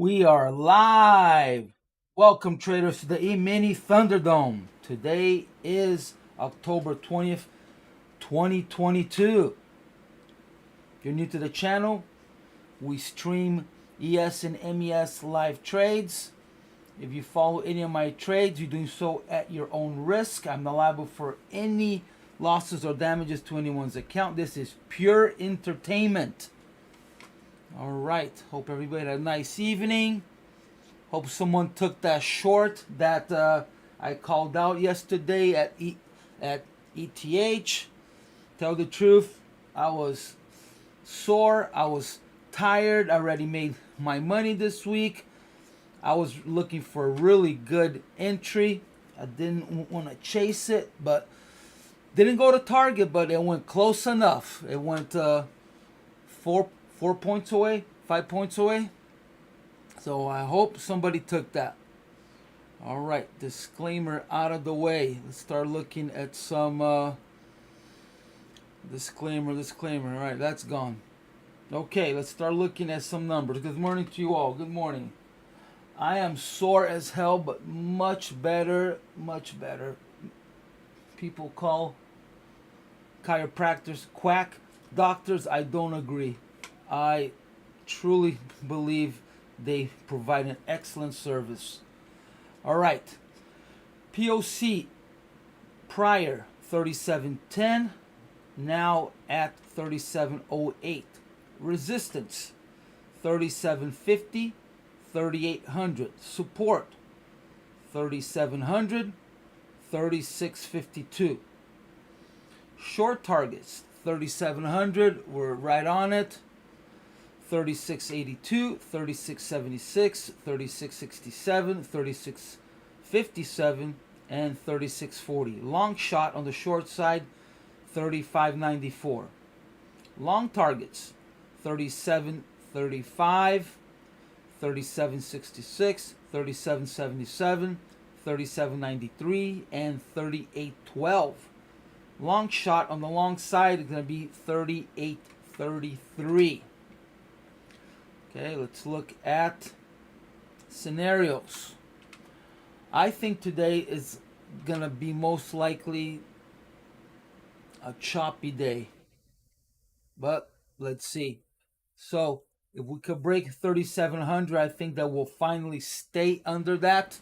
We are live. Welcome, traders, to the E-mini Thunderdome. Today is October 20th, 2022. If you're new to the channel, we stream ES and MES live trades. If you follow any of my trades, you're doing so at your own risk. I'm not liable for any losses or damages to anyone's account. This is pure entertainment. All right. Hope everybody had a nice evening. Hope someone took that short that I called out yesterday at ETH. Tell the truth, I was sore. I was tired. I already made my money this week. I was looking for a really good entry. I didn't want to chase it, but didn't go to target, but it went close enough. It went 4 points away, 5 points away. So I hope somebody took that. All right, disclaimer out of the way. Let's start looking at some disclaimer. All right, that's gone. Okay, let's start looking at some numbers. Good morning to you all. Good morning. I am sore as hell, but much better, much better. People call chiropractors quack doctors. I don't agree. I truly believe they provide an excellent service. All right. POC prior 37.10, now at 37.08. Resistance 37.50, 3800. Support 3700, 3652. Short targets 3700, we're right on it. 3682, 3676, 3667, 3657, and 3640. Long shot on the short side, 3594. Long targets, 3735, 3766, 3777, 3793, and 3812. Long shot on the long side is going to be 3833. Okay, let's look at scenarios. I think today is going to be most likely a choppy day. But let's see. So if we could break 3,700, I think that we'll finally stay under that.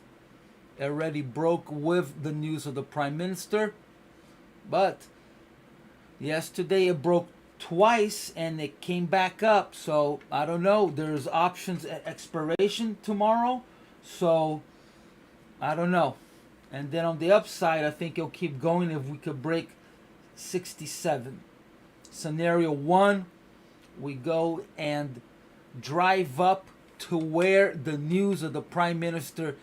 It already broke with the news of the Prime Minister. But yesterday it broke twice and it came back up, so I don't know. There's options at expiration tomorrow, so I don't know. And then on the upside, I think it'll keep going if we could break 67. Scenario 1, we go and drive up to where the news of the Prime Minister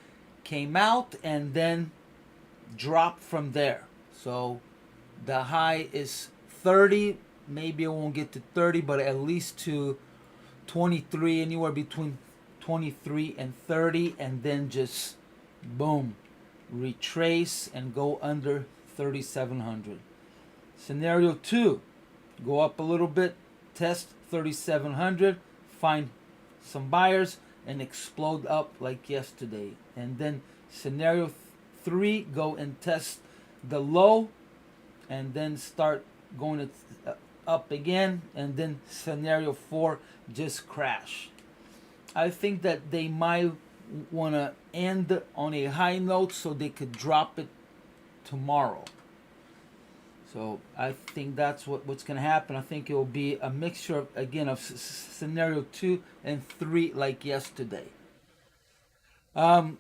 came out and then drop from there. So the high is 30. Maybe it won't get to 30, but at least to 23, anywhere between 23 and 30, and then just boom, retrace and go under 3,700. Scenario 2, go up a little bit, test 3,700, find some buyers, and explode up like yesterday. And then scenario 3, go and test the low, and then start going up again, and then scenario 4, just crash. I think that they might want to end on a high note so they could drop it tomorrow. So I think that's what's going to happen. I think it will be a mixture of, again, of scenario 2 and 3 like yesterday. I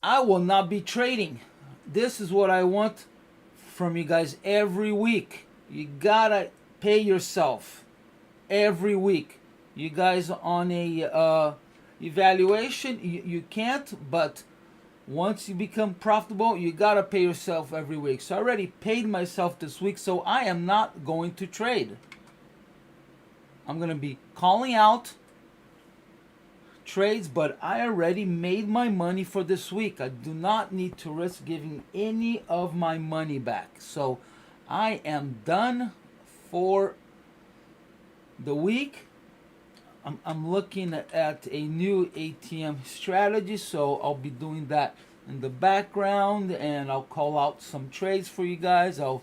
will not be trading. This is what I want from you guys every week. You gotta pay yourself every week. You guys on a evaluation, you can't, but once you become profitable, you gotta pay yourself every week. So I already paid myself this week, so I am not going to trade. I'm gonna be calling out trades, but I already made my money for this week. I do not need to risk giving any of my money back. So I am done for the week. I'm looking at a new ATM strategy, so I'll be doing that in the background, and I'll call out some trades for you guys. I'll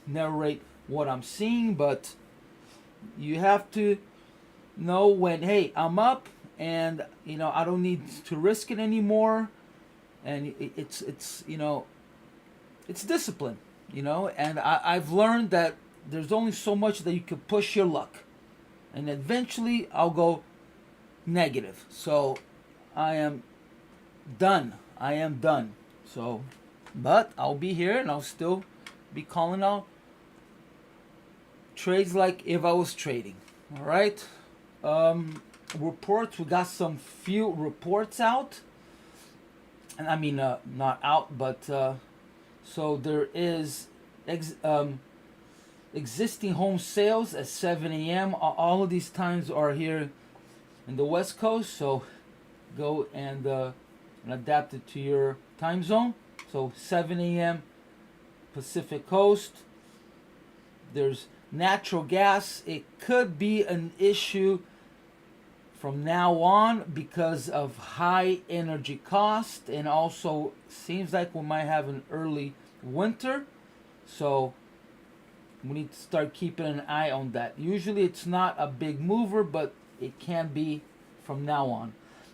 narrate what I'm seeing, but you have to know when, hey, I'm up, and I don't need to risk it anymore, and it's it's discipline, and I've learned that there's only so much that you can push your luck, and eventually I'll go negative. So I am done. So, but I'll be here and I'll still be calling out trades like if I was trading. All right. Reports. We got some few reports out, and I mean not out, but so there is existing home sales at 7 a.m. All of these times are here in the West Coast, so go and adapt it to your time zone. So 7 a.m. Pacific Coast. There's natural gas. It could be an issue from now on because of high energy cost, and also seems like we might have an early winter, so we need to start keeping an eye on that. Usually it's not a big mover, but it can be from now on.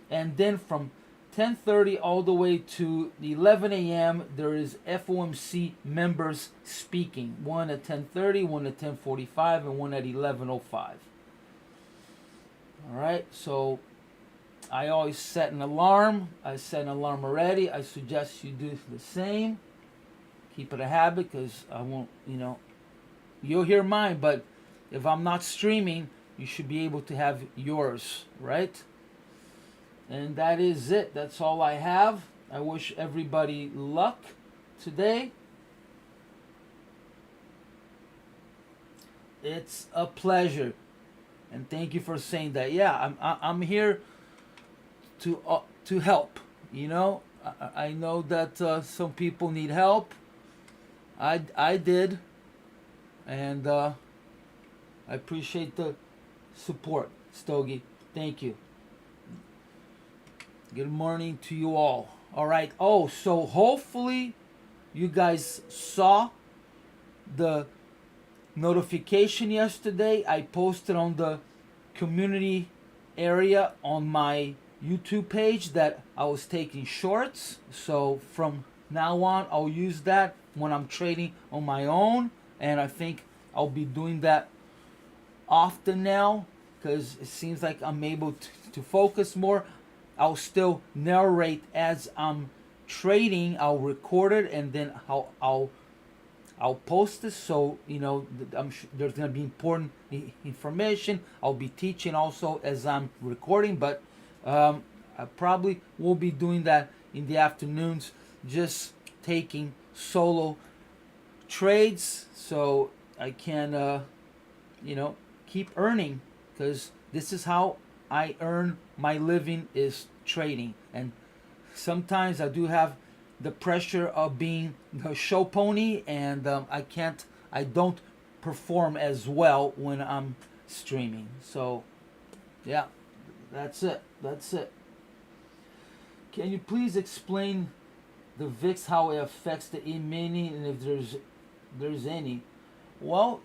And then from 10:30 all the way to 11 a.m. there is FOMC members speaking. One at 10:30, one at 10:45, and one at 11:05. All right, so I always set an alarm. I set an alarm already. I suggest you do the same. Keep it a habit, because I won't, you'll hear mine, but if I'm not streaming, you should be able to have yours, right? And that is it. That's all I have. I wish everybody luck today. It's a pleasure. And thank you for saying that. Yeah, I'm here to help. I know that some people need help. I did, and I appreciate the support, Stogie. Thank you. Good morning to you all. All right. Oh, so hopefully you guys saw the notification yesterday. I posted on the community area on my YouTube page that I was taking shorts. So from now on, I'll use that when I'm trading on my own, and I think I'll be doing that often now, because it seems like I'm able to focus more. I'll still narrate as I'm trading. I'll record it, and then I'll post it. So there's gonna be important information. I'll be teaching also as I'm recording, but I probably will be doing that in the afternoons, just taking solo trades, so I can keep earning, because this is how I earn my living, is trading. And sometimes I do have the pressure of being the show pony, and I don't perform as well when I'm streaming. So yeah, that's it. Can you please explain the VIX, how it affects the E-mini, and if there's any? Well,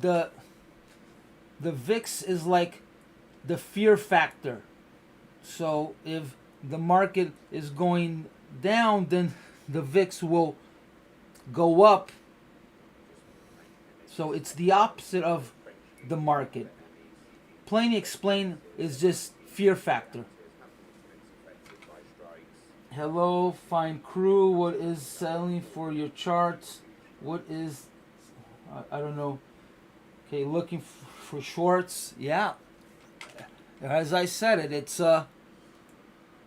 the VIX is like the fear factor. So if the market is going down, then the VIX will go up. So it's the opposite of the market. Plain explained, is just fear factor. Hello, fine crew. What is selling for your charts? What is, I don't know. Okay, looking for shorts. Yeah. As I said it's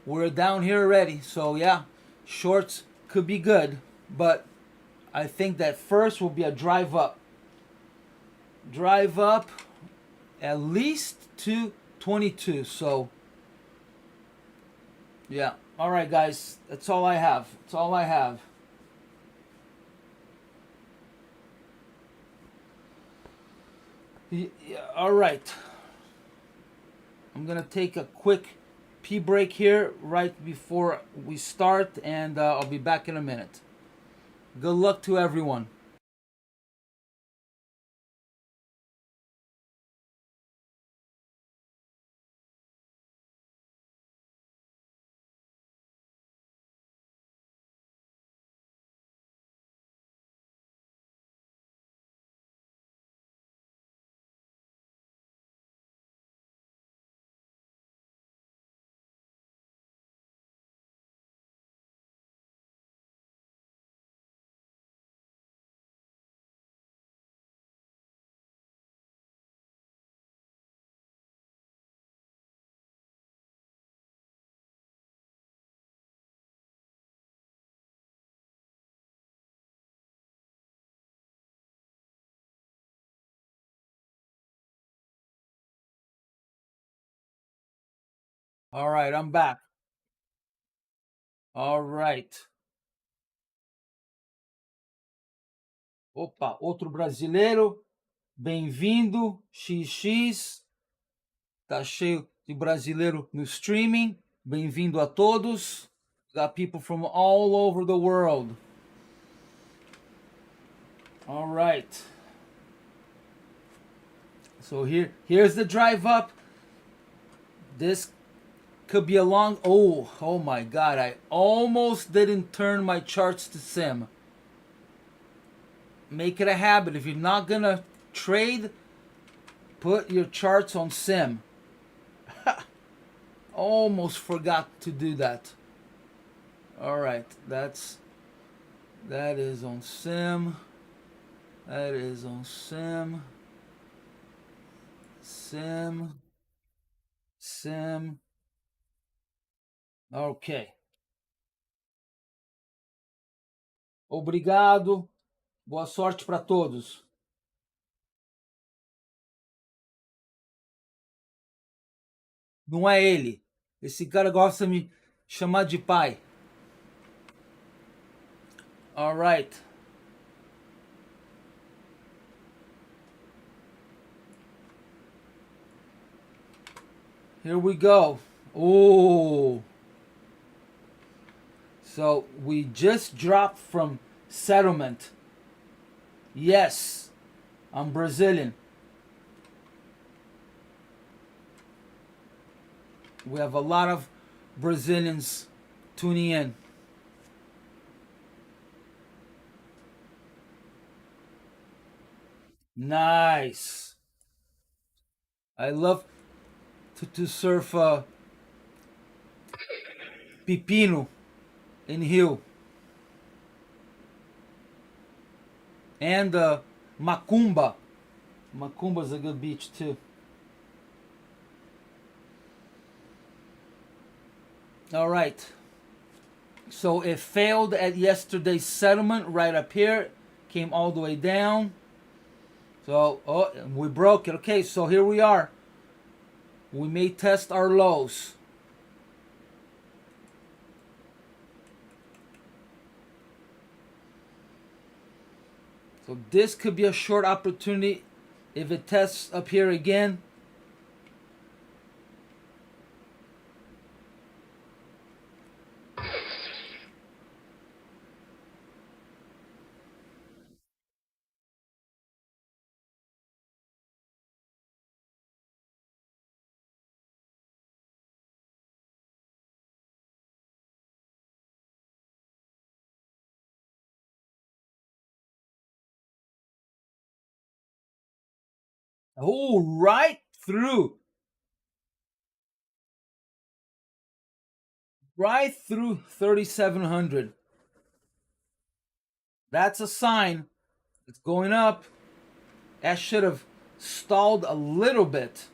we're down here already. So yeah, shorts could be good, but I think that first will be a drive up. Drive up at least to 22. So yeah. All right, guys. That's all I have. Yeah, all right. I'm gonna take a quick pee break here right before we start, and I'll be back in a minute. Good luck to everyone. All right, I'm back. All right. Opa, outro brasileiro. Bem-vindo, XX. Tá cheio de brasileiro no streaming. Bem-vindo a todos. Got people from all over the world. All right. So here's the drive up. This could be a long. Oh my God! I almost didn't turn my charts to sim. Make it a habit. If you're not gonna trade, put your charts on sim. Almost forgot to do that. All right, that is on sim. That is on sim. Sim. Ok. Obrigado. Boa sorte para todos. Não é ele. Esse cara gosta de me chamar de pai. All right. Here we go. Oh. So we just dropped from settlement. Yes, I'm Brazilian. We have a lot of Brazilians tuning in. Nice. I love to surf Pepino in Rio. And Macumba. Macumba's a good beach too. All right. So it failed at yesterday's settlement right up here. Came all the way down. So, we broke it. Okay, so here we are. We may test our lows. So this could be a short opportunity if it tests up here again. Oh, right through. Right through 3,700. That's a sign. It's going up. That should have stalled a little bit.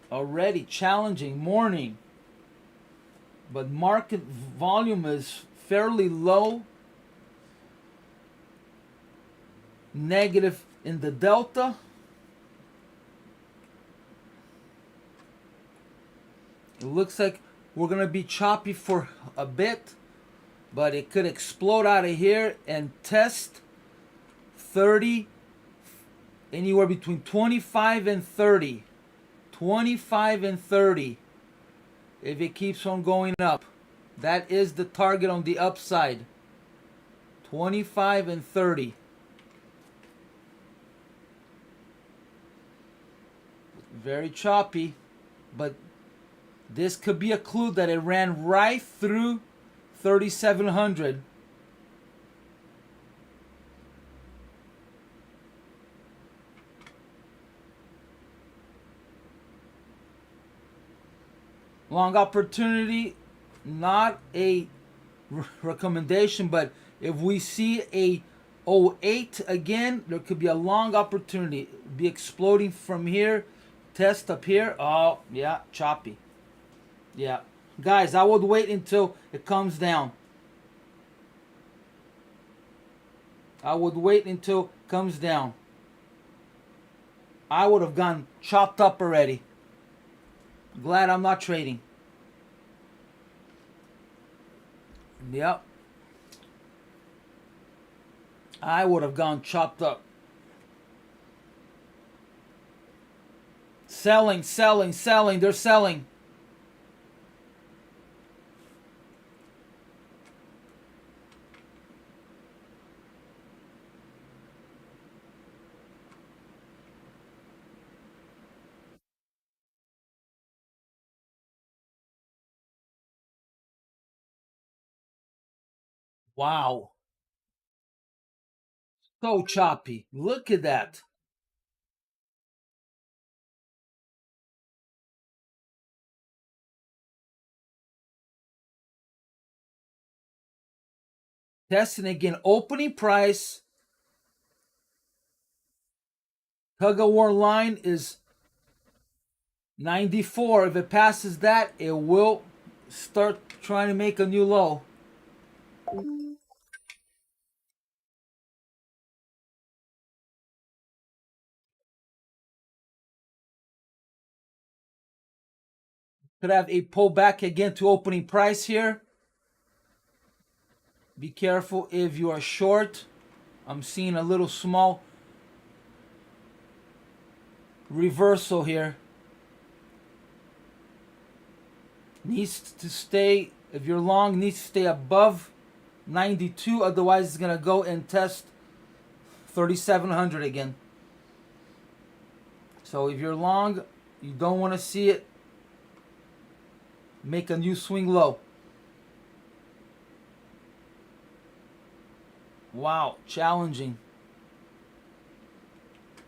Already challenging morning. But market volume is fairly low. Negative in the delta. It looks like we're going to be choppy for a bit, but it could explode out of here and test 30, anywhere between 25 and 30. 25 and 30 if it keeps on going up. That is the target on the upside. 25 and 30. Very choppy, but this could be a clue that it ran right through 3,700. Long opportunity, not a recommendation, but if we see a 08 again, there could be a long opportunity. Be exploding from here, test up here. Oh, yeah, choppy. Yeah. Guys, I would wait until it comes down. I would wait until it comes down. I would have gone chopped up already. Glad I'm not trading. Yep. I would have gone chopped up. Selling, selling, selling. They're selling. Wow. So choppy. Look at that. Testing again. Opening price. Tug of war line is 94. If it passes that, it will start trying to make a new low. Could have a pullback again to opening price here. Be careful if you are short. I'm seeing a little small reversal here. Needs to stay, if you're long, needs to stay above 92. Otherwise, it's going to go and test 3,700 again. So if you're long, you don't want to see it make a new swing low. Wow, challenging.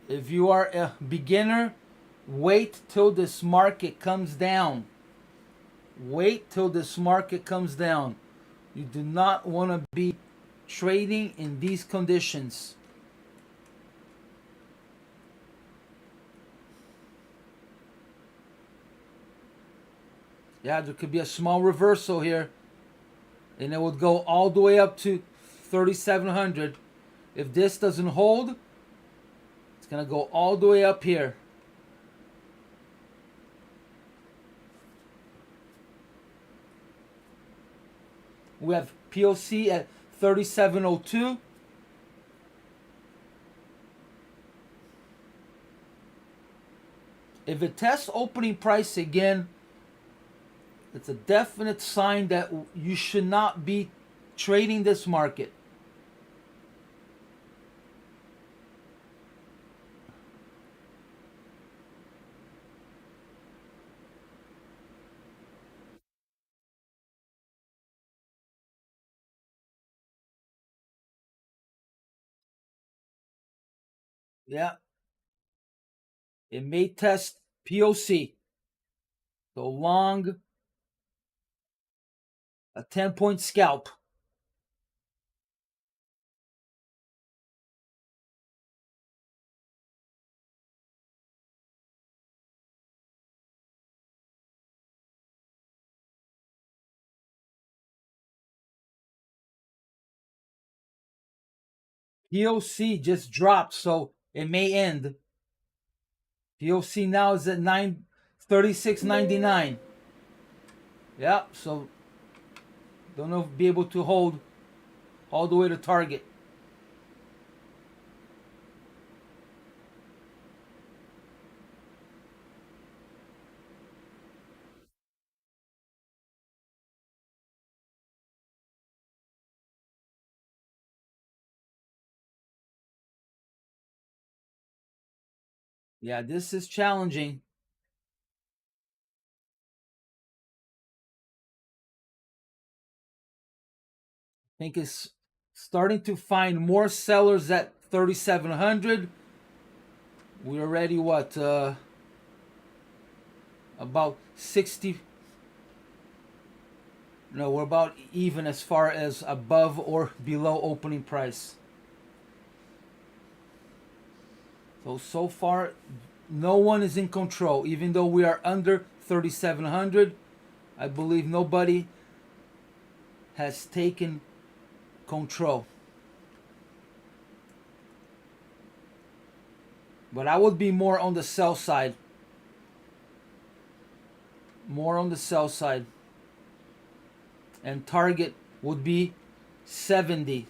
If you are a beginner, wait till this market comes down. Wait till this market comes down. You do not want to be trading in these conditions. Yeah, there could be a small reversal here, and it would go all the way up to 3,700. If this doesn't hold, it's going to go all the way up here. We have POC at 3702. If it tests opening price again, it's a definite sign that you should not be trading this market. Yeah. It may test POC. So long, a 10-point scalp. POC just dropped, so it may end. POC now is at 36.99. Yeah, so don't know if be able to hold all the way to target. Yeah, this is challenging. I think it's starting to find more sellers at 3,700. We're already what, about 60. No, we're about even as far as above or below opening price. So far, no one is in control. Even though we are under 3,700, I believe nobody has taken control. But I would be more on the sell side. More on the sell side. And target would be 70.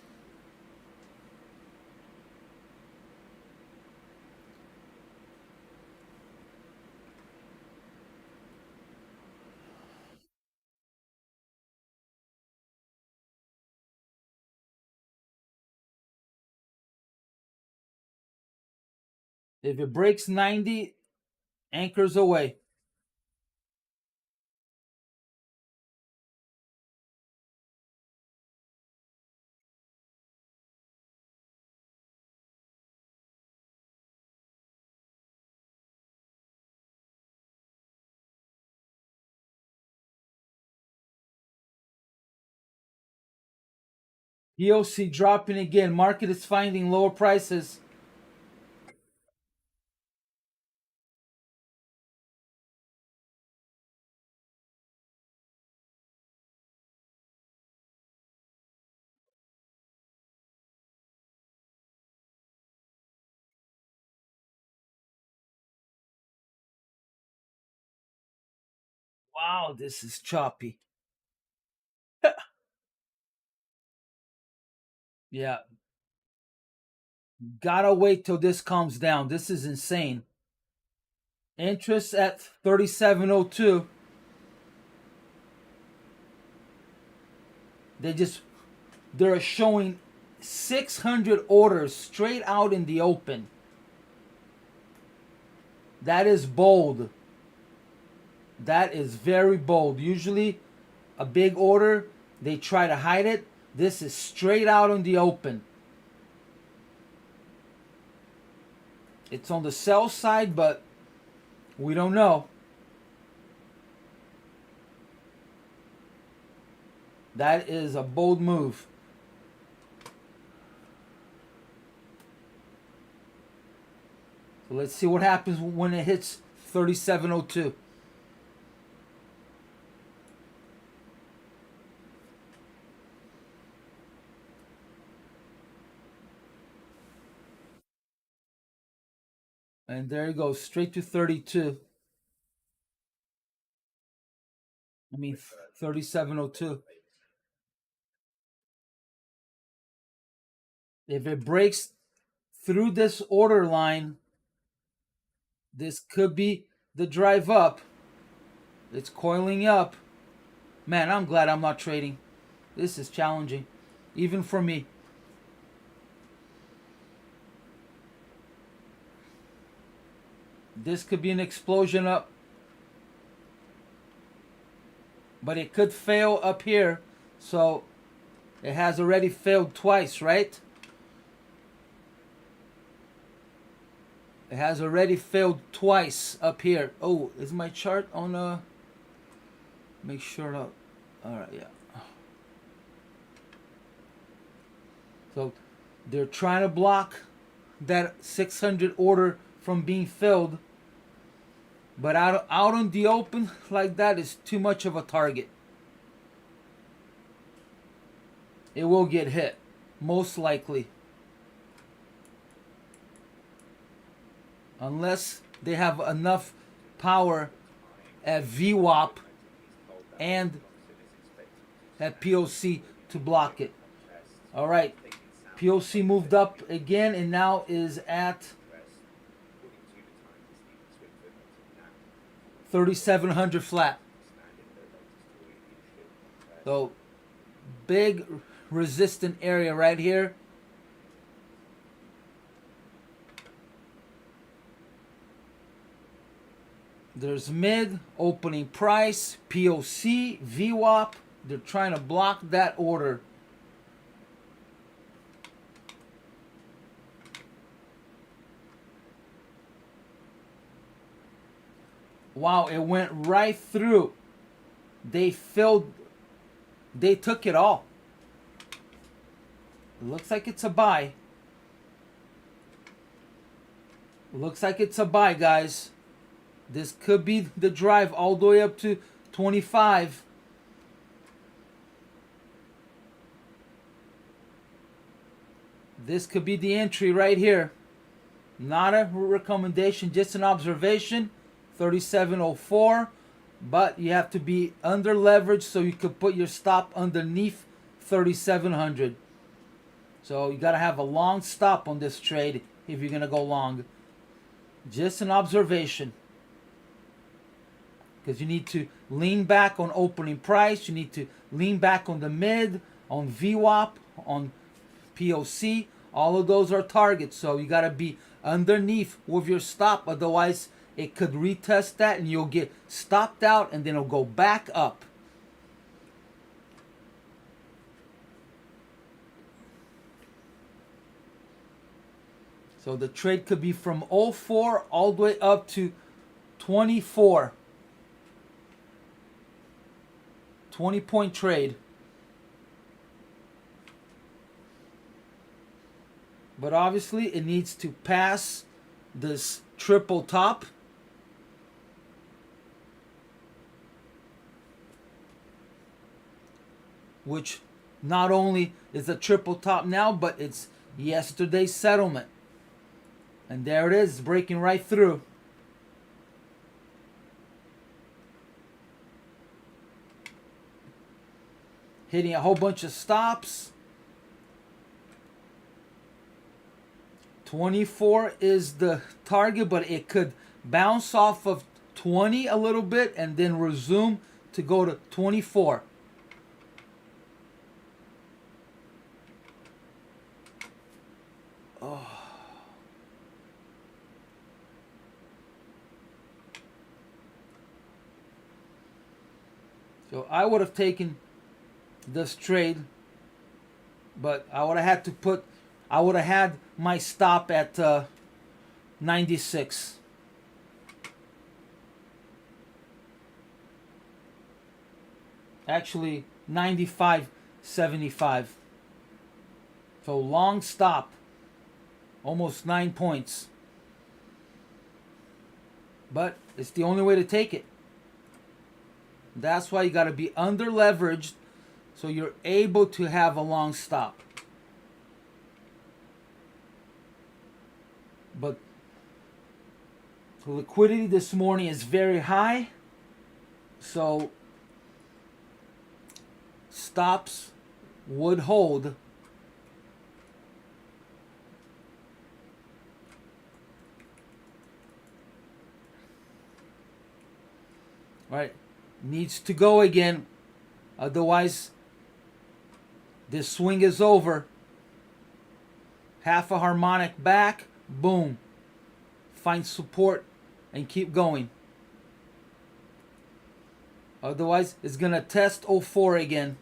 If it breaks 90, anchors away. EOC dropping again. Market is finding lower prices. Wow, this is choppy. Yeah. Gotta wait till this calms down. This is insane. Interest at 3702. They're showing 600 orders straight out in the open. That is bold. That is very bold. Usually a big order, they try to hide it. This is straight out in the open. It's on the sell side, but we don't know. That is a bold move. So let's see what happens when it hits 3702. And there it goes, straight to 32. I mean, 3702. If it breaks through this order line, this could be the drive up. It's coiling up. Man, I'm glad I'm not trading. This is challenging, even for me. This could be an explosion up. But it could fail up here. So it has already failed twice, right? It has already failed twice up here. Oh, is my chart on make sure to, alright, yeah. So they're trying to block that 600 order from being filled. But out on the open like that is too much of a target. It will get hit, most likely. Unless they have enough power at VWAP and at POC to block it. All right, POC moved up again and now is at 3,700 flat. So big resistant area right here. There's mid, opening price, POC, VWAP. They're trying to block that order. Wow, it went right through. They took it all. It looks like it's a buy. Looks like it's a buy, guys. This could be the drive all the way up to 25. This could be the entry right here. Not a recommendation, just an observation. 3704. But you have to be under leverage so you could put your stop underneath 3700. So you got to have a long stop on this trade if you're going to go long. Just an observation. Because you need to lean back on opening price. You need to lean back on the mid, on VWAP, on POC. All of those are targets. So you got to be underneath with your stop. Otherwise, it could retest that and you'll get stopped out and then it'll go back up. So the trade could be from 04 all the way up to 24. 20-point trade. But obviously it needs to pass this triple top. Which not only is a triple top now, but it's yesterday's settlement. And there it is, breaking right through. Hitting a whole bunch of stops. 24 is the target, but it could bounce off of 20 a little bit and then resume to go to 24. Oh. So I would have taken this trade, but I would have had my stop at 96. Actually 95.75. So long stop, almost 9 points, but it's the only way to take it. That's why you got to be under leveraged so you're able to have a long stop. But the liquidity this morning is very high, so stops would hold. Right, needs to go again, otherwise this swing is over. Half a harmonic back, boom, find support and keep going. Otherwise it's gonna test 04 again.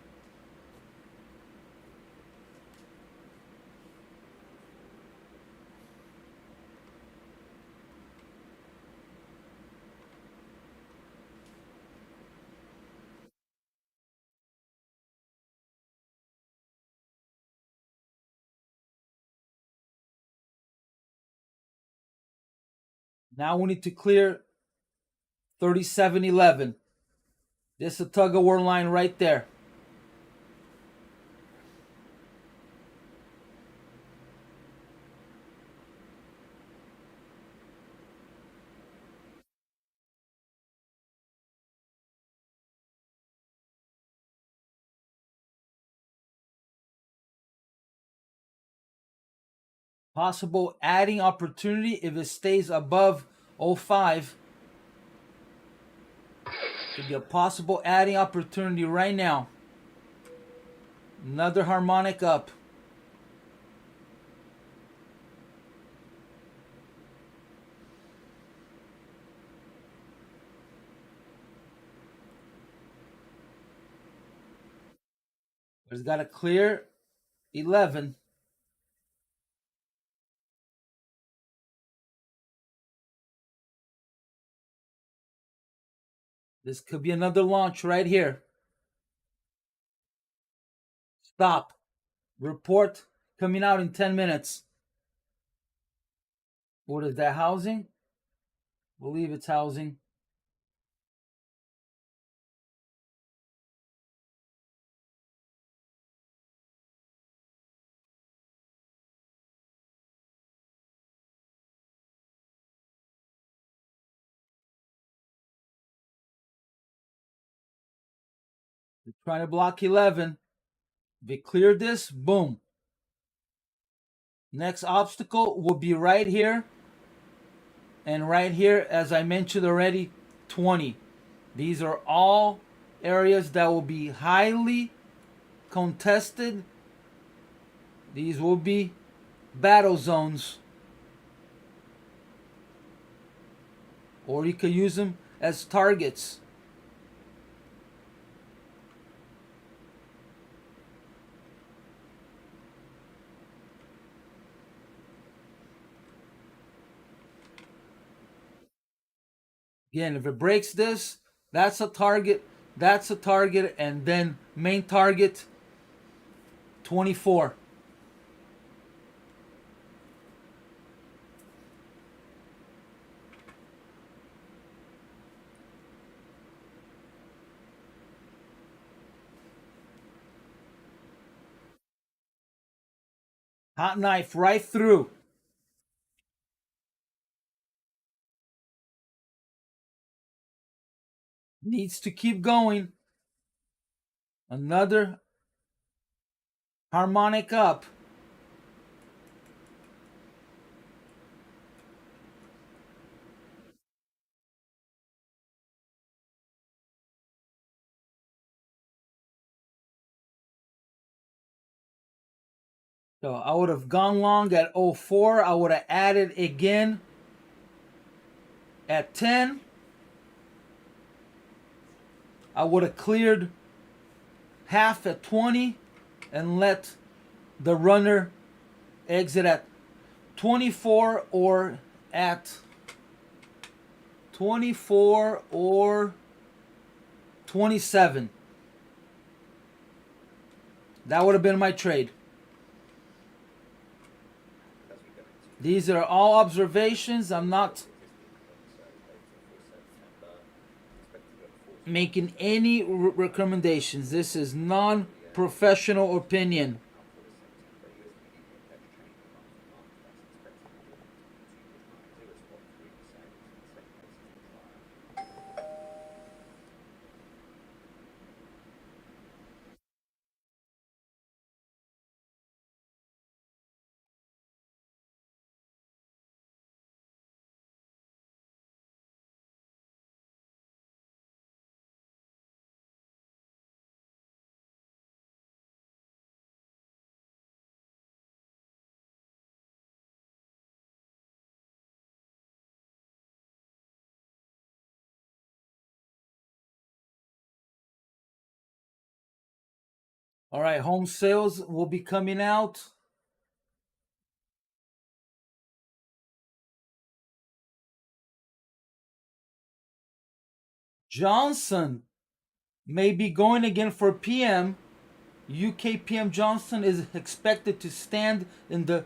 Now we need to clear 37.11. This is a tug of war line right there. Possible adding opportunity if it stays above 05. Could be a possible adding opportunity right now. Another harmonic up. It's got a clear 11. This could be another launch right here. Stop. Report coming out in 10 minutes. What is that, housing? I believe it's housing. They're trying to block 11. If they clear this, boom. Next obstacle will be right here. And right here, as I mentioned already, 20. These are all areas that will be highly contested. These will be battle zones. Or you could use them as targets. Again, if it breaks this, that's a target, and then main target 24. Hot knife right through. Needs to keep going. Another harmonic up. So I would have gone long at 04. I would have added again at 10. I would have cleared half at 20 and let the runner exit at 24 or at 24 or 27. That would have been my trade. These are all observations. I'm not making any recommendations. This is non-professional opinion. All right, home sales will be coming out. Johnson may be going again for PM. UK PM Johnson is expected to stand in the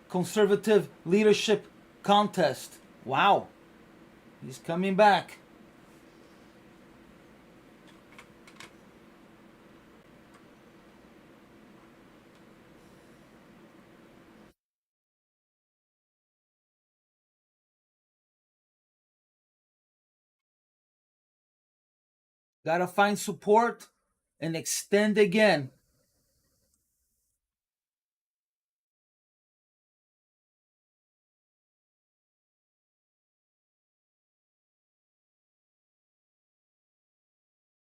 conservative leadership contest. Wow. He's coming back. Gotta find support and extend again.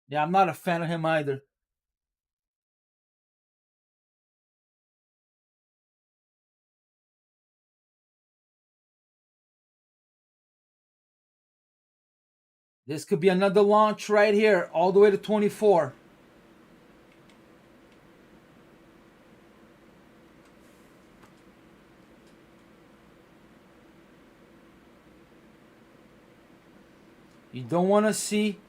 Yeah, I'm not a fan of him either. This could be another launch right here, all the way to 24. You don't want to see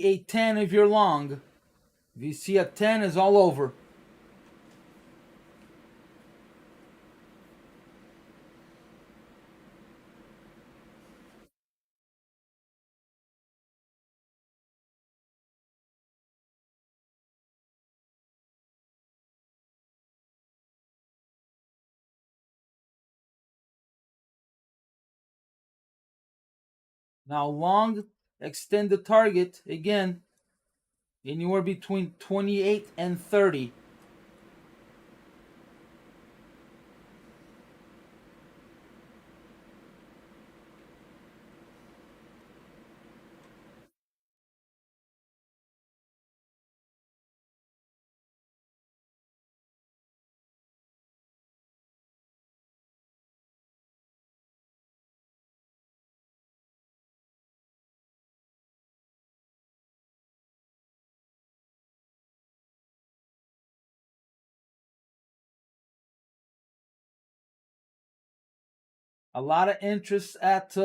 a 10 if you're long. If you see a 10, it's all over. Now long, extend the target again anywhere between 28 and 30. A lot of interest at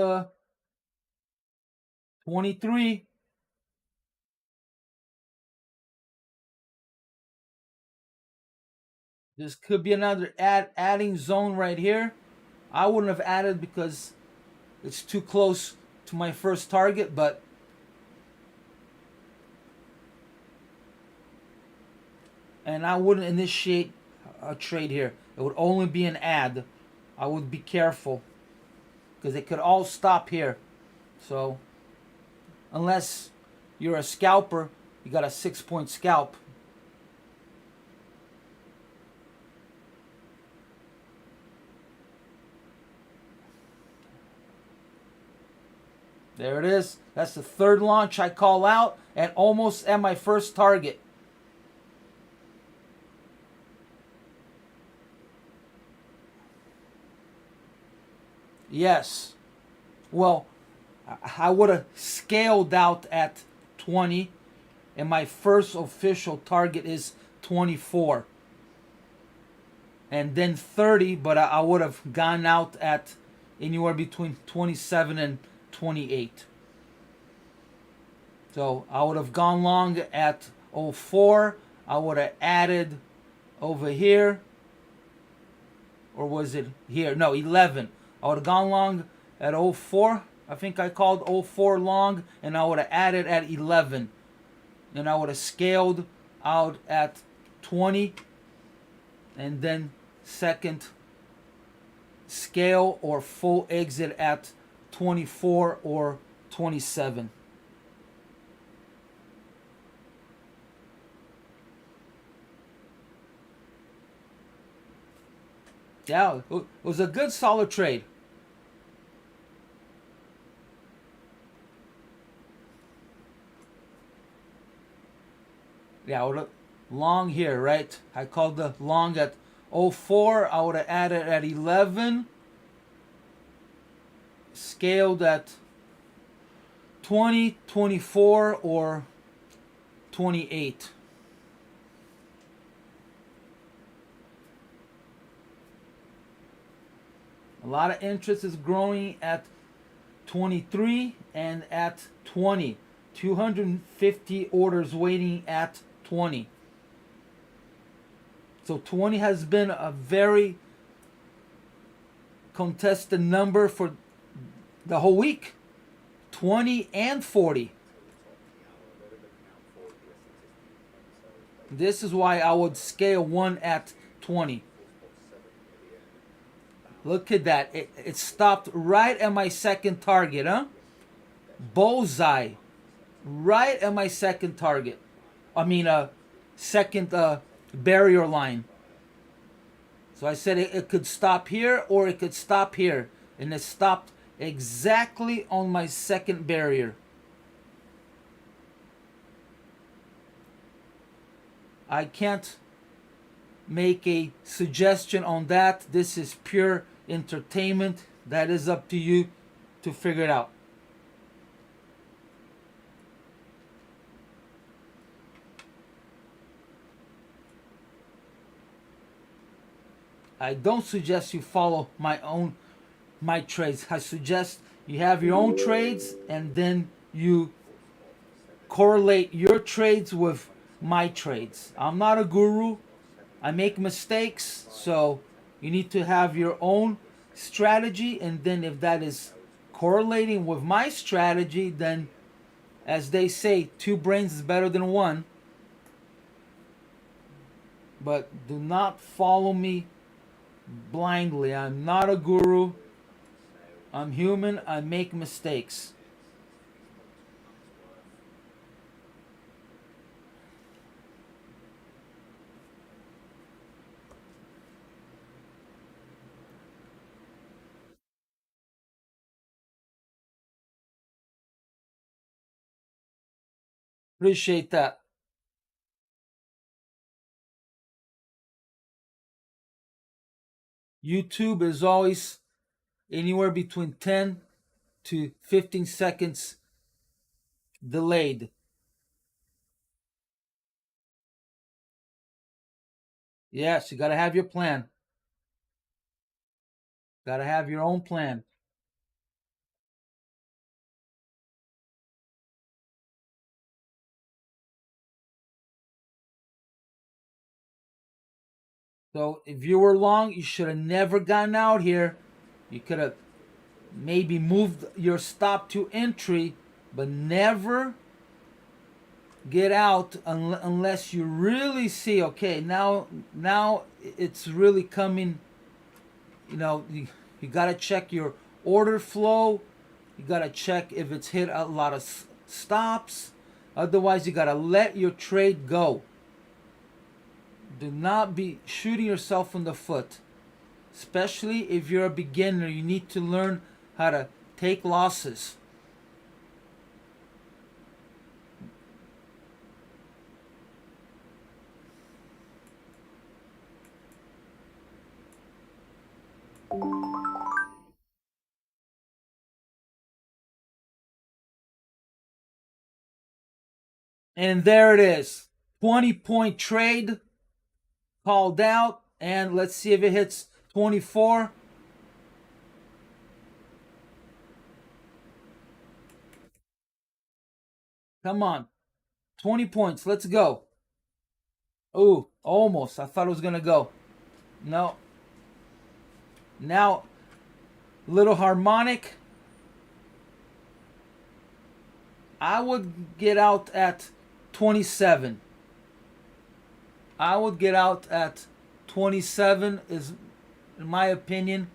23. This could be another adding zone right here. I wouldn't have added because it's too close to my first target, but and I wouldn't initiate a trade here. It would only be an add. I would be careful because it could all stop here. So unless you're a scalper, you got a 6-point scalp. There it is. That's the third launch I call out and almost at my first target. Yes. Well, I would have scaled out at 20, and my first official target is 24. And then 30, but I would have gone out at anywhere between 27 and 28. So I would have gone long at 04. I would have added over here. Or was it here? No, 11. I would have gone long at 04. I think I called 04 long, and I would have added at 11. And I would have scaled out at 20. And then second scale or full exit at 24 or 27. Yeah, it was a good solid trade. Yeah, I would have long here, right? I called the long at 04. I would have added at 11. Scaled at 20, 24, or 28. A lot of interest is growing at 23 and at 20. 250 orders waiting at 20. So 20 has been a very contested number for the whole week. 20 and 40. This is why I would scale one at 20. Look at that. It stopped right at my second target, huh? Bullseye. Right at my second target. I mean, second barrier line. So I said it could stop here or it could stop here. And it stopped exactly on my second barrier. I can't make a suggestion on that. This is pure entertainment. That is up to you to figure it out. I don't suggest you follow my trades. I suggest you have your own trades and then you correlate your trades with my trades. I'm not a guru. I make mistakes, so you need to have your own strategy, and then if that is correlating with my strategy, then as they say, two brains is better than one. But do not follow me blindly. I'm not a guru. I'm human. I make mistakes. Appreciate that. YouTube is always anywhere between 10 to 15 seconds delayed. Yes, you got to have your plan. Got to have your own plan. So if you were long, you should have never gotten out here. You could have maybe moved your stop to entry, but never get out unless you really see, okay, now it's really coming. You got to check your order flow. You got to check if it's hit a lot of stops. Otherwise, you got to let your trade go. Do not be shooting yourself in the foot. Especially if you're a beginner, you need to learn how to take losses. And there it is. 20-point trade called out. And let's see if it hits 24. Come on. 20 points. Let's go. Ooh, almost. I thought it was going to go. No. Now, little harmonic. I would get out at 27. I would get out at 27 is in my opinion.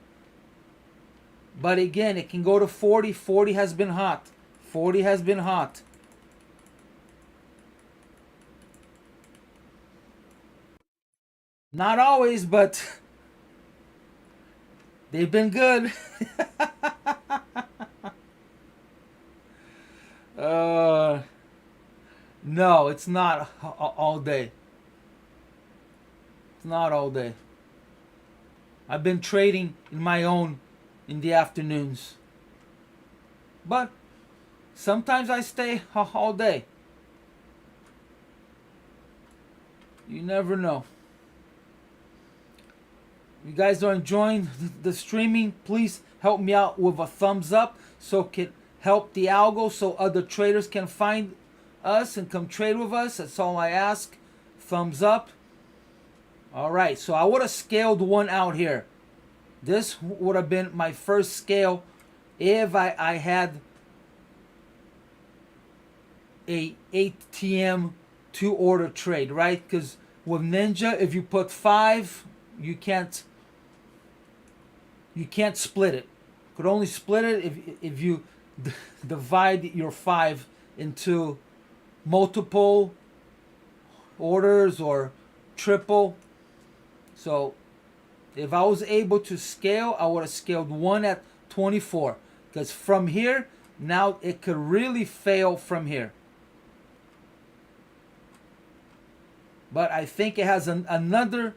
But again, it can go to 40. 40 has been hot. 40 has been hot. Not always, but they've been good. No, it's not all day. It's not all day. I've been trading in my own in the afternoons. But sometimes I stay all day. You never know. If you guys are enjoying the streaming, please help me out with a thumbs up so it can help the algo so other traders can find us and come trade with us. That's all I ask. Thumbs up. All right, so I would have scaled one out here. This would have been my first scale if I had a ATM 2-order trade, right? Because with Ninja, if you put 5, you can't split it. You could only split it if you divide your 5 into multiple orders or triple. So if I was able to scale, I would have scaled one at 24. Because from here, now it could really fail from here. But I think it has another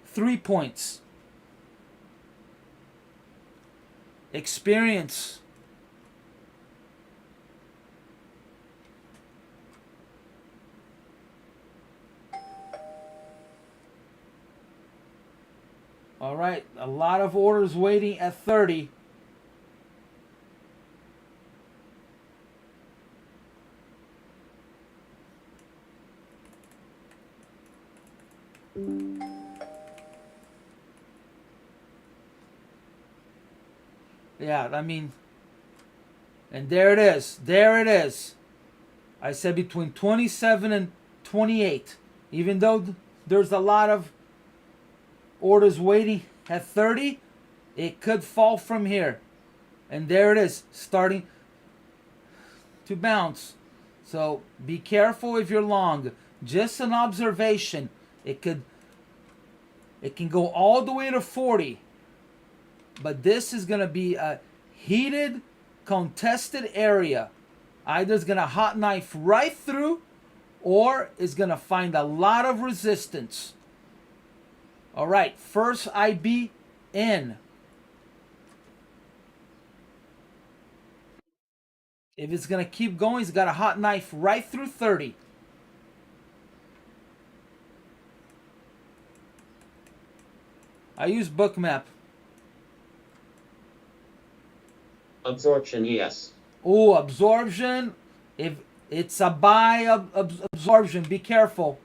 3 points. Experience. All right, a lot of orders waiting at 30. Yeah, I mean, and there it is. There it is. I said between 27 and 28. Even though there's a lot of orders waiting at 30, it could fall from here. And there it is, starting to bounce. So be careful if you're long. Just an observation. It can go all the way to 40. But this is going to be a heated, contested area. Either it's going to hot knife right through, or it's going to find a lot of resistance. All right, first IB in. If it's going to keep going, it's got a hot knife right through 30. I use Bookmap. Absorption, yes. Oh, absorption. If it's a buy absorption, be careful.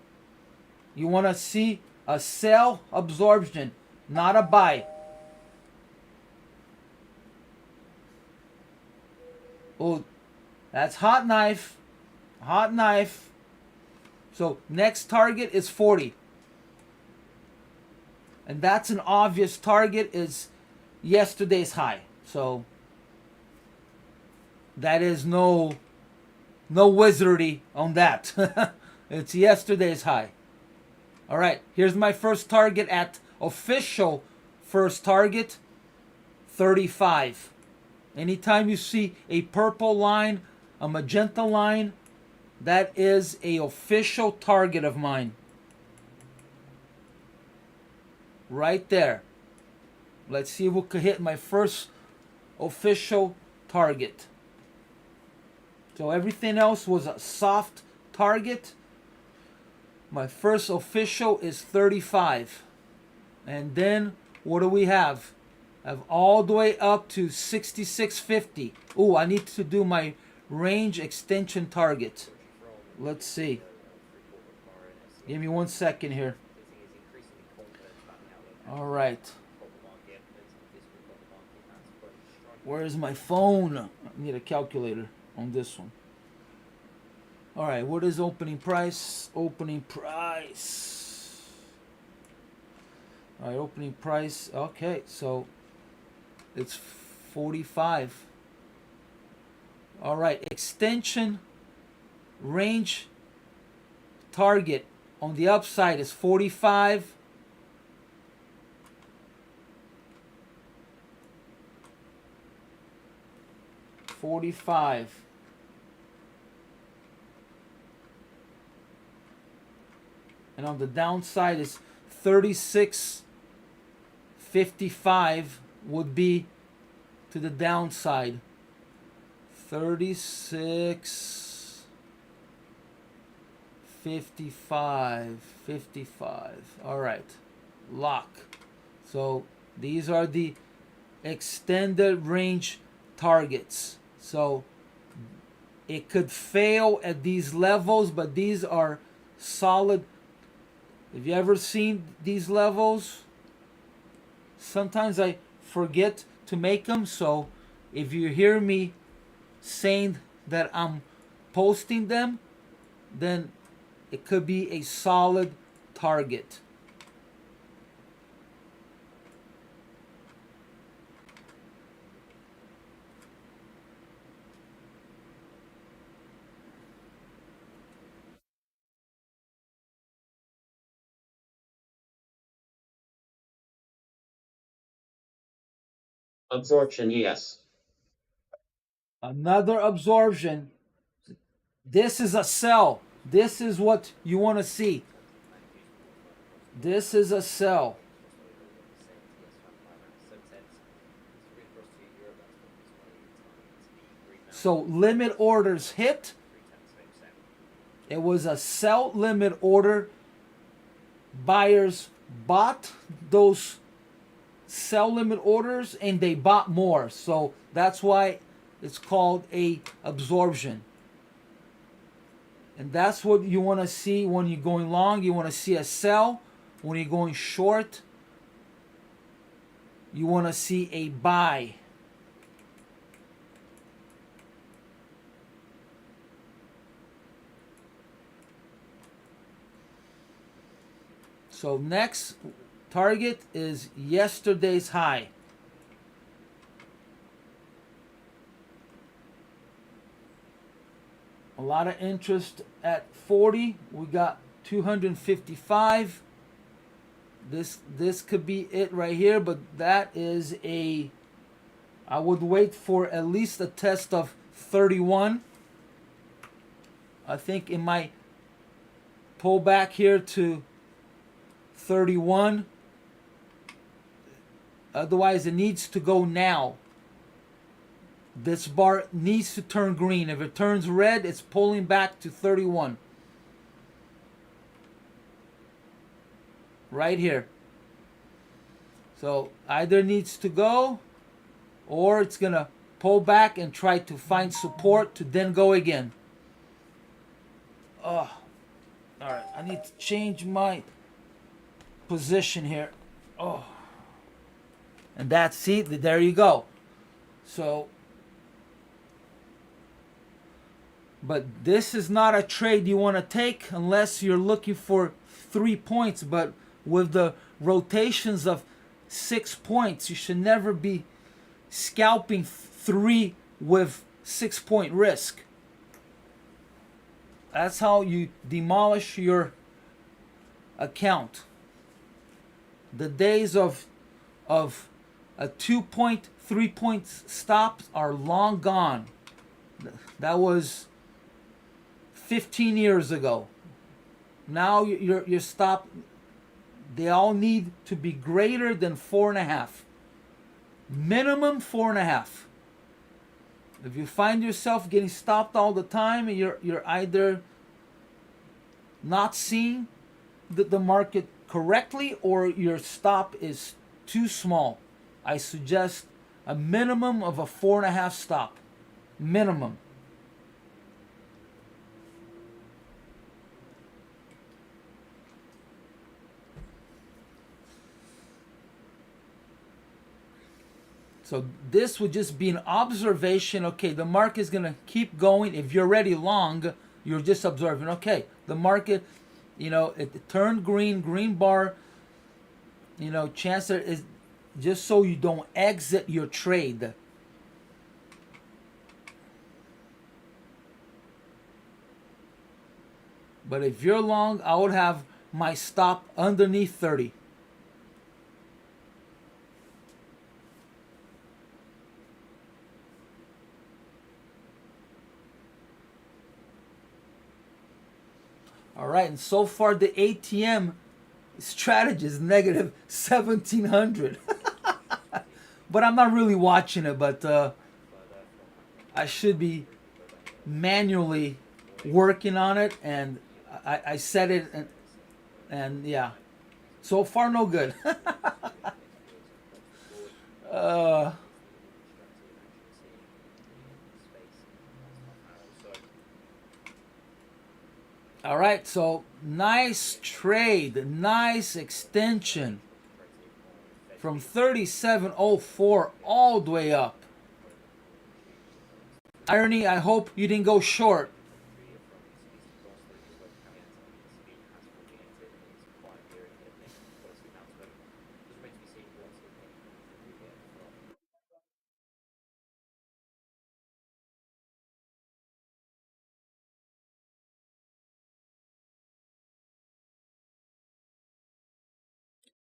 You want to see a sell absorption, not a buy. Oh, that's hot knife. Hot knife. So next target is 40. And that's an obvious target, is yesterday's high. So that is no wizardry on that. It's yesterday's high. All right, here's my first target at official first target, 35. Anytime you see a purple line, a magenta line, that is a official target of mine. Right there. Let's see if we can hit my first official target. So everything else was a soft target. My first official is 35. And then what do we have? I have all the way up to 66.50. Oh, I need to do my range extension target. Let's see. Give me 1 second here. All right. Where is my phone? I need a calculator on this one. All right, what is opening price? Opening price. All right, opening price. Okay, so it's 45. All right, extension range target on the upside is 45. And on the downside is 36.55 would be to the downside. 36.55. All right, lock. So these are the extended range targets. So it could fail at these levels, but these are solid. Have you ever seen these levels? Sometimes I forget to make them, so if you hear me saying that I'm posting them, then it could be a solid target. Absorption, yes. Another absorption. This is a sell. This is what you want to see. This is a sell. So limit orders hit. It was a sell limit order. Buyers bought those sell limit orders and they bought more. So that's why it's called a absorption. And that's what you want to see when you're going long. You want to see a sell. When you're going short, you want to see a buy. So next target is yesterday's high. A lot of interest at 40. We got 255. This could be it right here, but that is a, I would wait for at least a test of 31. I think it might pull back here to 31. Otherwise, it needs to go now. This bar needs to turn green. If it turns red, it's pulling back to 31. Right here. So either needs to go, or it's going to pull back and try to find support to then go again. Oh, all right. I need to change my position here. Oh, and that's, see, there you go. So, but this is not a trade you want to take unless you're looking for 3 points. But with the rotations of 6 points, you should never be scalping 3 with 6-point risk. That's how you demolish your account. The days of a 2-point, 3-point stops are long gone. That was 15 years ago. Now your stop, they all need to be greater than 4.5. Minimum 4.5. If you find yourself getting stopped all the time, and you're either not seeing the market correctly, or your stop is too small. I suggest a minimum of a 4.5 stop. Minimum. So this would just be an observation. Okay, the market is going to keep going. If you're already long, you're just observing. Okay, the market, it turned green, green bar. Chance there is just so you don't exit your trade. But if you're long, I would have my stop underneath 30. All right, and so far the ATM strategy is negative 1,700. But I'm not really watching it, but I should be manually working on it, and I set it, and yeah, so far no good. All right, so nice trade, nice extension from 37.04 all the way up. Irony, I hope you didn't go short.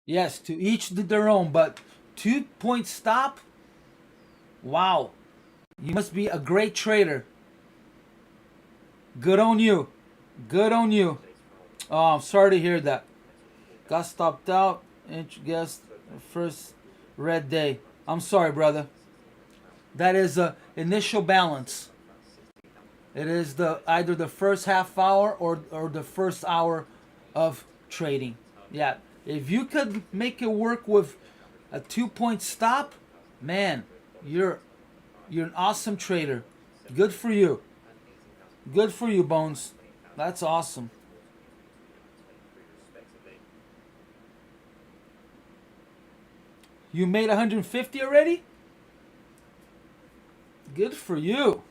Yes, to each their own, but 2-point stop? Wow. You must be a great trader. Good on you. Good on you. Oh, I'm sorry to hear that. Got stopped out. Guess first red day. I'm sorry, brother. That is the initial balance. It is either the first half hour or the first hour of trading. Yeah. If you could make it work with A 2-point stop? Man, you're an awesome trader. Good for you. Good for you, Bones. That's awesome. You made 150 already? Good for you.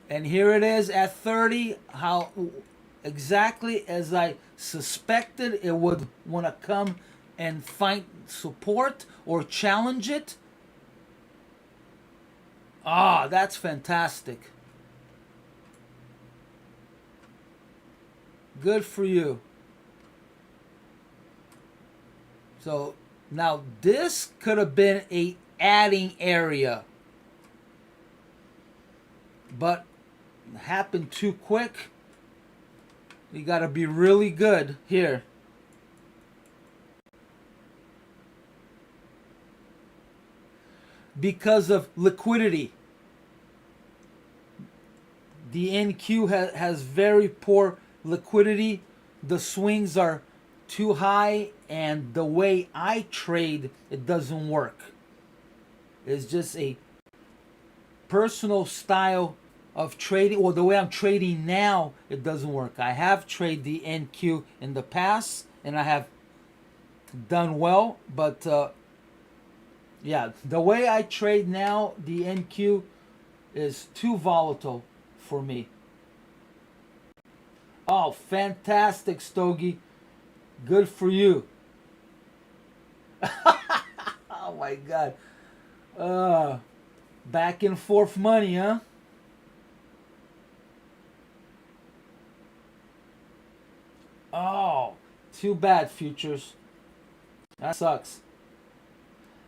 And here it is at 30, how exactly as I suspected it would want to come and find support or challenge it. Ah, that's fantastic. Good for you. So now this could have been a adding area, but it happened too quick. You got to be really good here. Because of liquidity. The NQ has very poor liquidity. The swings are too high, and the way I trade, it doesn't work. It's just a personal style of trading, or the way I'm trading now, it doesn't work. I have traded the NQ in the past, and I have done well, but yeah, the way I trade now, the NQ is too volatile for me. Oh, fantastic, Stogie. Good for you. Oh my God. Back and forth money, huh? Oh, too bad, futures. That sucks.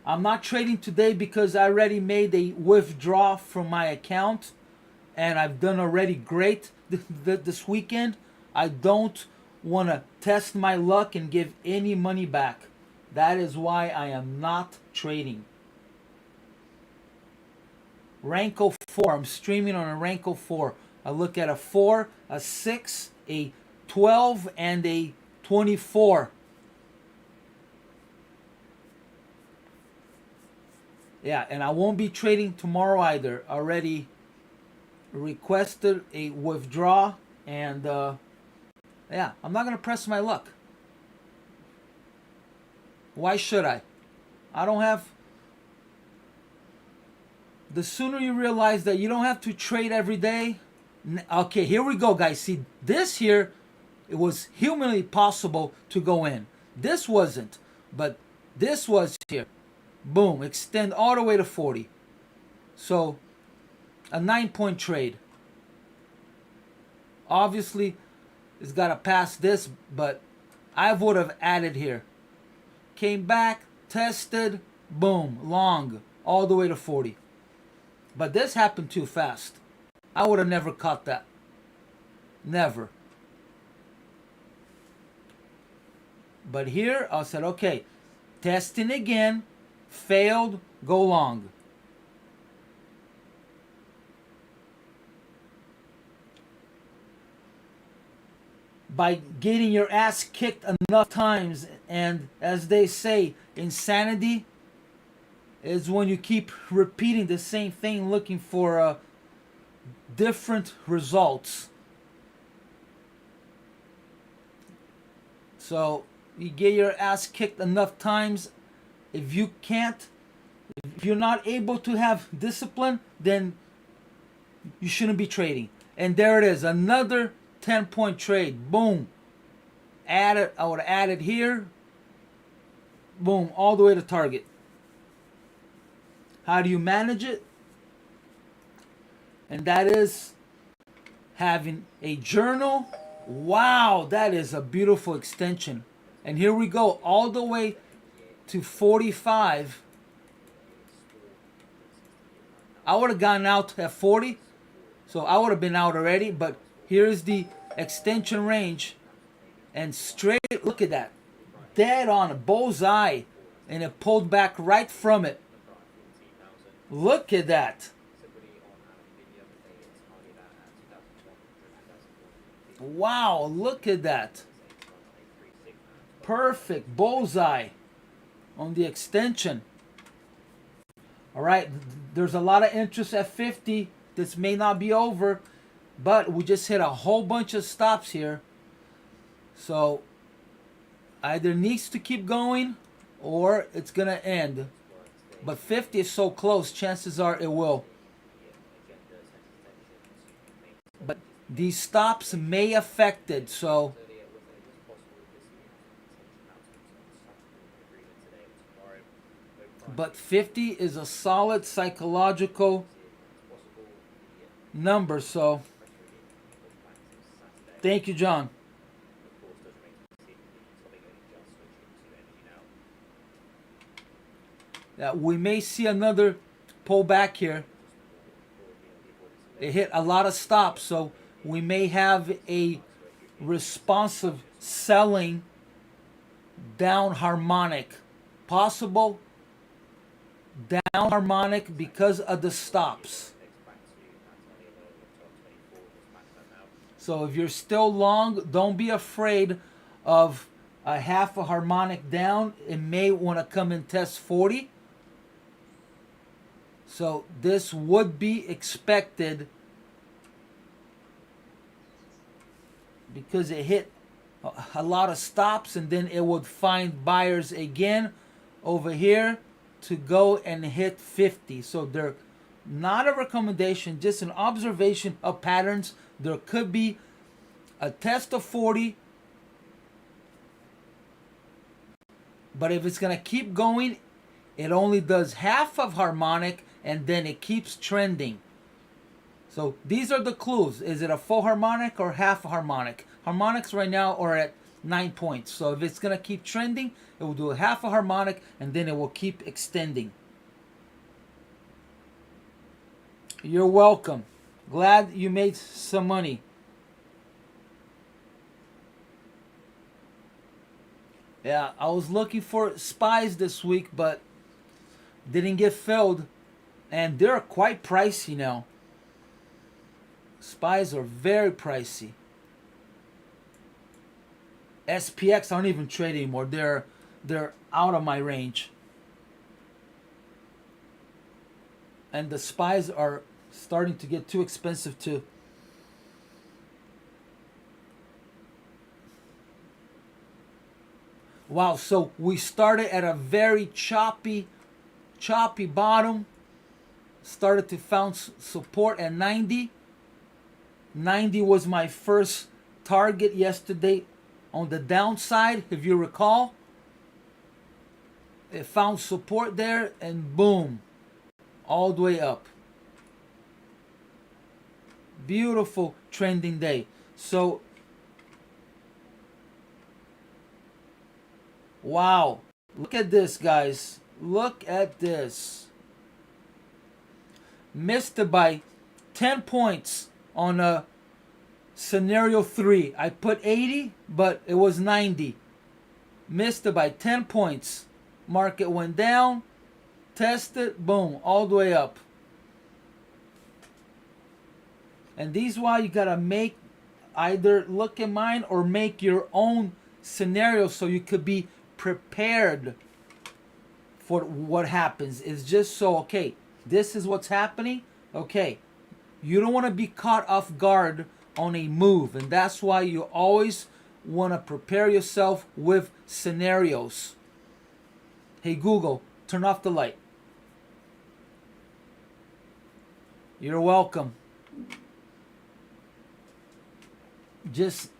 I'm not trading today because I already made a withdrawal from my account, and I've done already great this weekend. I don't want to test my luck and give any money back. That is why I am not trading. Ranko 4. I'm streaming on a Ranko 4. I look at a 4, a 6, a 12, and a 24. Yeah, and I won't be trading tomorrow either. Already requested a withdrawal, and yeah, I'm not going to press my luck. Why should I? I don't have... The sooner you realize that you don't have to trade every day... Okay, here we go, guys. See, this here, it was humanly possible to go in. This wasn't, but this was here. Boom, extend all the way to 40. So, a 9-point trade. Obviously, it's got to pass this, but I would have added here. Came back, tested, boom, long, all the way to 40. But this happened too fast. I would have never caught that. Never. But here, I said, okay, testing again, failed, go long. By getting your ass kicked enough times, and as they say, insanity is when you keep repeating the same thing looking for different results. So you get your ass kicked enough times. If you can't, if you're not able to have discipline, then you shouldn't be trading. And there it is, another 10-point trade. Boom. Add it. I would add it here. Boom, all the way to target. How do you manage it? And that is having a journal. Wow, that is a beautiful extension. And here we go, all the way to 45. I would have gone out at 40, so I would have been out already, but here's the extension range, and straight, look at that, dead on, a bullseye, and it pulled back right from it. Look at that. Wow, look at that. Perfect bullseye on the extension. All right, there's a lot of interest at 50. This may not be over, but we just hit a whole bunch of stops here. So either needs to keep going or it's going to end. But 50 is so close, chances are it will. But these stops may affect it, so but 50 is a solid psychological number, so thank you, John. We may see another pullback here. It hit a lot of stops, so we may have a responsive selling down harmonic. Possible down harmonic because of the stops. So if you're still long, don't be afraid of a half a harmonic down. It may want to come and test 40. So this would be expected because it hit a lot of stops, and then it would find buyers again over here to go and hit 50. So they're not a recommendation, just an observation of patterns. There could be a test of 40, but if it's going to keep going, it only does half of harmonic and then it keeps trending. So these are the clues. Is it a full harmonic or half a harmonic? Harmonics right now are at 9 points. So if it's going to keep trending, it will do a half a harmonic and then it will keep extending. You're welcome. Glad you made some money. Yeah, I was looking for SPYs this week, but didn't get filled. And they're quite pricey now. SPYs are very pricey. SPX I don't even trade anymore. They're out of my range. And the SPYs are starting to get too expensive too. Wow, so we started at a very choppy bottom. Started to found support at 90. 90 was my first target yesterday on the downside, if you recall. It found support there and boom, all the way up. Beautiful trending day. So, wow, look at this, guys. Look at this. Missed it by 10 points on a scenario 3. I put 80, but it was 90. Missed it by 10 points. Market went down, tested, boom, all the way up. And these why you gotta make either look at mine or make your own scenario so you could be prepared for what happens. It's just so, okay, this is what's happening. Okay, you don't want to be caught off guard on a move, and that's why you always want to prepare yourself with scenarios. Hey Google, turn off the light. You're welcome. Just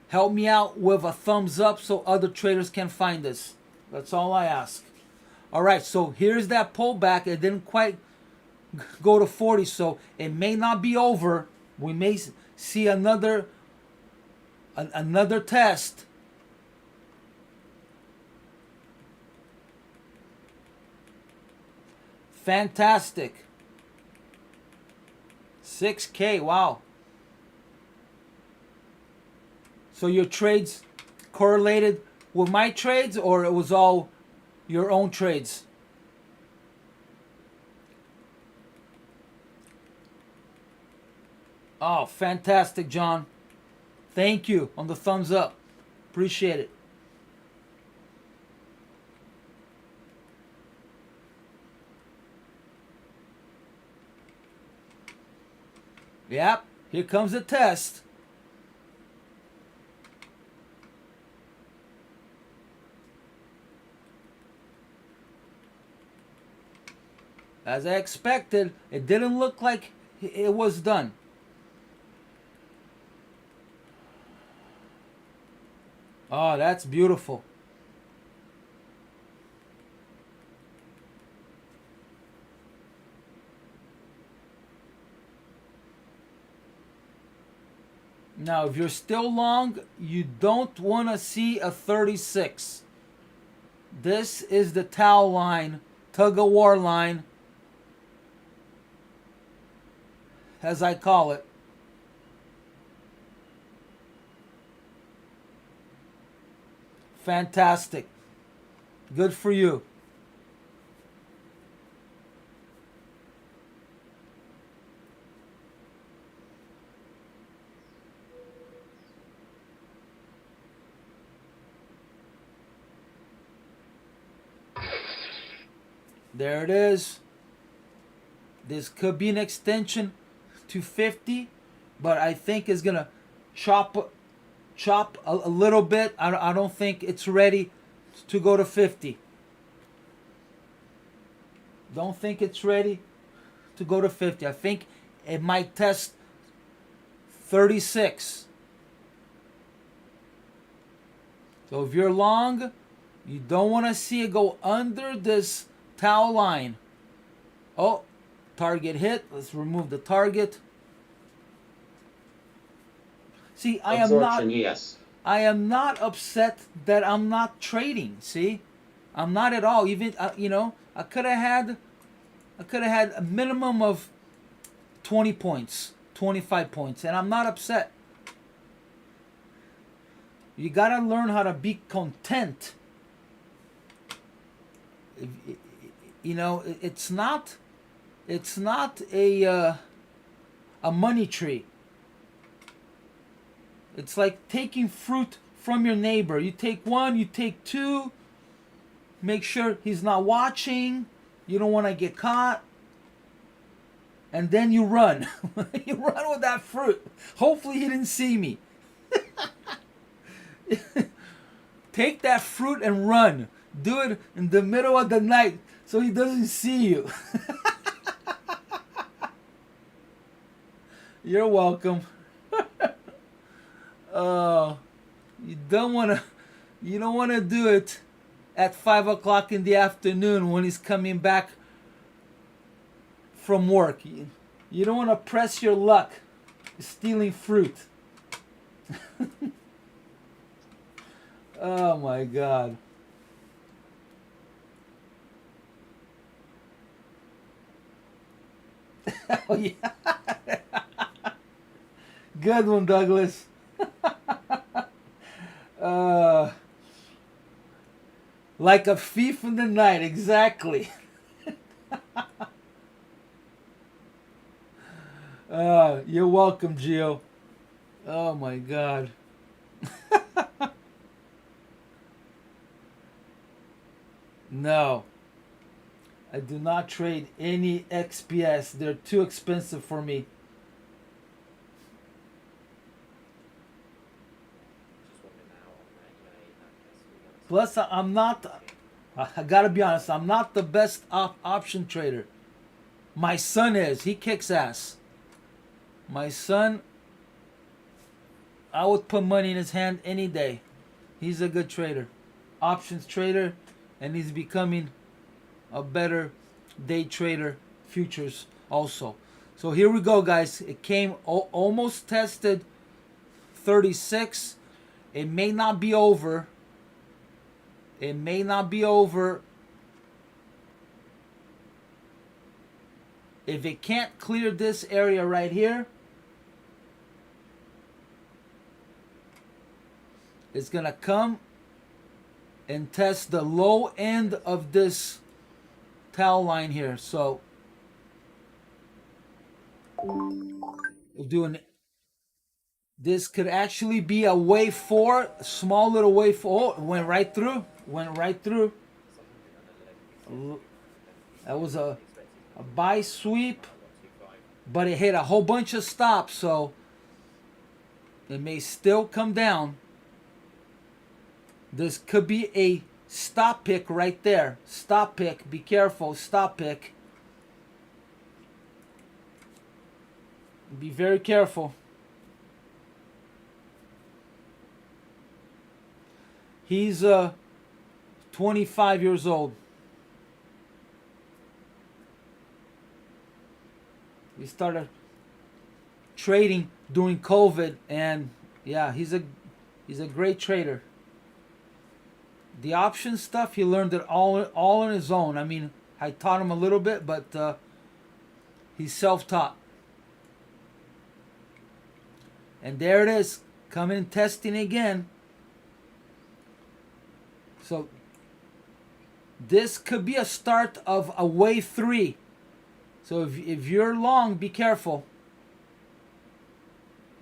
help me out with a thumbs up so other traders can find us. That's all I ask. All right, so here's that pullback. It didn't quite go to 40, so it may not be over. We may see another test. Fantastic. 6K, wow. So your trades correlated with my trades, or it was all your own trades? Oh, fantastic, John. Thank you on the thumbs up. Appreciate it. Yep, here comes the test. As I expected, it didn't look like it was done. Oh, that's beautiful. Now, if you're still long, you don't want to see a 36. This is the towel line, tug of war line, as I call it. Fantastic. Good for you. There it is. This could be an extension to 50, but I think it's gonna chop a little bit. I don't think it's ready to go to 50. Don't think it's ready to go to 50. I think it might test 36. So if you're long, you don't want to see it go under this towel line. Oh, target hit. Let's remove the target. See, I am not upset that I'm not trading. See, I'm not at all. Even I could have had a minimum of 20 points, 25 points, and I'm not upset. You gotta learn how to be content. It's not a money tree. It's like taking fruit from your neighbor. You take one, you take two. Make sure he's not watching. You don't want to get caught. And then you run. You run with that fruit. Hopefully he didn't see me. Take that fruit and run. Do it in the middle of the night so he doesn't see you. You're welcome. You don't want to do it at 5 o'clock in the afternoon when he's coming back from work. You don't want to press your luck stealing fruit. Oh my God. Oh yeah. Good one, Douglas. Like a thief in the night, exactly. You're welcome, Gio. Oh my God. No. I do not trade any XPS. They're too expensive for me. Plus, I'm not, I gotta be honest, I'm not the best option trader. My son is. He kicks ass. My son, I would put money in his hand any day. He's a good trader. Options trader, and he's becoming a better day trader, futures also. So here we go, guys. It came almost tested 36. It may not be over. It may not be over. If it can't clear this area right here, it's gonna come and test the low end of this towel line here. So we'll do This could actually be a wave 4, small little wave 4. Oh, it went right through. Went right through. That was a buy sweep, but it hit a whole bunch of stops, so it may still come down. This could be a stop pick right there. Stop pick. Be careful. Stop pick. Be very careful. He's 25 years old. We started trading during COVID, and yeah, he's a great trader. The option stuff, he learned it all on his own. I mean, I taught him a little bit, but he's self-taught. And there it is, coming and testing again. So this could be a start of a wave 3. So if you're long, be careful.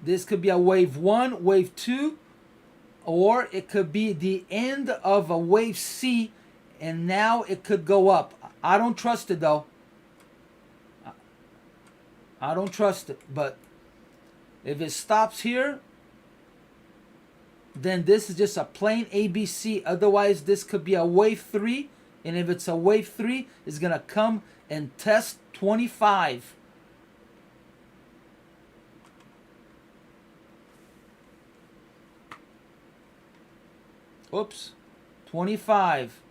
This could be a wave 1, wave 2, or it could be the end of a wave C, and now it could go up. I don't trust it though. I don't trust it, but if it stops here, then this is just a plain ABC. Otherwise, this could be a wave 3. And if it's a wave 3, it's going to come and test 25. Oops. 25.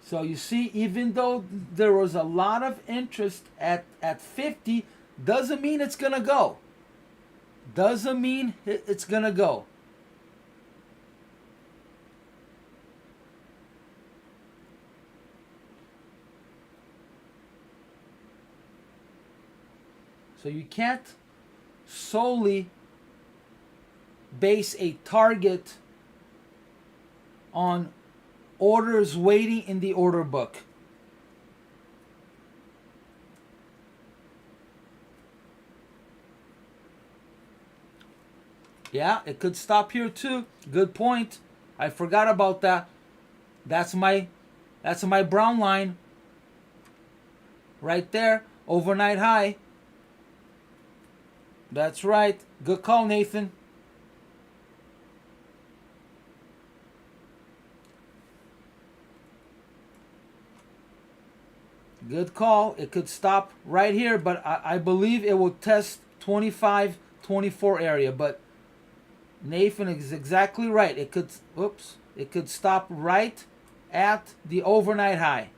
So you see, even though there was a lot of interest at 50, doesn't mean it's going to go. Doesn't mean it's going to go. So you can't solely base a target on orders waiting in the order book. Yeah, it could stop here too. Good point. I forgot about that. That's my brown line. Right there. Overnight high. That's right. Good call, Nathan. Good call. It could stop right here, but I believe it will test 25, 24 area. But Nathan is exactly right. It could stop right at the overnight high.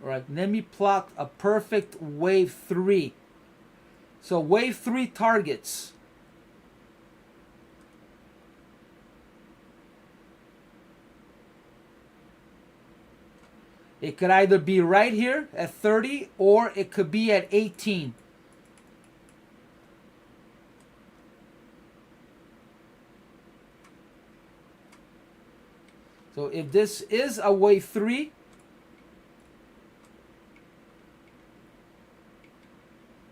All right, let me plot a perfect wave 3. So wave 3 targets. It could either be right here at 30 or it could be at 18. So if this is a wave 3,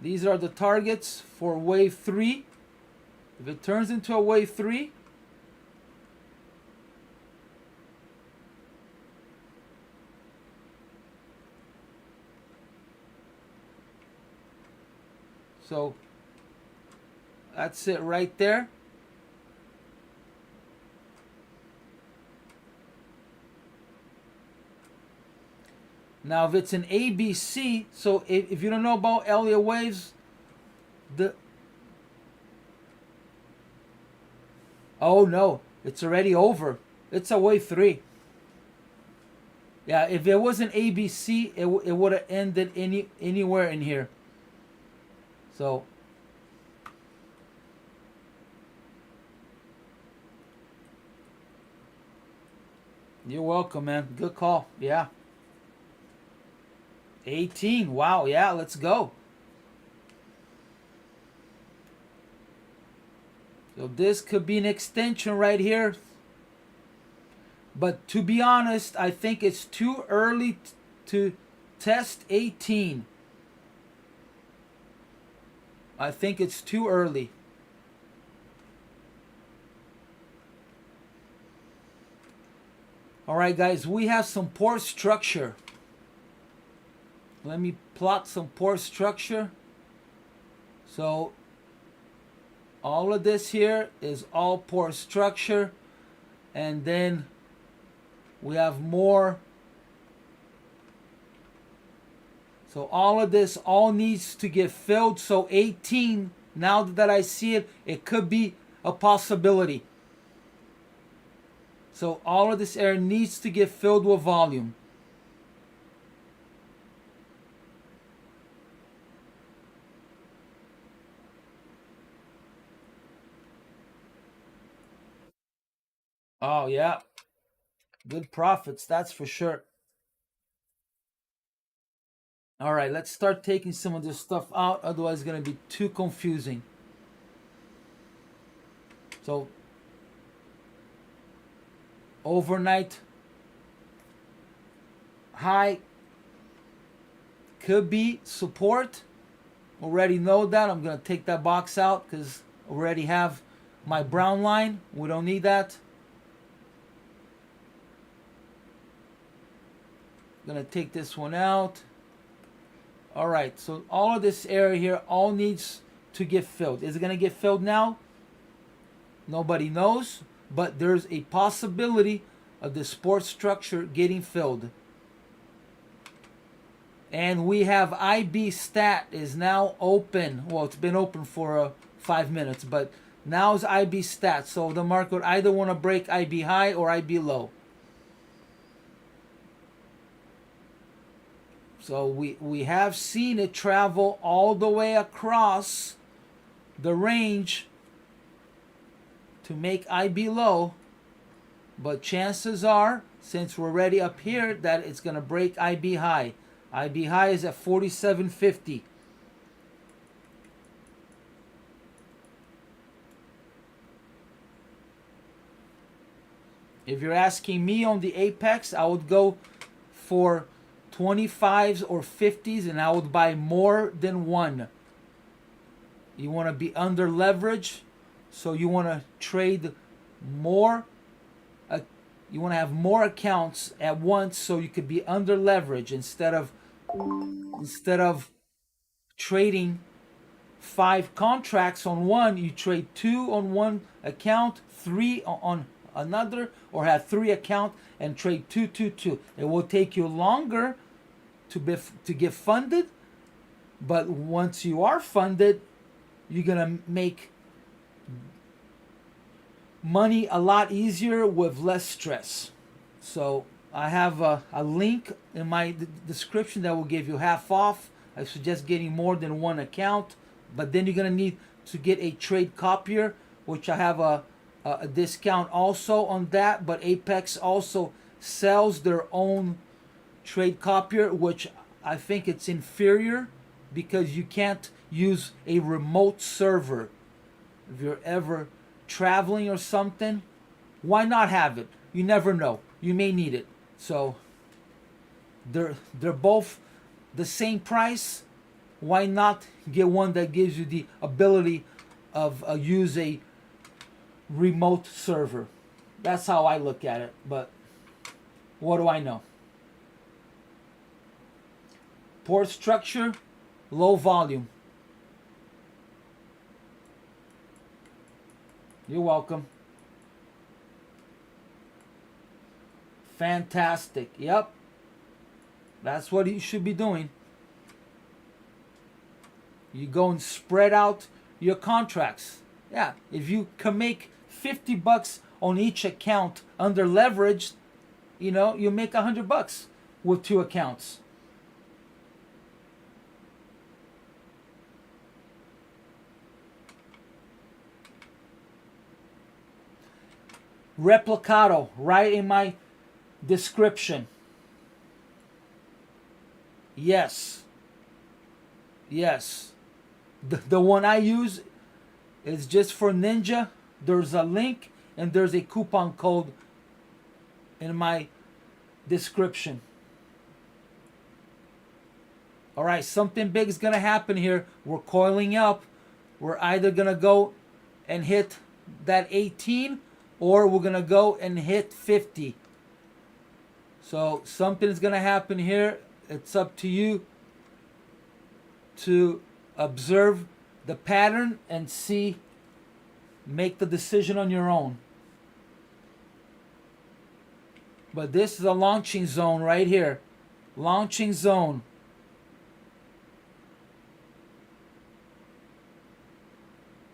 these are the targets for wave 3. If it turns into a wave 3, so that's it right there. Now if it's an ABC, so if you don't know about Elliott waves, oh no, it's already over. It's a wave 3. Yeah, if it was an ABC, it would have ended anywhere in here. So you're welcome, man. Good call. Yeah. 18. Wow. Yeah, let's go. So this could be an extension right here. But to be honest, I think it's too early to test 18. I think it's too early. All right, guys, we have some poor structure. Let me plot some poor structure. So all of this here is all poor structure. And then we have more. So all of this all needs to get filled. So 18, now that I see it, it could be a possibility. So all of this area needs to get filled with volume. Oh yeah, good profits, that's for sure. All right, let's start taking some of this stuff out, otherwise it's going to be too confusing. So overnight high could be support. Already know that. I'm going to take that box out because I already have my brown line. We don't need that. Going to take this one out. All right, so all of this area here all needs to get filled. Is it going to get filled now? Nobody knows, but there's a possibility of the support structure getting filled. And we have IB stat is now open. Well, it's been open for 5 minutes, but now is IB stat. So the market would either want to break IB high or IB low. So we have seen it travel all the way across the range to make IB low. But chances are, since we're already up here, that it's going to break IB high. IB high is at 47.50. If you're asking me on the Apex, I would go for 25s or 50s, and I would buy more than one. You want to be under leverage, so you want to trade more. You want to have more accounts at once, so you could be under leverage instead of trading 5 contracts on one. You trade 2 on one account, 3 on another, or have 3 accounts and trade 2, 2, 2. It will take you longer to get funded, but once you are funded, you're gonna make money a lot easier with less stress. So I have a link in my description that will give you half off. I suggest getting more than one account, but then you're gonna need to get a trade copier, which I have a discount also on that. But Apex also sells their own trade copier, which I think it's inferior because you can't use a remote server. If you're ever traveling or something, why not have it? You never know, you may need it. So they're both the same price. Why not get one that gives you the ability of use a remote server? That's how I look at it, but what do I know? Poor structure, low volume. You're welcome. Fantastic. Yep. That's what you should be doing. You go and spread out your contracts. Yeah, if you can make $50 on each account under leveraged, you know, you make $100 with 2 accounts. Replikanto, right in my description. Yes. Yes. The one I use is just for Ninja, there's a link and there's a coupon code in my description. All right, something big is going to happen here. We're coiling up. We're either going to go and hit that 18 or we're going to go and hit 50. So something is going to happen here. It's up to you to observe the pattern and see, make the decision on your own. But this is a launching zone right here. Launching zone.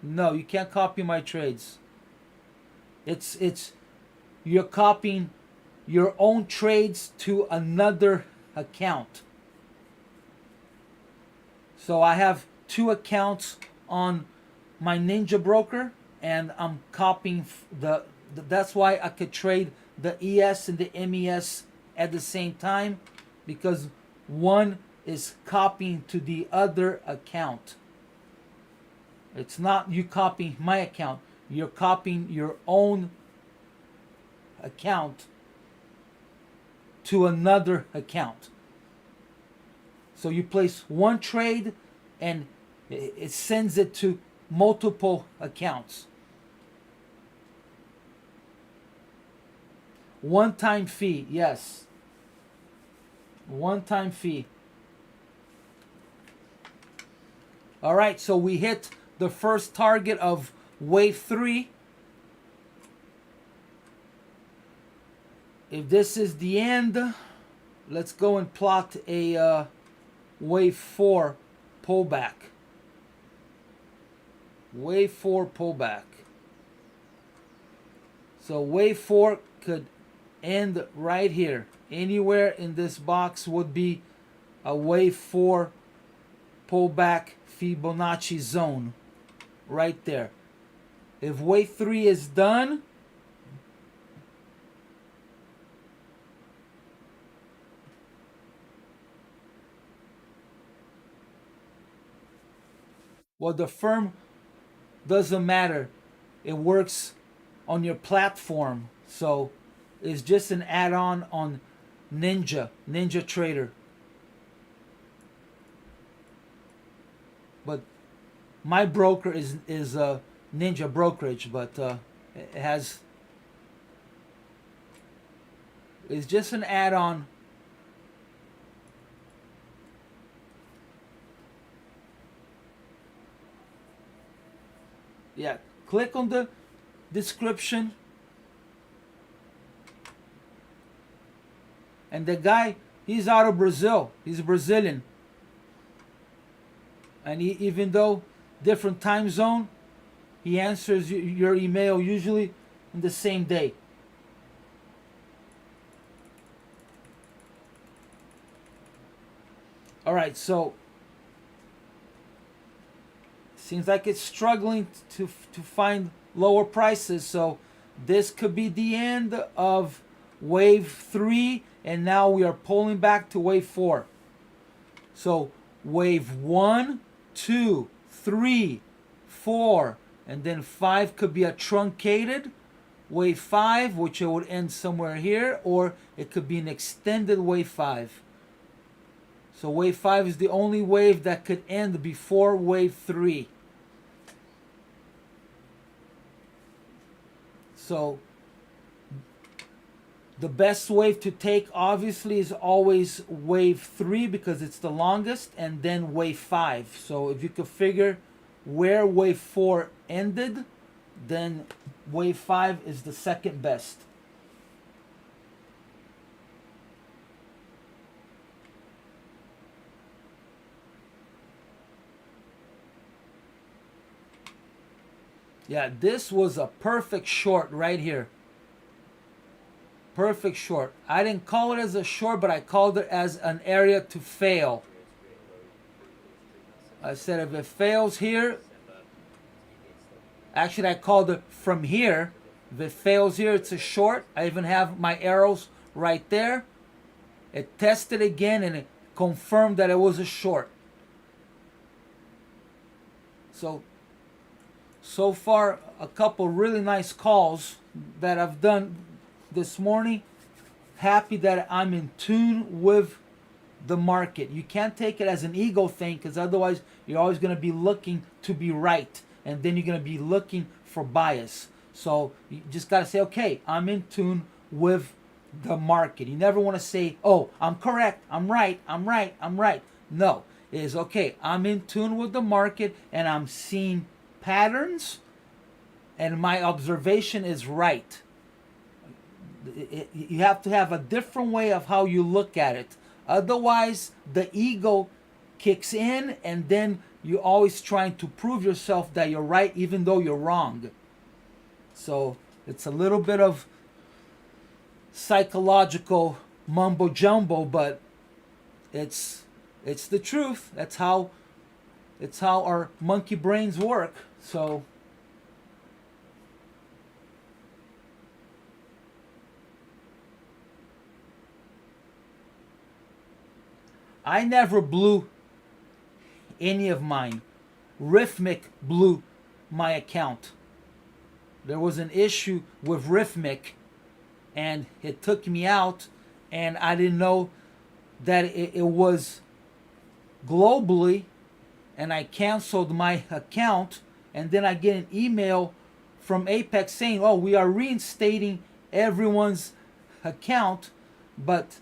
No, you can't copy my trades. It's you're copying your own trades to another account. So I have two accounts on my Ninja broker, and I'm copying that's why I could trade the ES and the MES at the same time, because one is copying to the other account. It's not you copying my account. You're copying your own account to another account. So you place one trade and it sends it to multiple accounts. One-time fee, yes. One-time fee. All right, so we hit the first target of wave 3. If this is the end, let's go and plot a wave 4 pullback. Wave 4 pullback. So wave 4 could end right here. Anywhere in this box would be a wave 4 pullback Fibonacci zone right there. If wave 3 is done, well, the firm doesn't matter. It works on your platform. So it's just an add-on on Ninja Trader. But my broker is Ninja Brokerage, but it has, it's just an add-on. Yeah, click on the description. And the guy, he's out of Brazil. He's Brazilian. And he, even though different time zone, he answers your email usually in the same day. All right, so seems like it's struggling to find lower prices. So this could be the end of wave 3, and now we are pulling back to wave 4. So wave 1, 2, 3, 4, and then 5 could be a truncated wave 5, which it would end somewhere here, or it could be an extended wave 5. So wave 5 is the only wave that could end before wave 3. So the best wave to take obviously is always wave 3 because it's the longest, and then wave 5. So if you could figure where wave 4 ended, then wave 5 is the second best. Yeah, this was a perfect short right here. Perfect short. I didn't call it as a short, but I called it as an area to fail. I said if it fails here, actually I called it from here. If it fails here, it's a short. I even have my arrows right there. It tested again and it confirmed that it was a short. So far a couple really nice calls that I've done this morning. Happy that I'm in tune with the market. You can't take it as an ego thing, because otherwise you're always going to be looking to be right, and then you're going to be looking for bias. So you just got to say, okay, I'm in tune with the market. You never want to say, oh, I'm correct, I'm right, I'm right, I'm right. No, it is okay, I'm in tune with the market and I'm seeing patterns and my observation is right. You have to have a different way of how you look at it. Otherwise, the ego kicks in, and then you're always trying to prove yourself that you're right even though you're wrong. So it's a little bit of psychological mumbo jumbo, but it's the truth. It's how our monkey brains work. So I never blew any of mine. Rhythmic blew my account. There was an issue with Rhythmic and it took me out, and I didn't know that it was globally, and I canceled my account, and then I get an email from Apex saying, oh, we are reinstating everyone's account. But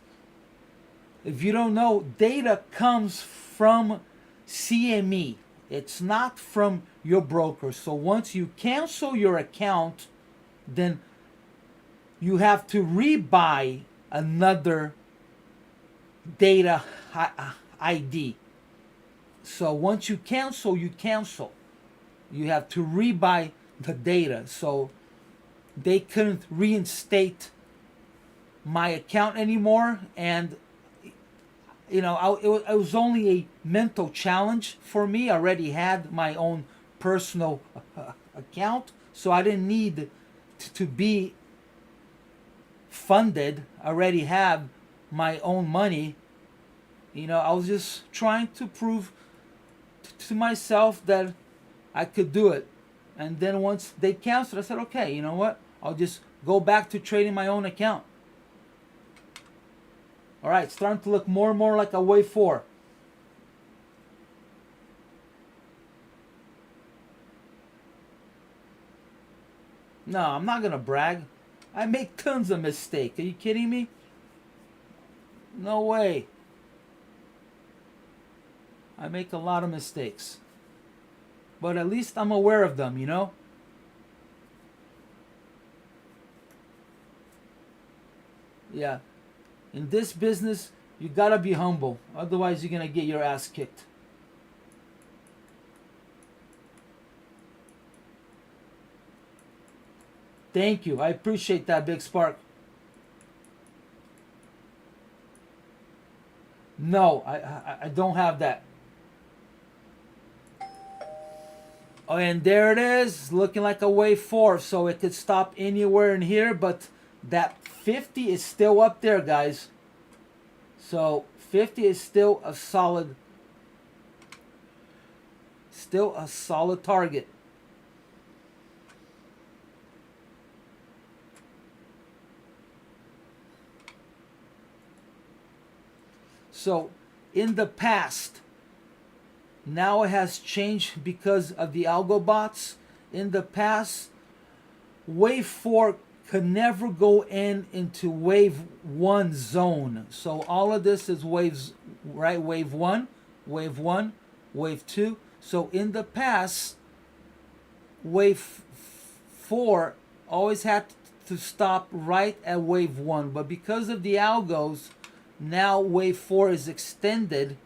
if you don't know, data comes from CME. It's not from your broker. So once you cancel your account, then you have to rebuy another data ID. So once you cancel, you cancel. You have to rebuy the data. So they couldn't reinstate my account anymore. And you know, it was only a mental challenge for me. I already had my own personal account, so I didn't need to be funded. I already have my own money. You know, I was just trying to prove to myself that I could do it. And then once they canceled, I said, okay, you know what? I'll just go back to trading my own account. All right, starting to look more and more like a wave 4. No, I'm not going to brag. I make tons of mistakes. Are you kidding me? No way. I make a lot of mistakes. But at least I'm aware of them, you know? Yeah. In this business, you gotta be humble. Otherwise, you're gonna get your ass kicked. Thank you. I appreciate that, Big Spark. No, I don't have that. Oh, and there it is, looking like a wave 4, so it could stop anywhere in here, but that 50 is still up there, guys. So 50 is still a solid target. So in the past, now it has changed because of the algo bots. In the past, wave 4 could never go into wave 1 zone. So all of this is waves, right? Wave 1, wave 1, wave 2. So in the past, wave 4 always had to stop right at wave 1. But because of the algos, now wave 4 is extended,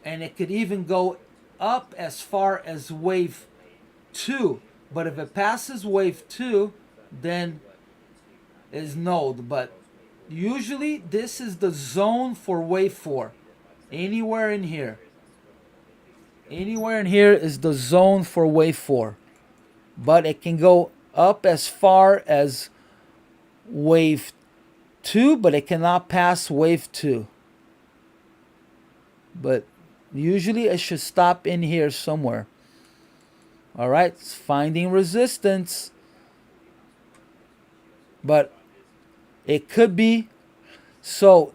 and it could even go up as far as wave 2. But if it passes wave 2, then is nulled. But usually this is the zone for wave 4. Anywhere in here. Anywhere in here is the zone for wave 4. But it can go up as far as wave 2, but it cannot pass wave 2. But usually it should stop in here somewhere. All right, it's finding resistance. But it could be. So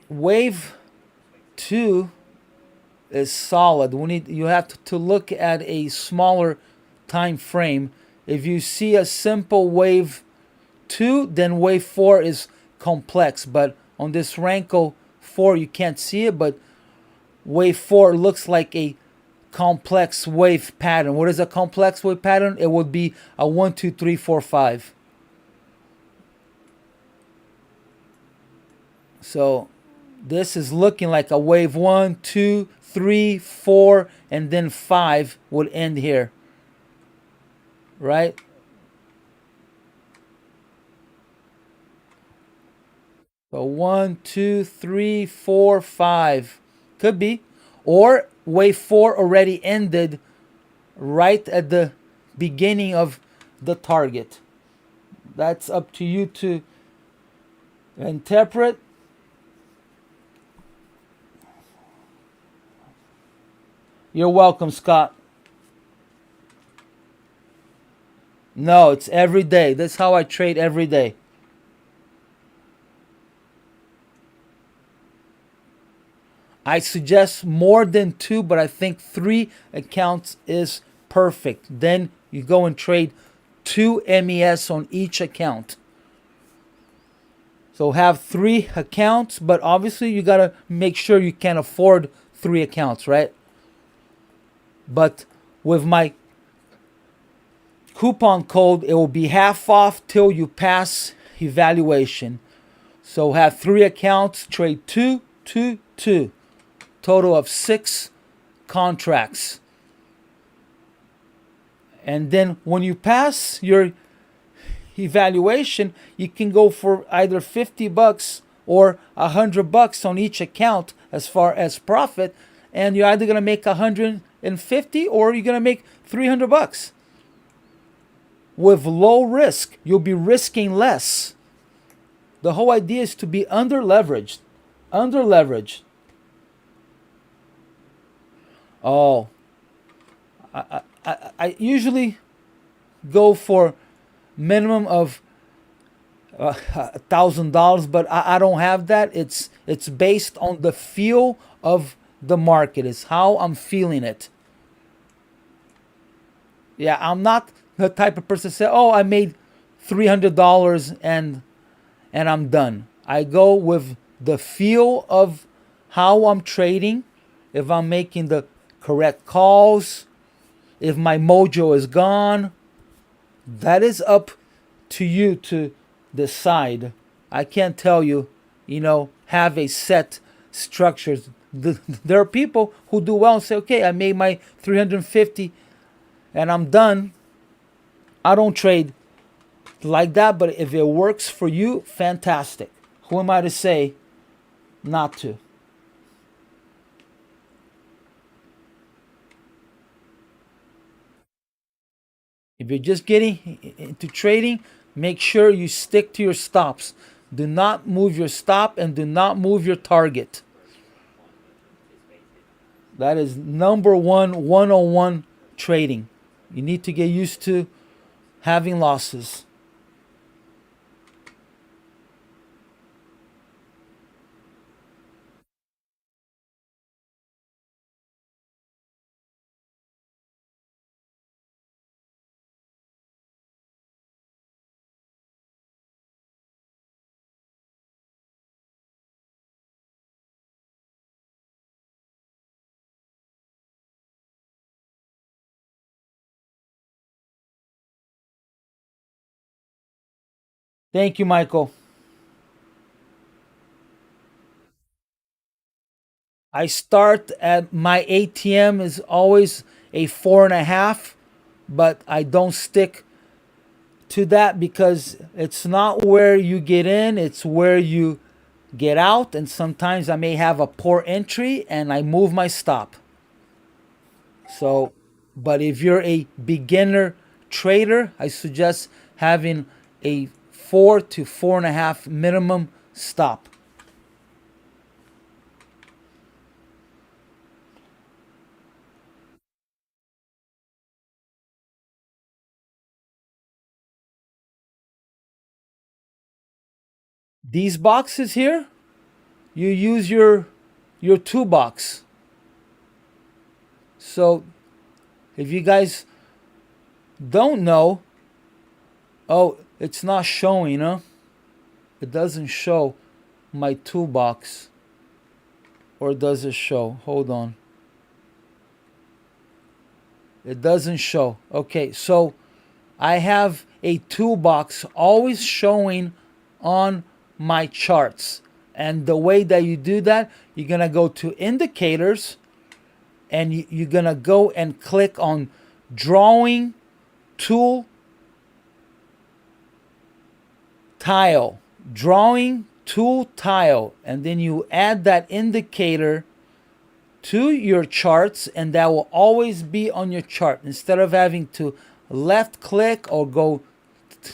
wave 2 is solid. You have to look at a smaller time frame. If you see a simple wave 2, then wave 4 is complex. But on this Ranko 4, you can't see it, but wave 4 looks like a complex wave pattern. What is a complex wave pattern? It would be a 1, 2, 3, 4, 5. So this is looking like a wave 1, 2, 3, 4, and then 5 would end here. Right? So 1, 2, 3, 4, 5. Could be. Or wave 4 already ended right at the beginning of the target. That's up to you to interpret. You're welcome, Scott. No, it's every day. That's how I trade every day. I suggest more than 2, but I think 3 accounts is perfect. Then you go and trade 2 MES on each account. So have 3 accounts, but obviously you got to make sure you can afford 3 accounts, right? But with my coupon code, it will be half off till you pass evaluation. So have 3 accounts, trade 2, 2, 2. Total of 6 contracts. And then when you pass your evaluation, you can go for either $50 or $100 on each account as far as profit, and you're either going to make $150 or you're going to make $300. With low risk, you'll be risking less. The whole idea is to be under leveraged. Under leveraged. Oh, I usually go for minimum of $1,000, but I don't have that. It's based on the feel of the market. It's how I'm feeling it. Yeah, I'm not the type of person to say, "Oh, I made $300 and I'm done." I go with the feel of how I'm trading. If I'm making the correct calls, if my mojo is gone, that is up to you to decide. I can't tell you, have a set structures. There are people who do well and say, okay, I made my 350 and I'm done. I don't trade like that, but if it works for you, fantastic. Who am I to say not to? If you're just getting into trading, make sure you stick to your stops. Do not move your stop and do not move your target. That is number 101 trading. You need to get used to having losses. Thank you, Michael. I start at my ATM is always a 4.5, but I don't stick to that because it's not where you get in, it's where you get out. And sometimes I may have a poor entry and I move my stop. So, but if you're a beginner trader, I suggest having a 4 to 4.5 minimum stop. These boxes here, you use your toolbox. So if you guys don't know, oh, it's not showing, huh? It doesn't show my toolbox. Or does it show? Hold on. It doesn't show. Okay, so I have a toolbox always showing on my charts. And the way that you do that, you're going to go to indicators and you're going to go and click on drawing tool tile. Drawing tool tile. And then you add that indicator to your charts, and that will always be on your chart instead of having to left click or go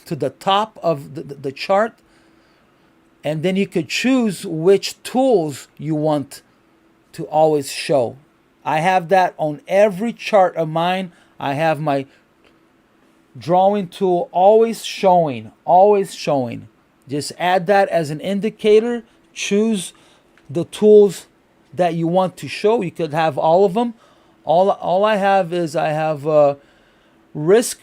to the top of the chart. And then you could choose which tools you want to always show. I have that on every chart of mine. I have my drawing tool always showing, always showing. Just add that as an indicator. Choose the tools that you want to show. You could have all of them. All I have is I have risk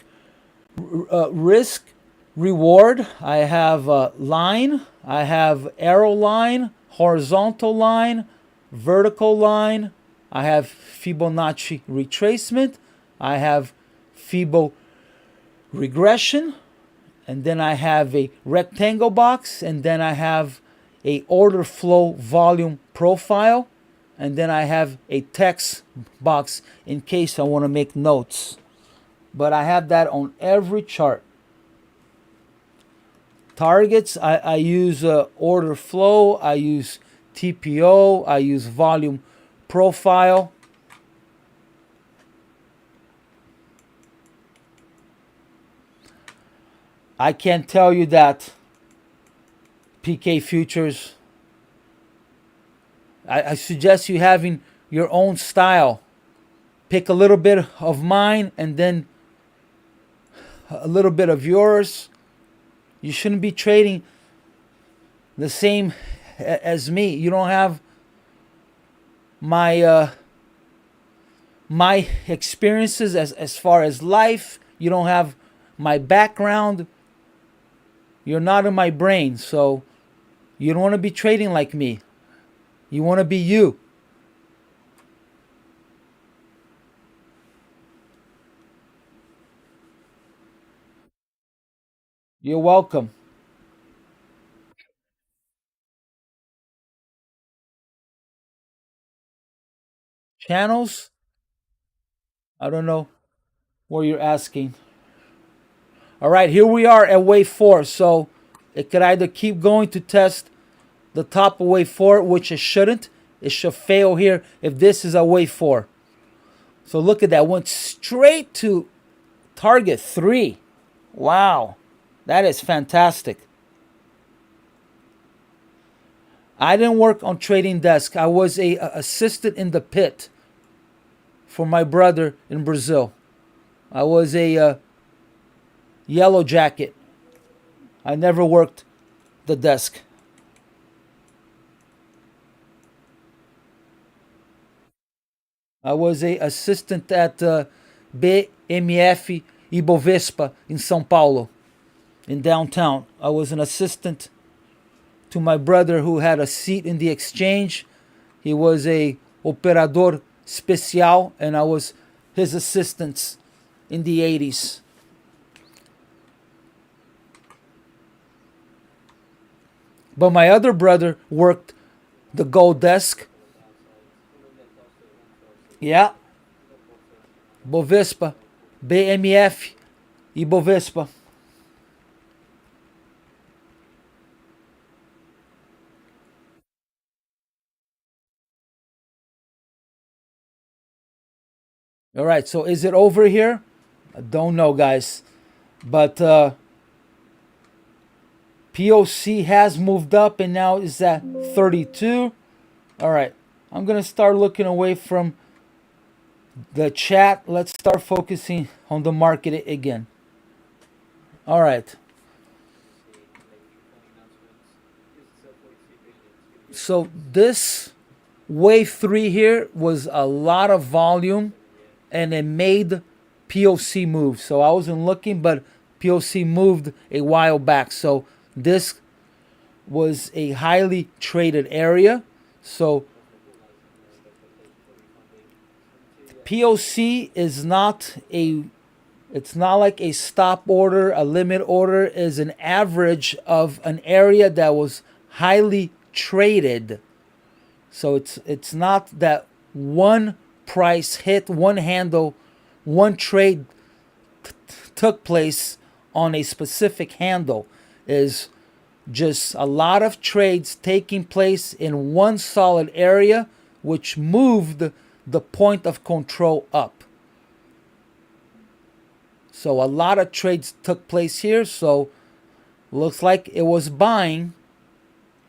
reward. I have line. I have arrow line, horizontal line, vertical line. I have Fibonacci retracement. I have Fibo regression. And then I have a rectangle box. And then I have a order flow volume profile. And then I have a text box in case I want to make notes. But I have that on every chart. Targets, I use order flow, I use TPO, I use volume profile. I can tell you that PK futures, I suggest you having your own style. Pick a little bit of mine and then a little bit of yours. You shouldn't be trading the same as me. You don't have my my experiences as far as life. You don't have my background. You're not in my brain, so you don't want to be trading like me. You want to be you. You're welcome. Channels? I don't know what you're asking. All right, here we are at wave 4. So it could either keep going to test the top of wave 4, which it shouldn't. It should fail here if this is a wave 4. So look at that. Went straight to target 3. Wow. That is fantastic. I didn't work on trading desk. I was a assistant in the pit for my brother in Brazil. I was a yellow jacket. I never worked the desk. I was a assistant at BMF Ibovespa in São Paulo, in downtown. I was an assistant to my brother who had a seat in the exchange. He was a operador especial, and I was his assistant in the 80s. But my other brother worked the gold desk. Yeah. Bovespa. BMF e Bovespa. All right, so is it over here? I don't know, guys. But POC has moved up and now is at 32. All right, I'm going to start looking away from the chat. Let's start focusing on the market again. All right. So this wave 3 here was a lot of volume, and it made POC move. So I wasn't looking, but POC moved a while back. So this was a highly traded area. So POC is not a, it's not like a stop order, a limit order, is an average of an area that was highly traded. So it's not that one price hit, one handle, one trade took place on a specific handle. Is just a lot of trades taking place in one solid area, which moved the point of control up. So a lot of trades took place here. So looks like it was buying.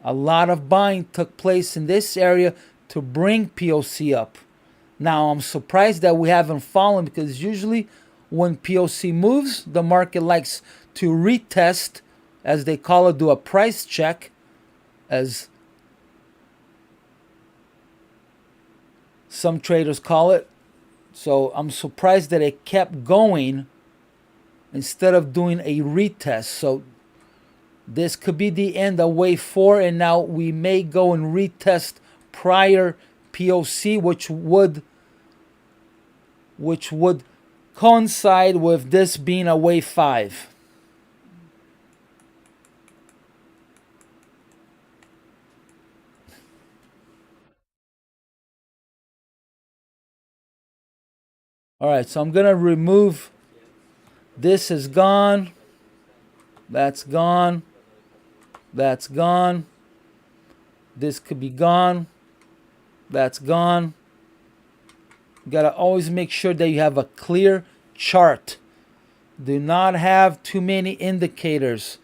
A lot of buying took place in this area to bring POC up. Now I'm surprised that we haven't fallen, because usually when POC moves, the market likes to retest, as they call it, do a price check, as some traders call it. So I'm surprised that it kept going instead of doing a retest. So this could be the end of wave 4, and now we may go and retest prior POC, which would coincide with this being a wave 5. All right, so I'm gonna remove, this is gone, that's gone, that's gone, this could be gone, that's gone. You gotta always make sure that you have a clear chart. Do not have too many indicators.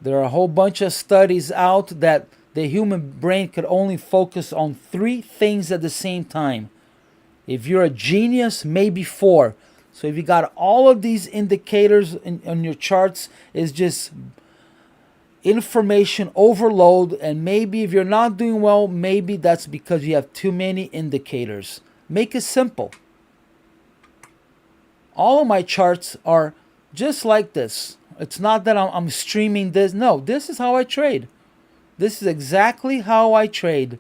There are a whole bunch of studies out that the human brain could only focus on 3 things at the same time. If you're a genius, maybe 4. So if you got all of these indicators on your charts, it's just information overload. And maybe if you're not doing well, maybe that's because you have too many indicators. Make it simple. All of my charts are just like this. It's not that I'm streaming this. No, this is how I trade. This is exactly how I trade.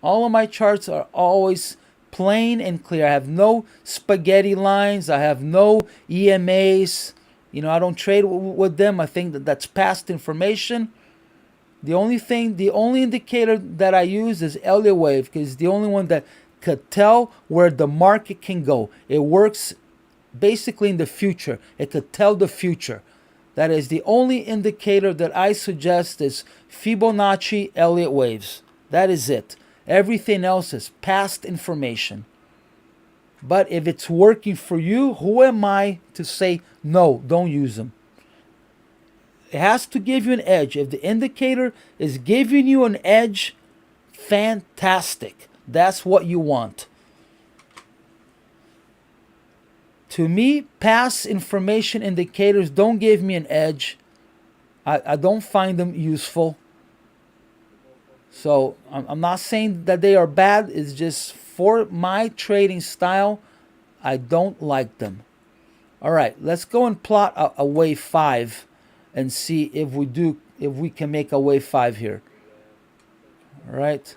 All of my charts are always plain and clear. I have no spaghetti lines. I have no EMAs. You know, I don't trade with them. I think that that's past information. The only indicator that I use is Elliott wave, because it's the only one that could tell where the market can go. It works basically in the future. It could tell the future. That is the only indicator that I suggest, is Fibonacci Elliott waves. That is it. Everything else is past information. But if it's working for you, who am I to say no, don't use them? It has to give you an edge. If the indicator is giving you an edge, fantastic. That's what you want. To me, past information indicators don't give me an edge. I don't find them useful. So I'm not saying that they are bad. It's just for my trading style, I don't like them. All right, let's go and plot a wave 5 and see if we can make a wave 5 here. All right.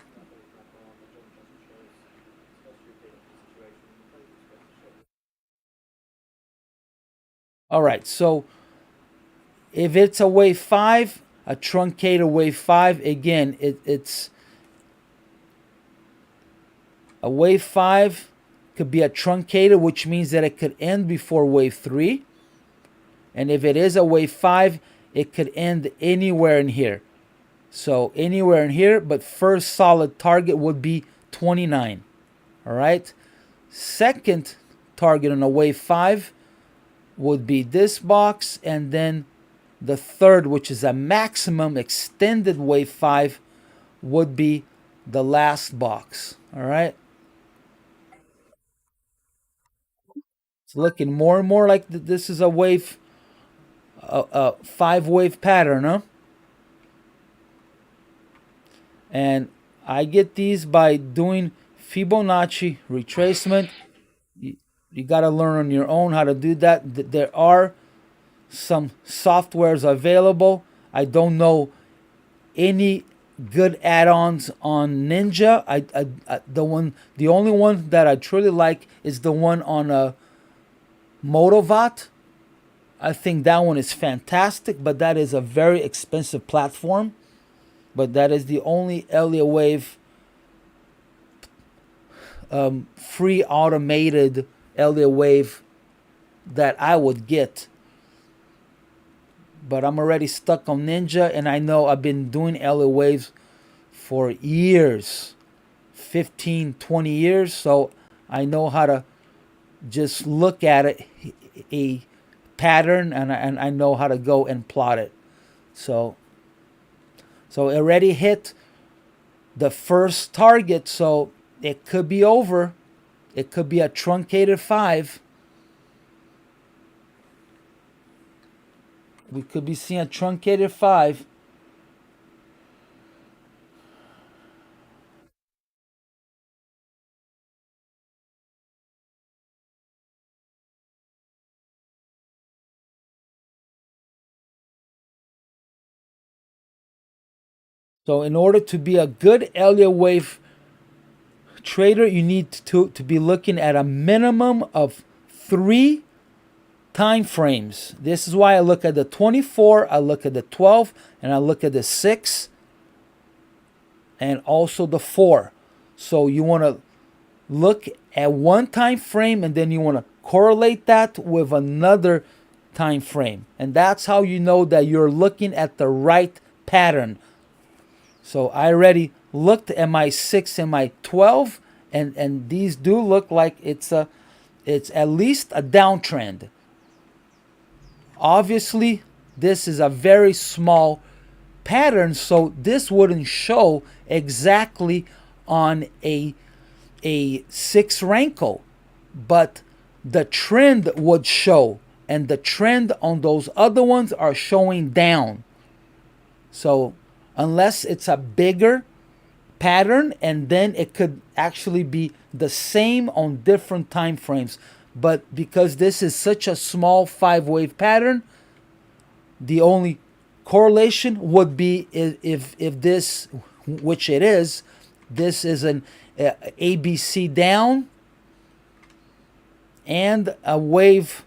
All right, so if it's a wave 5, a truncated wave 5, again, it's a wave 5 could be a truncated, which means that it could end before wave 3. And if it is a wave 5, it could end anywhere in here. So anywhere in here, but first solid target would be 29. All right. Second target on a wave 5 would be this box, and then the third, which is a maximum extended wave 5, would be the last box. All right. It's looking more and more like this is a wave, a 5 wave pattern, huh? And I get these by doing Fibonacci retracement. You got to learn on your own how to do that. There are some softwares available. I don't know any good add-ons on Ninja. The only one that I truly like is the one on Motovot. I think that one is fantastic, but that is a very expensive platform. But that is the only Elliott Wave free automated Elliott Wave that I would get. But I'm already stuck on Ninja, and I know I've been doing Elliott Waves for years, 15, 20 years, so I know how to just look at it, a pattern, and I know how to go and plot it. So it already hit the first target, so it could be over. It could be a truncated 5. We could be seeing a truncated 5. So in order to be a good Elliott Wave trader, you need to be looking at a minimum of 3 time frames. This is why I look at the 24, I look at the 12, and I look at the 6, and also the 4. So you want to look at one time frame, and then you want to correlate that with another time frame. And that's how you know that you're looking at the right pattern. So I already looked at my 6 and my 12, and these do look like it's at least a downtrend. Obviously, this is a very small pattern, so this wouldn't show exactly on a 6 Renko, but the trend would show, and the trend on those other ones are showing down. So unless it's a bigger pattern, and then it could actually be the same on different time frames. But because this is such a small 5-wave pattern, the only correlation would be if this, which it is, this is an ABC down and a wave.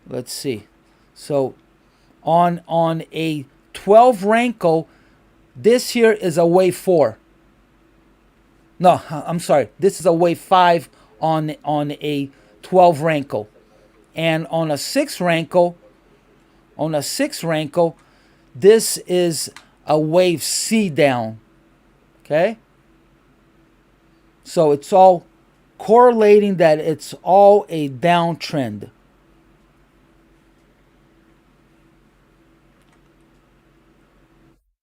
Let's see. So on a 12 Renko, this here is a wave 4. No, I'm sorry. This is a wave 5 on a 12 Renko. And on a 6 Renko, this is a wave C down. Okay? So it's all correlating that it's all a downtrend.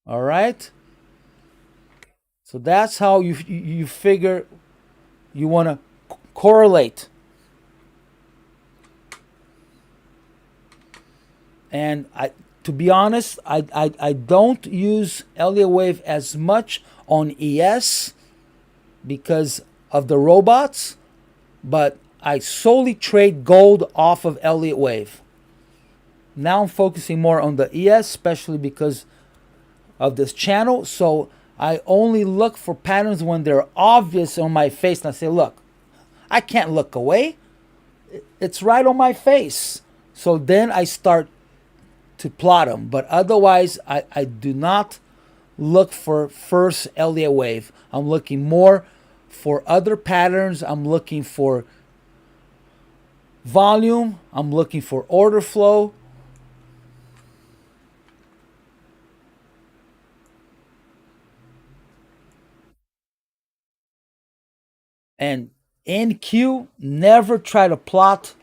All right? So that's how you figure you want to correlate. And to be honest, I don't use Elliott Wave as much on ES because of the robots, but I solely trade gold off of Elliott Wave. Now I'm focusing more on the ES, especially because of this channel. So I only look for patterns when they're obvious on my face, and I say, look, I can't look away. It's right on my face. So then I start to plot them. But otherwise, I do not look for first Elliott Wave. I'm looking more for other patterns. I'm looking for volume. I'm looking for order flow. And NQ, never try to plot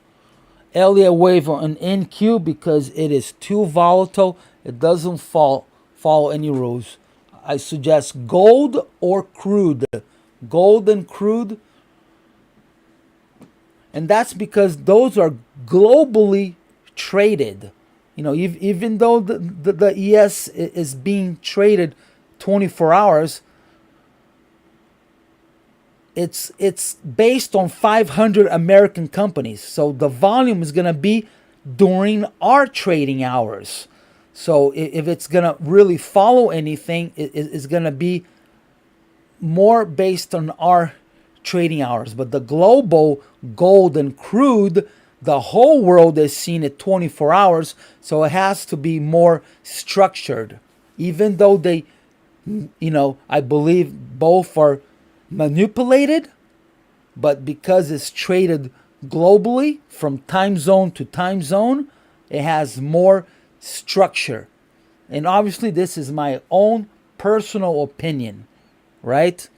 Elliott Wave on NQ because it is too volatile. It doesn't follow any rules. I suggest gold or crude. Gold and crude. And that's because those are globally traded. You know, even though the ES is being traded 24 hours, it's based on 500 American companies. So the volume is going to be during our trading hours. So if it's going to really follow anything, it's going to be more based on our trading hours. But the global gold and crude, the whole world is seeing it 24 hours. So it has to be more structured. Even though they, I believe both are manipulated, but because it's traded globally from time zone to time zone, it has more structure. And obviously, this is my own personal opinion, right?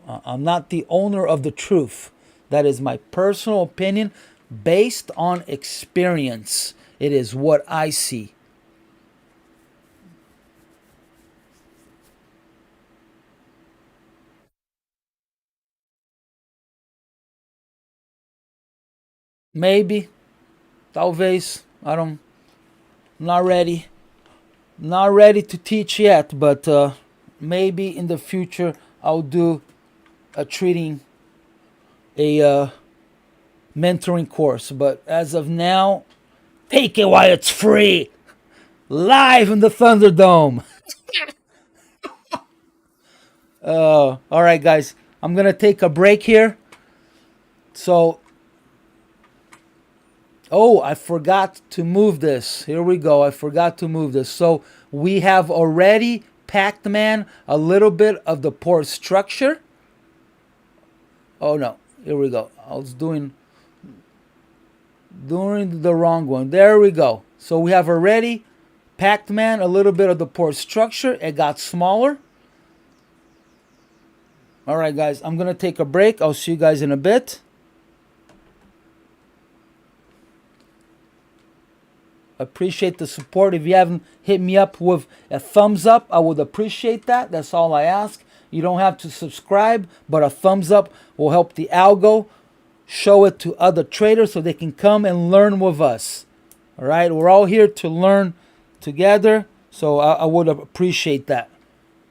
I'm not the owner of the truth. That is my personal opinion based on experience. It is what I see. Maybe, talvez, not ready. Not ready to teach yet, but maybe in the future I'll do a treating a mentoring course. But as of now, take it while it's free. Live in the Thunderdome. All right, guys. I'm going to take a break here. So, I forgot to move this. Here we go. I forgot to move this. So, we have already packed, man, a little bit of the port structure. Oh, no. Here we go. I was doing the wrong one. There we go. So, we have already packed, man, a little bit of the port structure. It got smaller. All right, guys, I'm going to take a break. I'll see you guys in a bit. Appreciate the support. If you haven't hit me up with a thumbs up, I would appreciate that. That's all I ask. You don't have to subscribe, but a thumbs up will help the algo show it to other traders so they can come and learn with us. All right, we're all here to learn together, so I would appreciate that.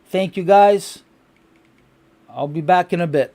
Thank you, guys. I'll be back in a bit.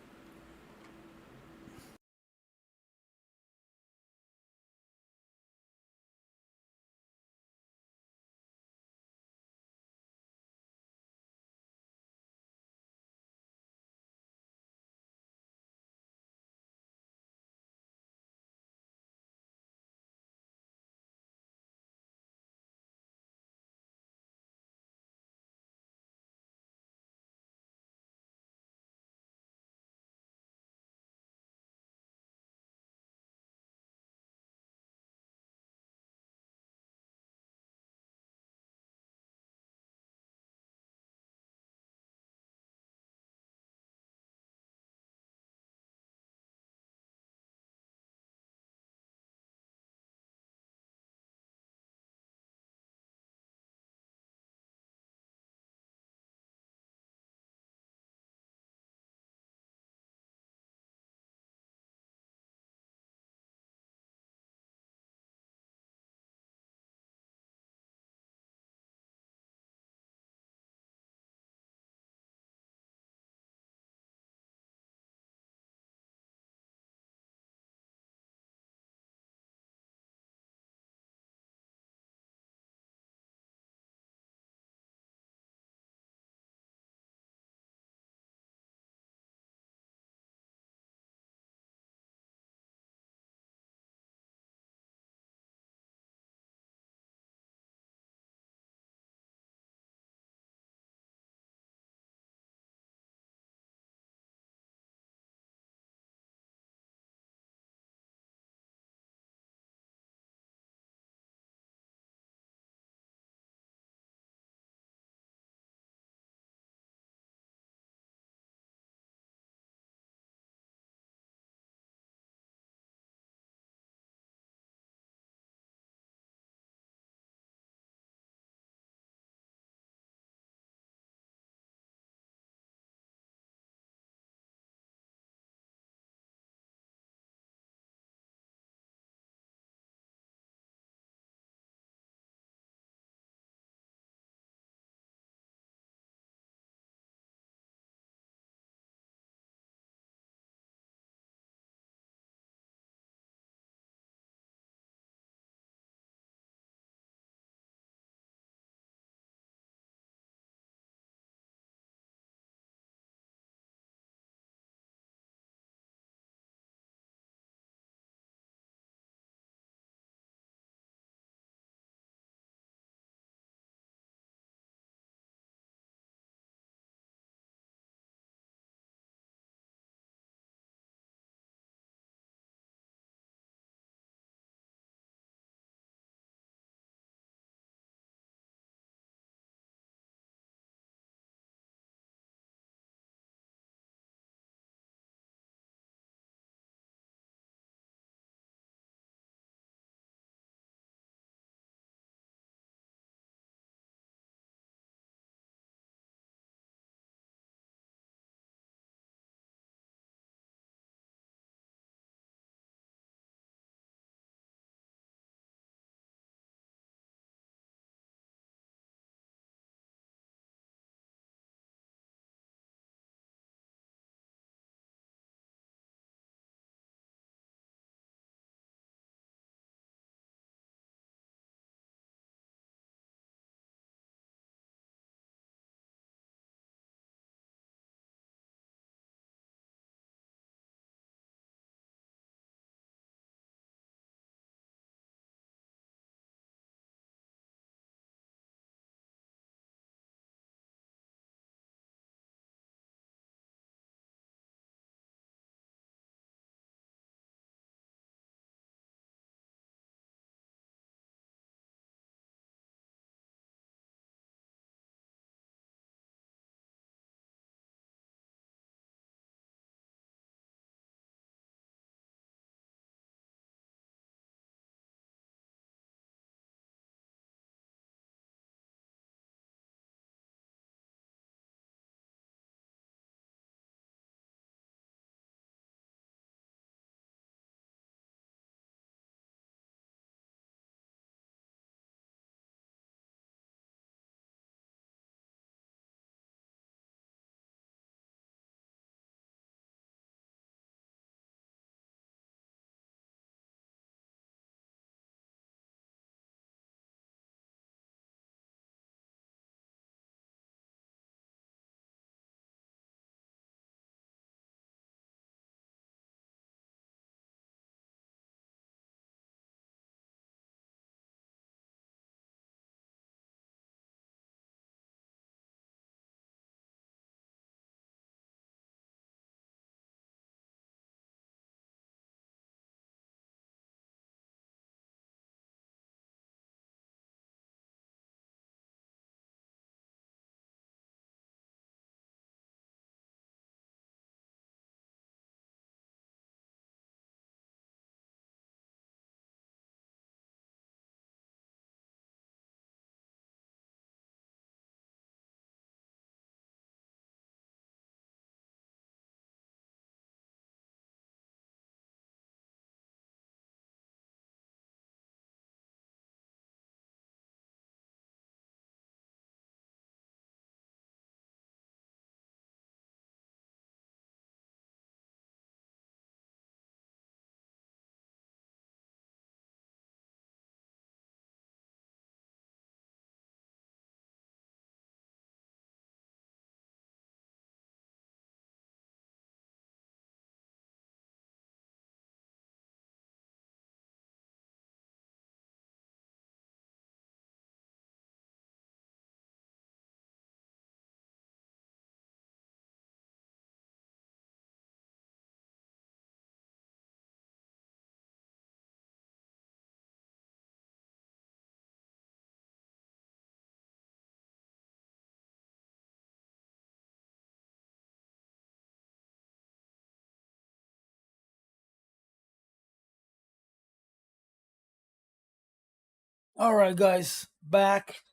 All right, guys, back,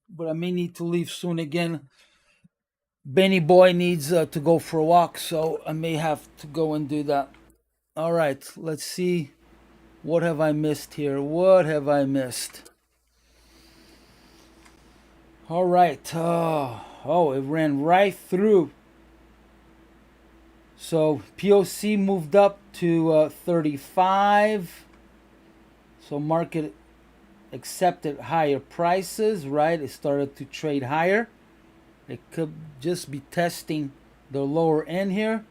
but I may need to leave soon again. Benny boy needs to go for a walk, so I may have to go and do that. All right, let's see. What have I missed here? What have I missed? All right. Oh, it ran right through. So POC moved up to 35. So market accepted higher prices, right? It started to trade higher. It could just be testing the lower end here.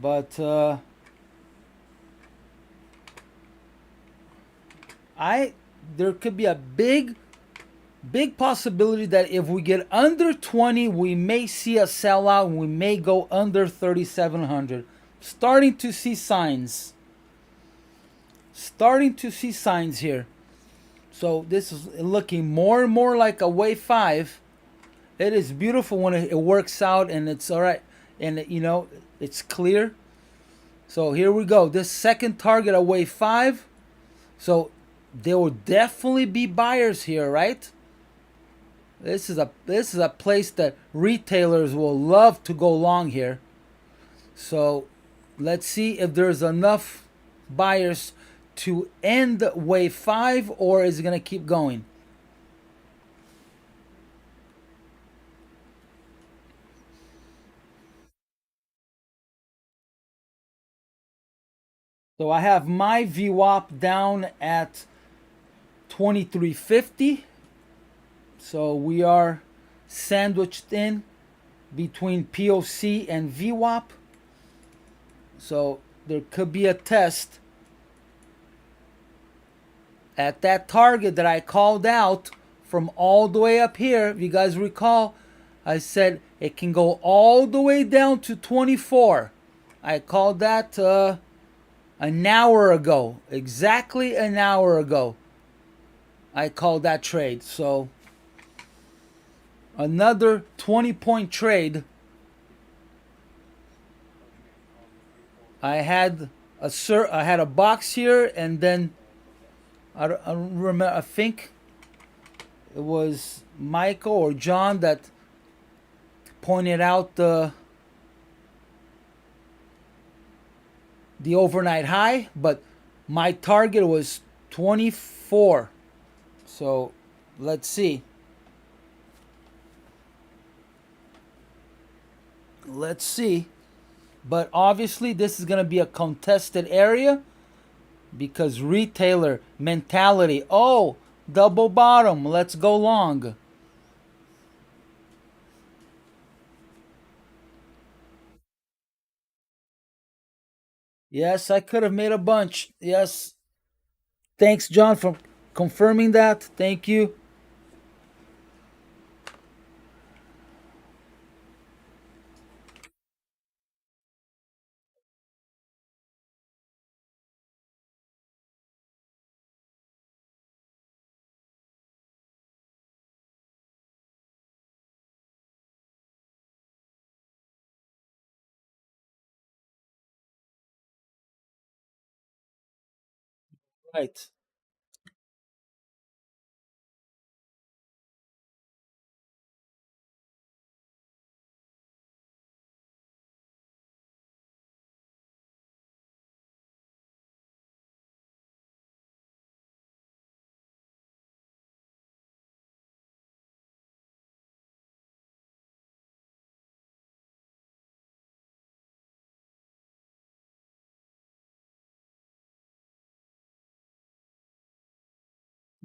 But there could be a big possibility that if we get under 20, we may see a sellout and we may go under 3,700. Starting to see signs. Starting to see signs here. So this is looking more and more like a wave 5. It is beautiful when it works out and it's all right. And you know, it's clear. So here we go. This second target, a wave 5. So there will definitely be buyers here, right? This is a place that retailers will love to go long here. So let's see if there's enough buyers to end wave 5, or is it going to keep going? So I have my VWAP down at 2350. So we are sandwiched in between POC and VWAP. So there could be a test at that target that I called out from all the way up here. If you guys recall, I said it can go all the way down to 24. I called that an hour ago. Exactly an hour ago. I called that trade. So another 20-point trade. I had a box here, and then I don't remember. I think it was Michael or John that pointed out the overnight high, but my target was 24. So let's see. Let's see. But obviously this is going to be a contested area because retailer mentality. Oh, double bottom. Let's go long. Yes, I could have made a bunch. Yes. Thanks, John, for confirming that. Thank you. Right.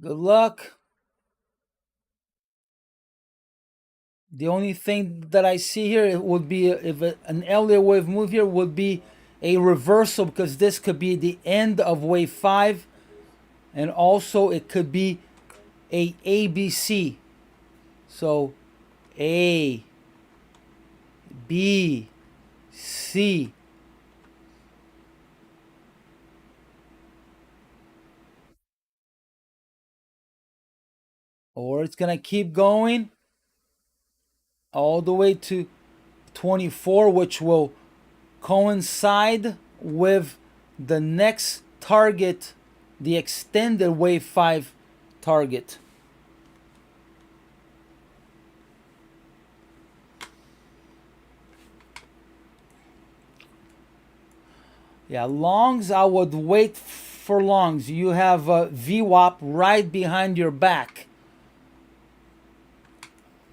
Good luck. The only thing that I see here would be if an Elliott wave move here would be a reversal, because this could be the end of wave 5, and also it could be a ABC. So A, B, C. Or it's going to keep going all the way to 24, which will coincide with the next target the extended wave 5 target. Yeah, longs, I would wait for longs. You have a VWAP right behind your back.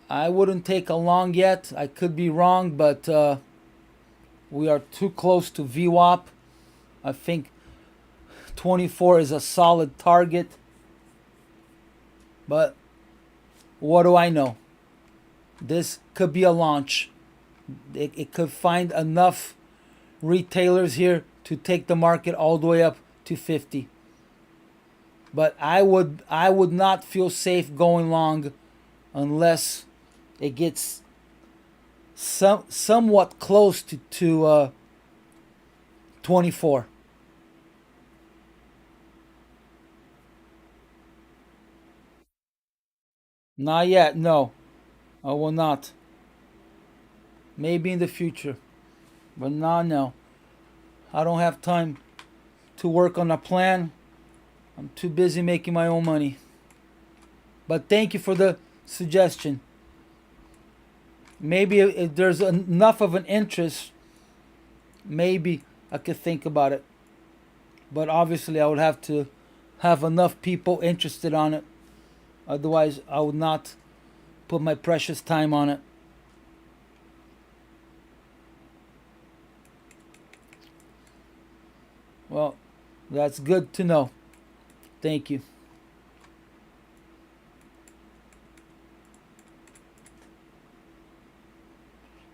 I wouldn't take a long yet. I could be wrong, but we are too close to VWAP. I think 24 is a solid target. But what do I know? This could be a launch. It could find enough retailers here to take the market all the way up to 50. But I would not feel safe going long unless it gets somewhat close to 24. Not yet, no. I will not. Maybe in the future. But not now. I don't have time to work on a plan. I'm too busy making my own money. But thank you for the suggestion. Maybe if there's enough of an interest, maybe I could think about it. But obviously I would have to have enough people interested on it. Otherwise, I would not put my precious time on it. Well, that's good to know. Thank you.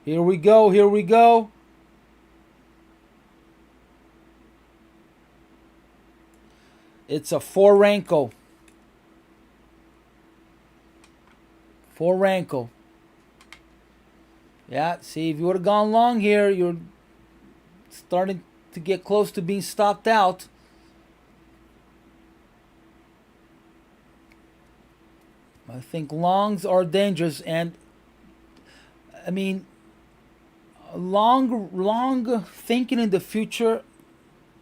Here we go, here we go. It's a 4 Renko. 4 Renko. Yeah, see, if you would have gone long here, you're starting to get close to being stopped out. I think longs are dangerous, and I mean, long thinking in the future,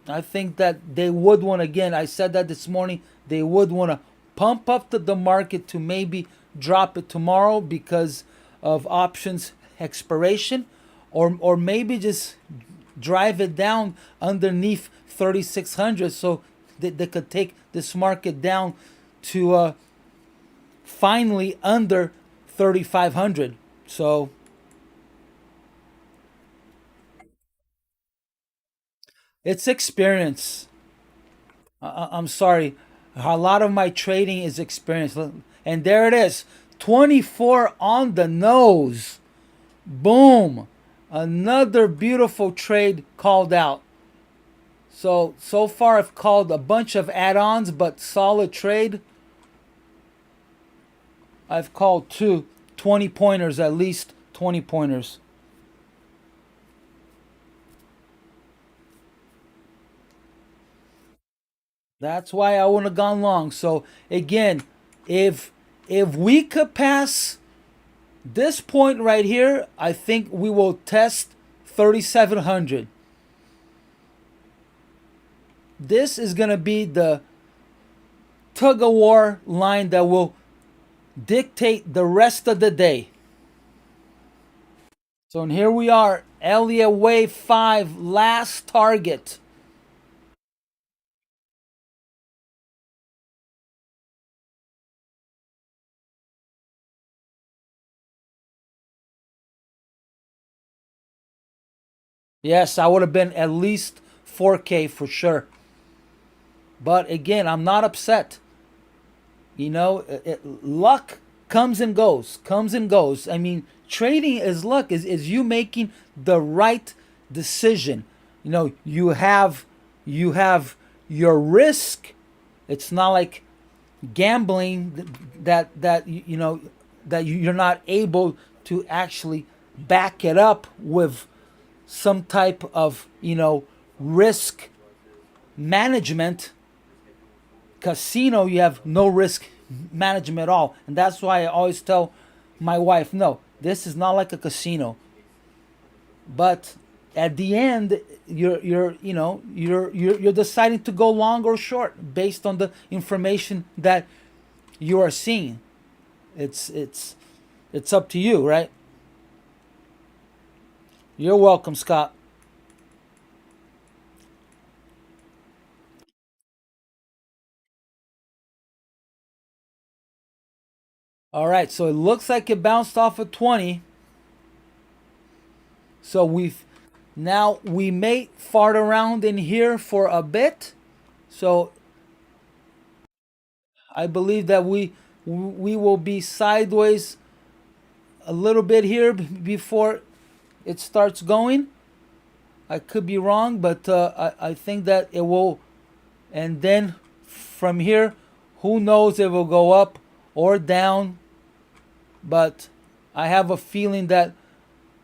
I think that they would want, again, I said that this morning, they would want to pump up the market to maybe drop it tomorrow because of options expiration, or maybe just drive it down underneath 3,600 so they could take this market down to finally under 3,500. So it's experience. I'm sorry. A lot of my trading is experience. And there it is. 24 on the nose. Boom. Another beautiful trade called out. So far I've called a bunch of add-ons, but solid trade. I've called 2 20-pointers, at least 20-pointers. That's why I wouldn't have gone long. So again, if we could pass this point right here, I think we will test 3,700. This is going to be the tug of war line that will dictate the rest of the day. So and here we are, Elliott Wave 5, last target. Yes, I would have been at least 4K for sure. But again, I'm not upset. You know, luck comes and goes, I mean, trading is luck, is you making the right decision. You know, you have your risk. It's not like gambling that you know that you're not able to actually back it up with some type of, you know, risk management. Casino, you have no risk management at all. And that's why I always tell my wife, no, this is not like a casino. But at the end, you're deciding to go long or short based on the information that you are seeing. It's up to you, right? You're welcome, Scott. All right, so it looks like it bounced off of 20. So we may fart around in here for a bit. So I believe that we will be sideways a little bit here before it starts going. I could be wrong, but I think that it will. And then from here, who knows if it will go up or down. But I have a feeling that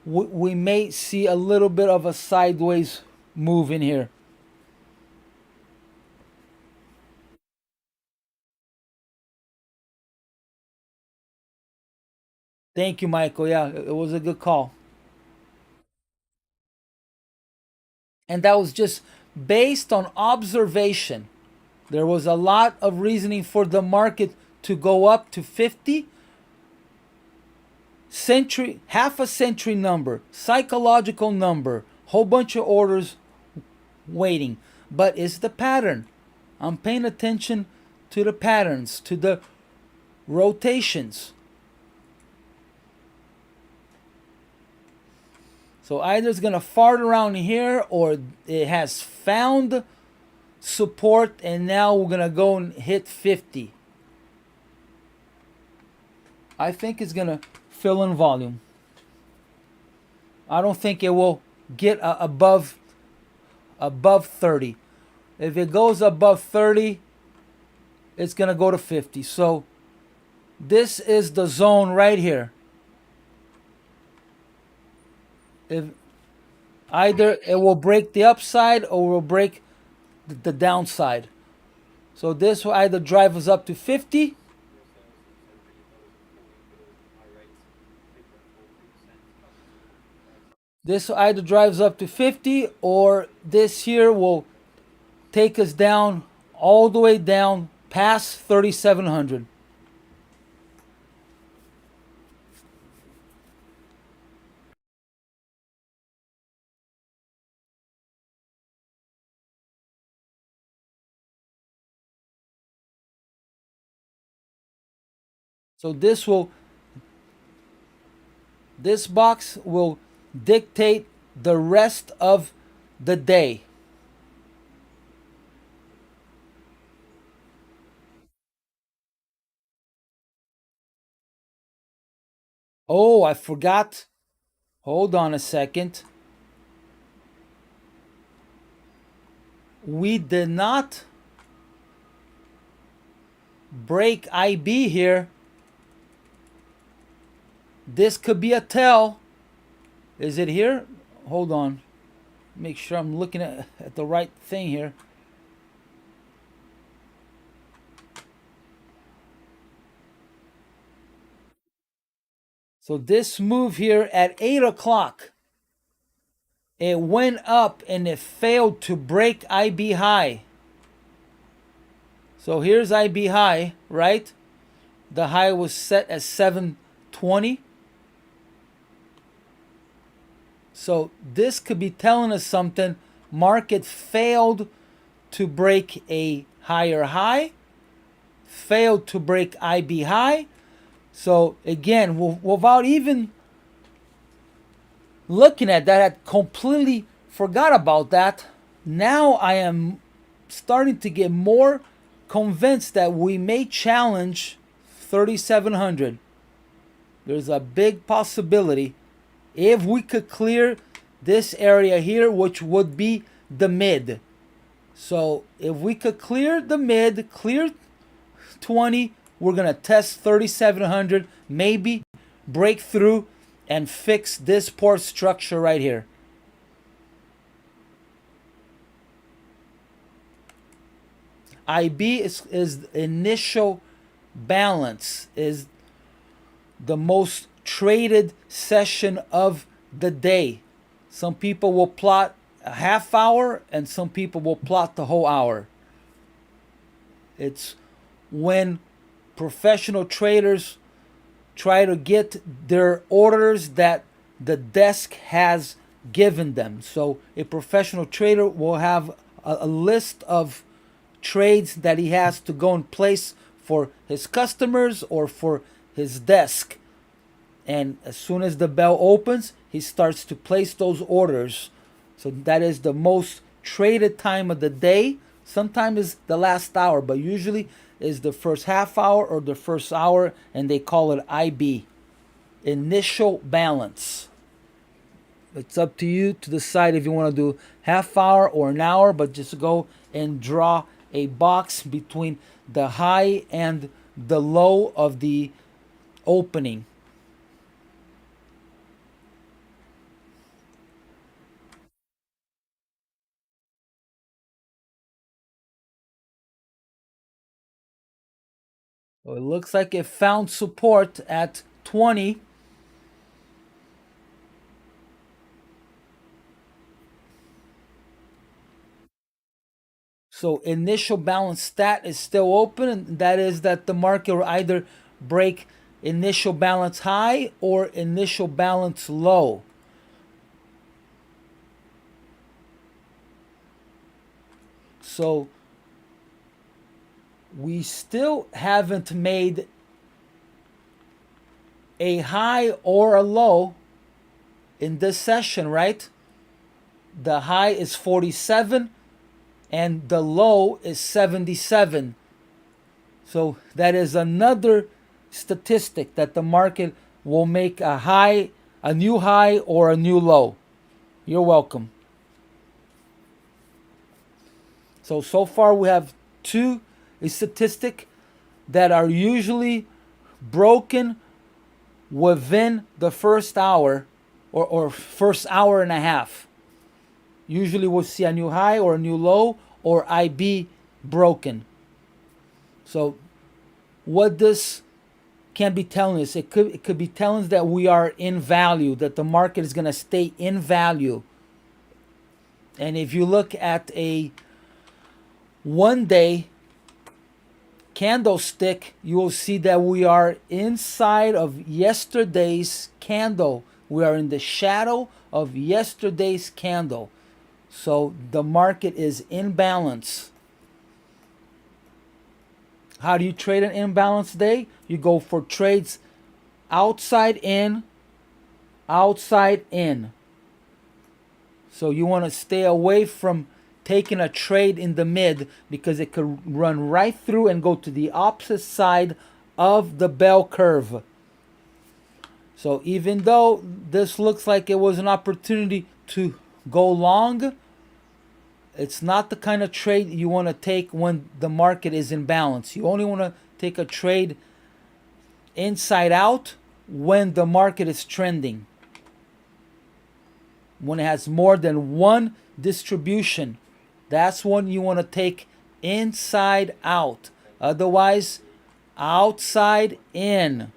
we may see a little bit of a sideways move in here. Thank you, Michael. Yeah, it was a good call. And that was just based on observation. There was a lot of reasoning for the market to go up to 50. Century, half a century number, psychological number, whole bunch of orders waiting. But it's the pattern. I'm paying attention to the patterns, to the rotations. So either it's going to fart around here or it has found support and now we're going to go and hit 50. I think it's going to fill in volume. I don't think it will get above 30. If it goes above 30, it's going to go to 50. So this is the zone right here. If either it will break the upside or will break the downside. So this will either drive us up to 50 This either drives up to 50 or this here will take us down all the way down past 3,700. So this box will dictate the rest of the day. Oh, I forgot. Hold on a second. We did not break IB here. This could be a tell. Is it here? Hold on. Make sure I'm looking at the right thing here. So this move here at 8 o'clock, it went up and it failed to break IB high. So here's IB high, right? The high was set at 720. So this could be telling us something. Market failed to break a higher high, failed to break IB high. So again, without even looking at that, I completely forgot about that. Now I am starting to get more convinced that we may challenge 3,700. There's a big possibility if we could clear this area here, which would be the mid. So if we could clear the mid, clear 20, we're going to test 3,700, maybe break through and fix this support structure right here. IB is initial balance, is the most traded session of the day. Some people will plot a half hour and some people will plot the whole hour. It's when professional traders try to get their orders that the desk has given them. So a professional trader will have a list of trades that he has to go and place for his customers or for his desk. And as soon as the bell opens, he starts to place those orders. So that is the most traded time of the day. Sometimes it's the last hour, but usually is the first half hour or the first hour, and they call it IB, initial balance. It's up to you to decide if you want to do half hour or an hour, but just go and draw a box between the high and the low of the opening. So it looks like it found support at 20. So initial balance stat is still open, and that is that the market will either break initial balance high or initial balance low. So we still haven't made a high or a low in this session, right? The high is 47 and the low is 77. So that is another statistic that the market will make a high, a new high or a new low. You're welcome. So far we have two statistics that are usually broken within the first hour or first hour and a half. Usually we'll see a new high or a new low or IB broken. So what this can be telling us, it could be telling us that we are in value, that the market is going to stay in value. And if you look at a 1 day candlestick, you will see that we are inside of yesterday's candle. We are in the shadow of yesterday's candle. So the market is in balance. How do you trade an imbalanced day? You go for trades outside in, outside in. So you want to stay away from taking a trade in the mid because it could run right through and go to the opposite side of the bell curve. So even though this looks like it was an opportunity to go long, it's not the kind of trade you want to take when the market is in balance. You only want to take a trade inside out when the market is trending. When it has more than one distribution, that's when you want to take inside out. Otherwise, outside in.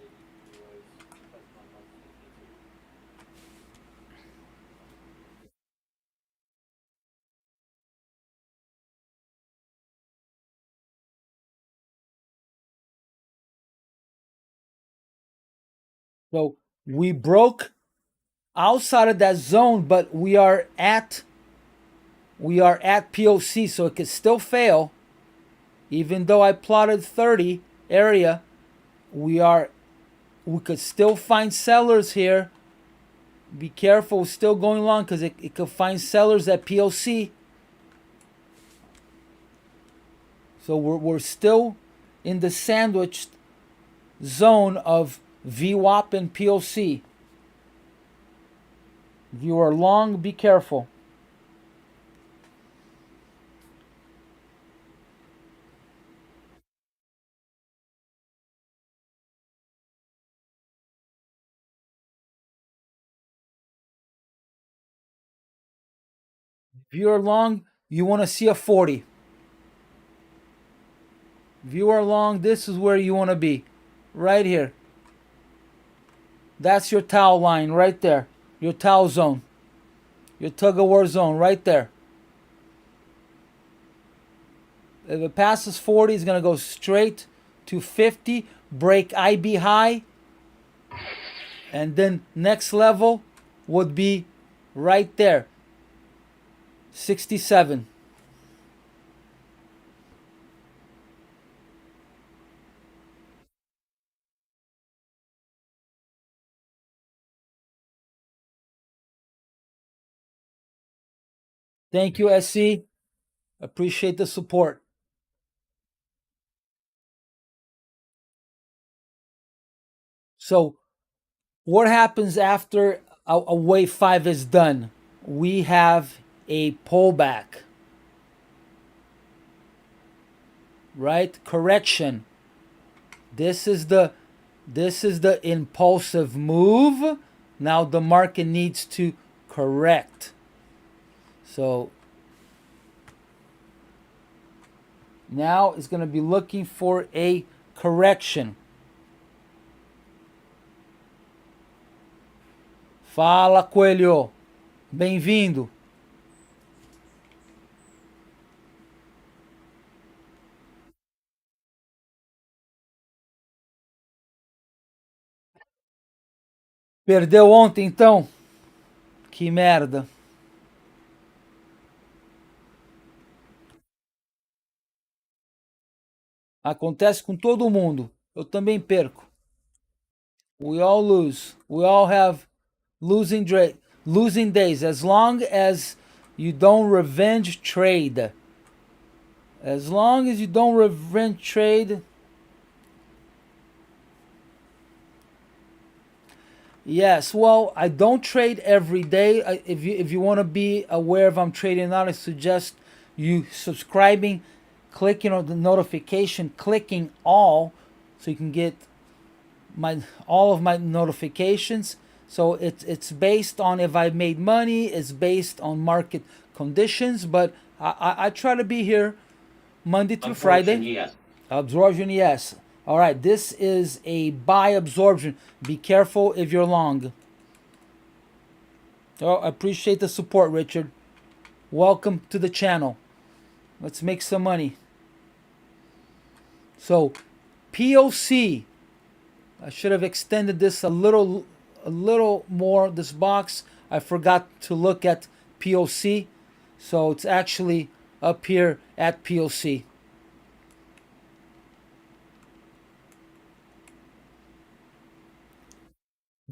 So we broke outside of that zone, but we are at POC, so it could still fail. Even though I plotted 30 area, we could still find sellers here. Be careful, still going long because it could find sellers at POC. So we're still in the sandwiched zone of VWAP and POC. If you are long, be careful. If you are long, you want to see a 40. If you are long, this is where you want to be. Right here. That's your towel line right there. Your towel zone. Your tug-of-war zone right there. If it passes 40, it's going to go straight to 50, break IB high, and then next level would be right there, 67. Thank you, SC. Appreciate the support. So what happens after a wave 5 is done? We have a pullback, right? Correction. This is the impulsive move. Now the market needs to correct. So now it's going to be looking for a correction. Fala, Coelho. Bem-vindo. Perdeu ontem, então? Que merda. Acontece com todo mundo. Eu também perco. We all lose. We all have losing days. As long as you don't revenge trade. As long as you don't revenge trade. Yes, well, I don't trade every day. If you want to be aware if I'm trading or not, I suggest you subscribing, clicking on the notification, clicking all, so you can get all of my notifications. So it's based on if I made money. It's based on market conditions. But I try to be here Monday through Friday. Yes. Absorption, yes. All right, this is a buy absorption. Be careful if you're long. Oh, I appreciate the support, Richard. Welcome to the channel. Let's make some money. So, POC. I should have extended this a little more, this box. I forgot to look at POC. So, it's actually up here at POC.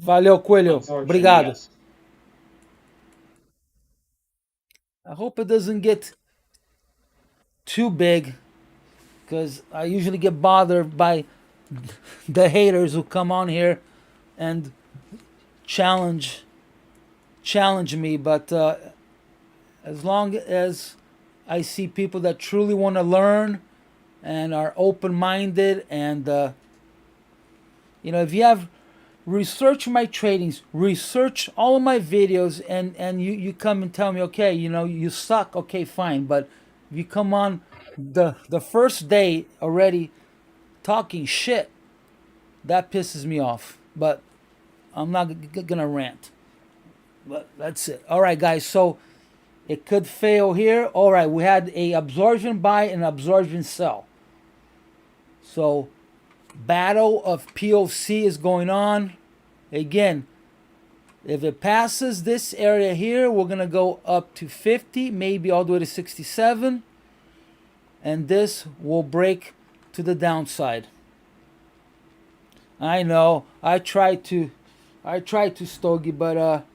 Valeu, Coelho. Obrigado. Yes. I hope it doesn't get too big, because I usually get bothered by the haters who come on here and challenge me. But as long as I see people that truly want to learn and are open-minded, and if you have research my tradings, research all of my videos, and you come and tell me, okay, you suck, okay, fine. But if you come on the first day already talking shit, that pisses me off. But I'm not gonna rant. But that's it. All right, guys, so it could fail here. All right, we had a absorption buy and absorption sell. So battle of POC is going on. Again, if it passes this area here, we're going to go up to 50, maybe all the way to 67. And this will break to the downside. I know, I try to Stogie, but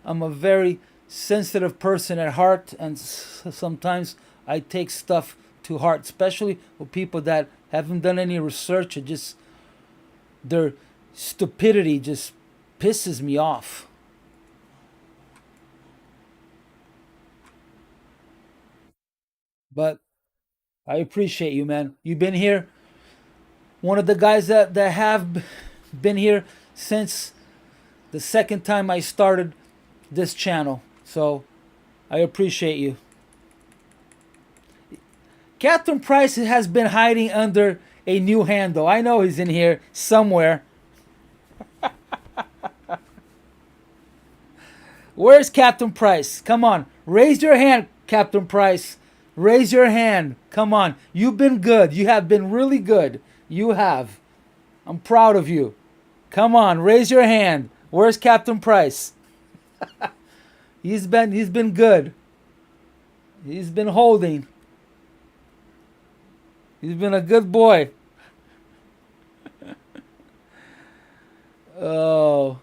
I'm a very sensitive person at heart, and sometimes I take stuff to heart, especially with people that haven't done any research. It just, their stupidity just pisses me off. But I appreciate you, man. You've been here. One of the guys that have been here since the second time I started this channel. So I appreciate you. Catherine Price has been hiding under a new handle. I know he's in here somewhere. Where's Captain Price? Come on. Raise your hand, Captain Price. Raise your hand. Come on. You've been good. You have been really good. You have. I'm proud of you. Come on. Raise your hand. Where's Captain Price? He's been good. He's been holding. He's been a good boy. Oh.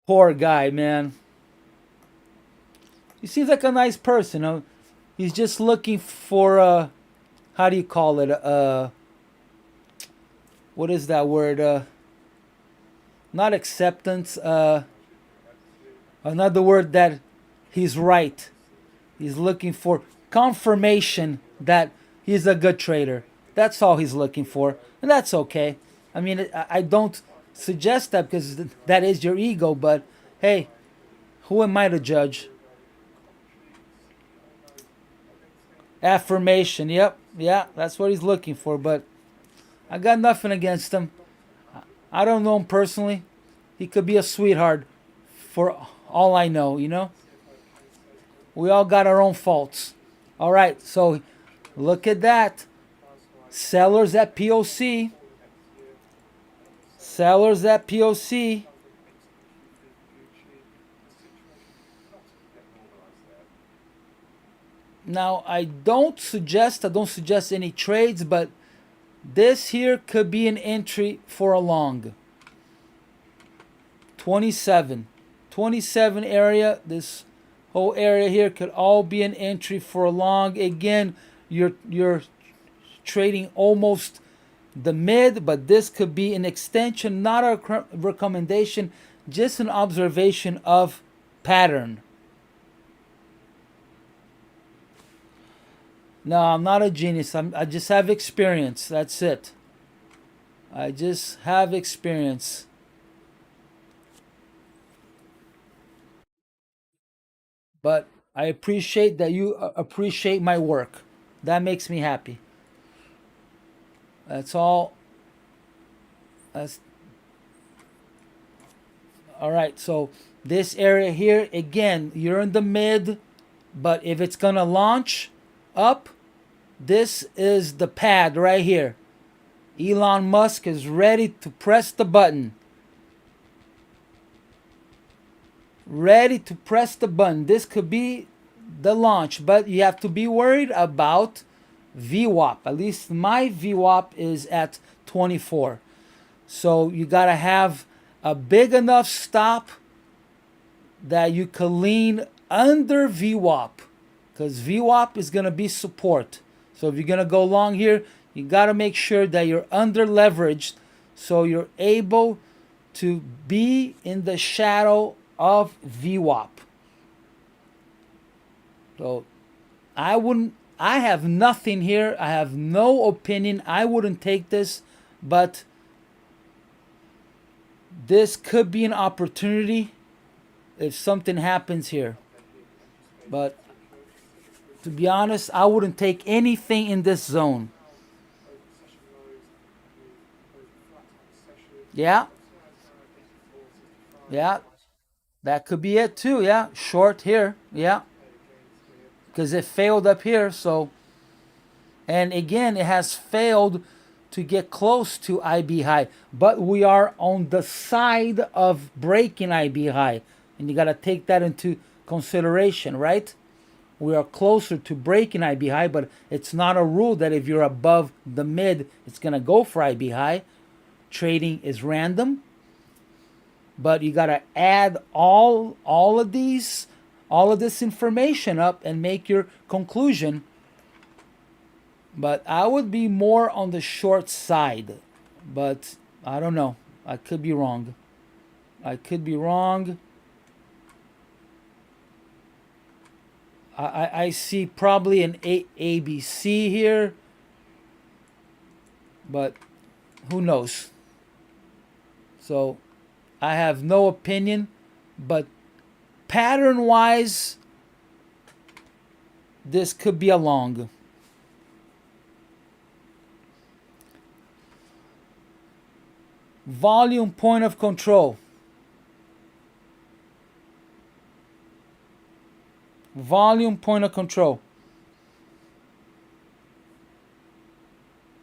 Poor guy, man. He seems like a nice person. He's just looking for how do you call it? What is that word? Not acceptance. Another word that he's right. He's looking for confirmation that he's a good trader. That's all he's looking for, and that's okay. I mean, I don't suggest that because that is your ego, but hey, who am I to judge? Affirmation, yep, yeah, that's what he's looking for, but I got nothing against him. I don't know him personally. He could be a sweetheart for all I know, you know? We all got our own faults. All right, so look at that. Sellers at POC. Sellers at POC. Now, I don't suggest any trades, but this here could be an entry for a long. 27 area, this whole area here could all be an entry for a long. Again, you're trading almost the mid, but this could be an extension, not a recommendation, just an observation of pattern. No, I'm not a genius. I just have experience. That's it. I just have experience. But I appreciate that you appreciate my work. That makes me happy. That's all. That's all right. So this area here, again, you're in the mid, but if it's gonna launch up, this is the pad right here. Elon Musk is ready to press the button. Ready to press the button. This could be the launch, but you have to be worried about VWAP. At least my VWAP is at 24. So you got to have a big enough stop that you can lean under VWAP, because VWAP is going to be support. So if you're going to go long here, you got to make sure that you're under leveraged so you're able to be in the shadow of VWAP. So I have nothing here. I have no opinion. I wouldn't take this, but this could be an opportunity if something happens here. But to be honest, I wouldn't take anything in this zone. Yeah. Yeah. That could be it too. Yeah. Short here. Yeah. Because it failed up here. So, and again, it has failed to get close to IB high. But we are on the side of breaking IB high. And you got to take that into consideration, right? We are closer to breaking IB high, but it's not a rule that if you're above the mid, it's going to go for IB high. Trading is random. But you got to add all of this information up and make your conclusion. But I would be more on the short side. But I don't know. I could be wrong. I see probably an ABC here, but who knows? So I have no opinion, but pattern-wise, this could be a long. Volume point of control. Volume point of control.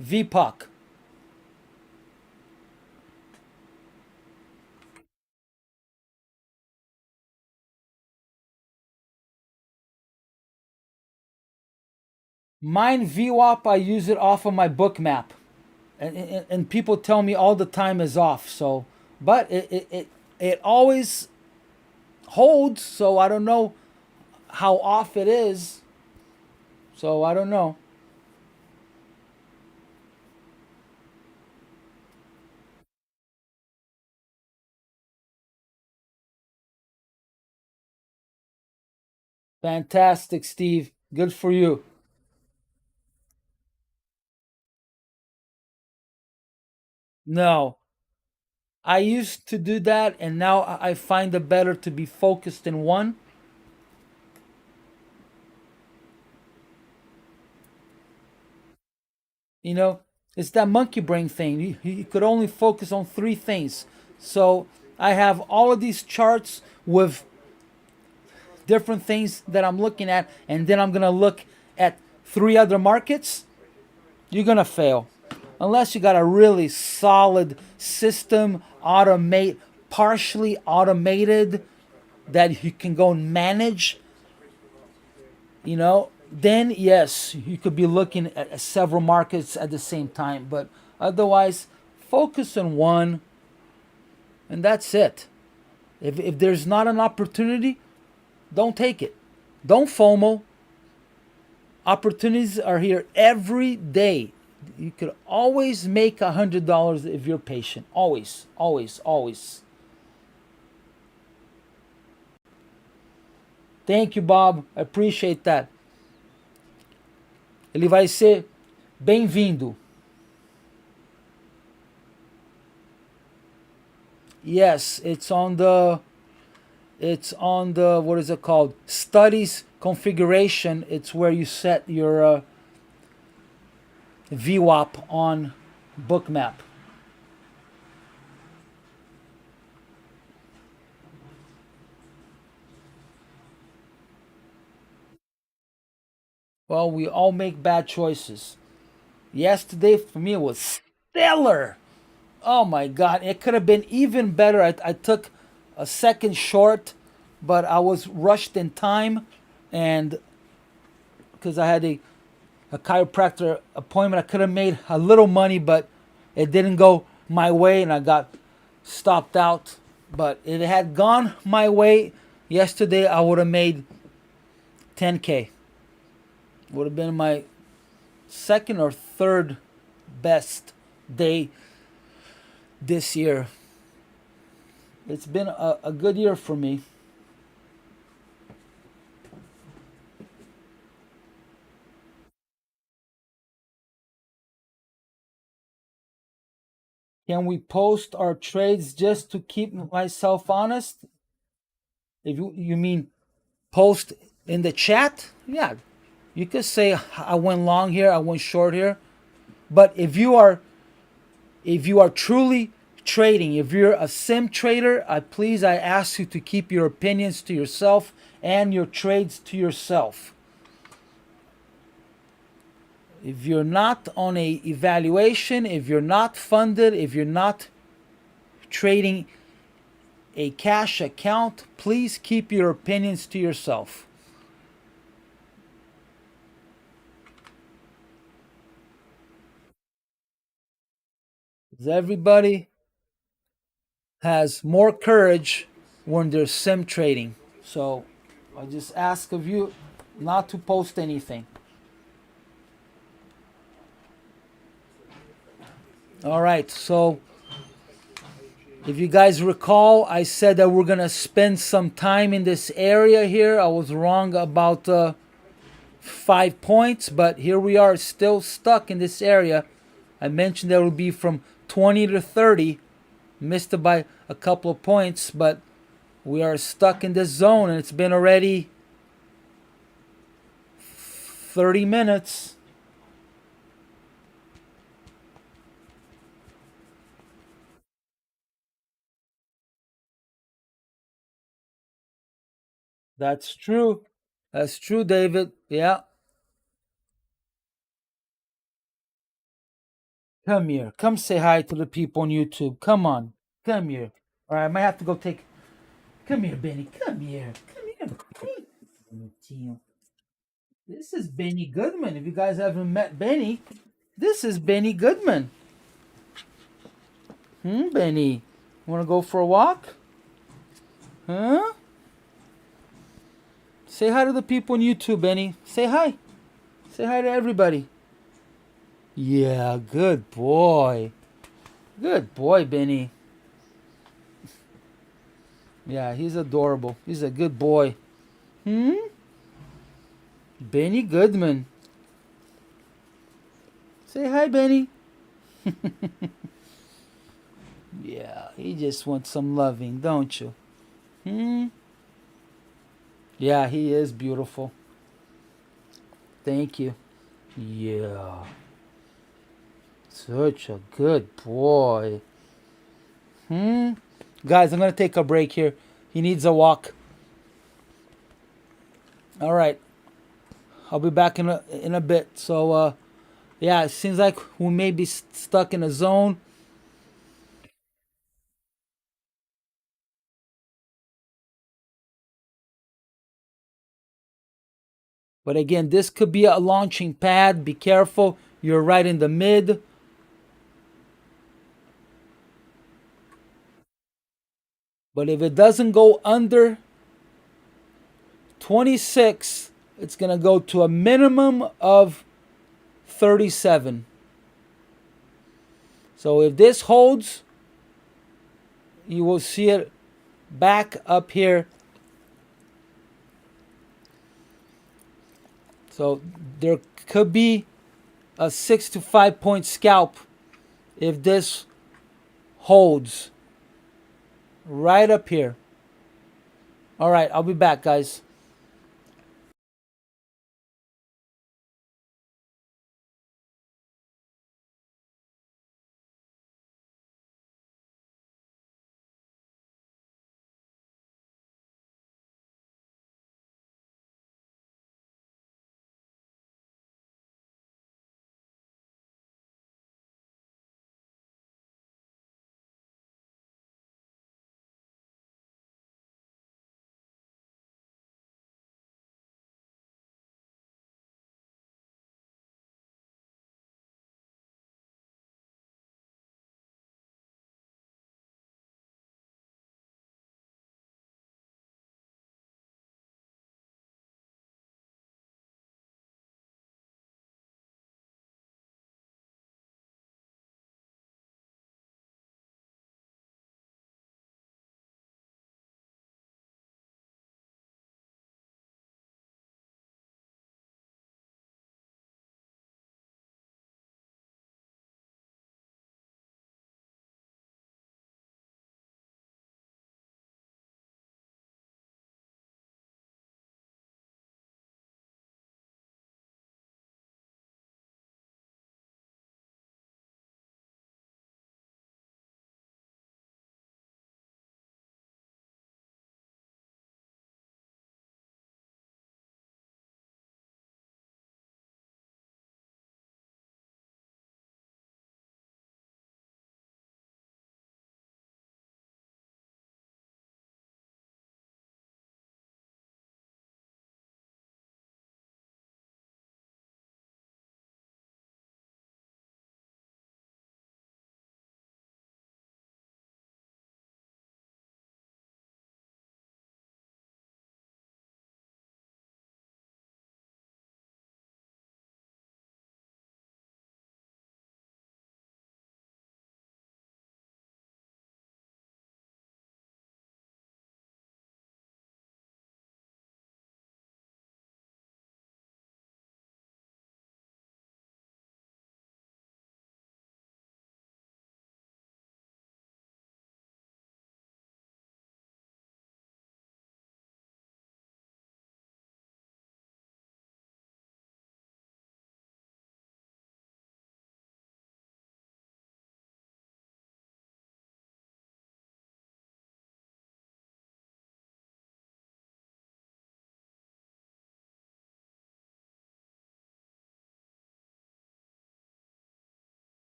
VPOC. Mine VWAP, I use it off of my book map. And people tell me all the time is off. So, but it always holds. So I don't know how off it is. So I don't know. Fantastic, Steve. Good for you. No, I used to do that, and now I find it better to be focused in one. You know, it's that monkey brain thing. You could only focus on three things. So I have all of these charts with different things that I'm looking at, and then I'm gonna look at three other markets. You're gonna fail unless you got a really solid system, partially automated, that you can go and manage. Then yes, you could be looking at several markets at the same time. But otherwise, focus on one, and that's it. If there's not an opportunity, don't take it. Don't FOMO. Opportunities are here every day. You could always make $100 if you're patient. Always, always, always. Thank you, Bob. I appreciate that. Ele vai ser bem-vindo. Yes, it's on the what is it called? Studies configuration. It's where you set your VWAP on Bookmap. Well, we all make bad choices. Yesterday for me was stellar. Oh my God, it could have been even better. I took a second short, but I was rushed in time, and because I had a chiropractor appointment, I could have made a little money, but it didn't go my way, and I got stopped out. But if it had gone my way yesterday, I would have made 10K. Would have been my second or third best day this year. It's been a good year for me. Can we post our trades just to keep myself honest? If you mean post in the chat, yeah, you could say I went long here, I went short here. But if you are truly trading, if you're a sim trader, I ask you to keep your opinions to yourself and your trades to yourself. If you're not on a evaluation, if you're not funded, if you're not trading a cash account, please keep your opinions to yourself. Because everybody has more courage when they're sim trading. So I just ask of you not to post anything. All right, so if you guys recall, I said that we're going to spend some time in this area here. I was wrong about 5 points, but here we are still stuck in this area. I mentioned that it would be from 20 to 30. Missed it by a couple of points, but we are stuck in this zone, and it's been already 30 minutes. That's true. That's true, David. Yeah. Come here. Come say hi to the people on YouTube. Come on. Come here. All right, I might have to go take. Come here, Benny. Come here. Come here. This is Benny Goodman. If you guys haven't met Benny, this is Benny Goodman. Benny? Want to go for a walk? Huh? Say hi to the people on YouTube, Benny. Say hi. Say hi to everybody. Yeah, good boy. Good boy, Benny. Yeah, he's adorable. He's a good boy. Benny Goodman. Say hi, Benny. Yeah, he just wants some loving, don't you? Yeah, he is beautiful. Thank you. Yeah. Such a good boy. Guys, I'm going to take a break here. He needs a walk. All right. I'll be back in a bit. So, yeah, it seems like we may be stuck in a zone. But again, this could be a launching pad. Be careful. You're right in the mid. But if it doesn't go under 26, it's going to go to a minimum of 37. So if this holds, you will see it back up here. So there could be a 6 to 5 point scalp if this holds right up here. All right, I'll be back, guys.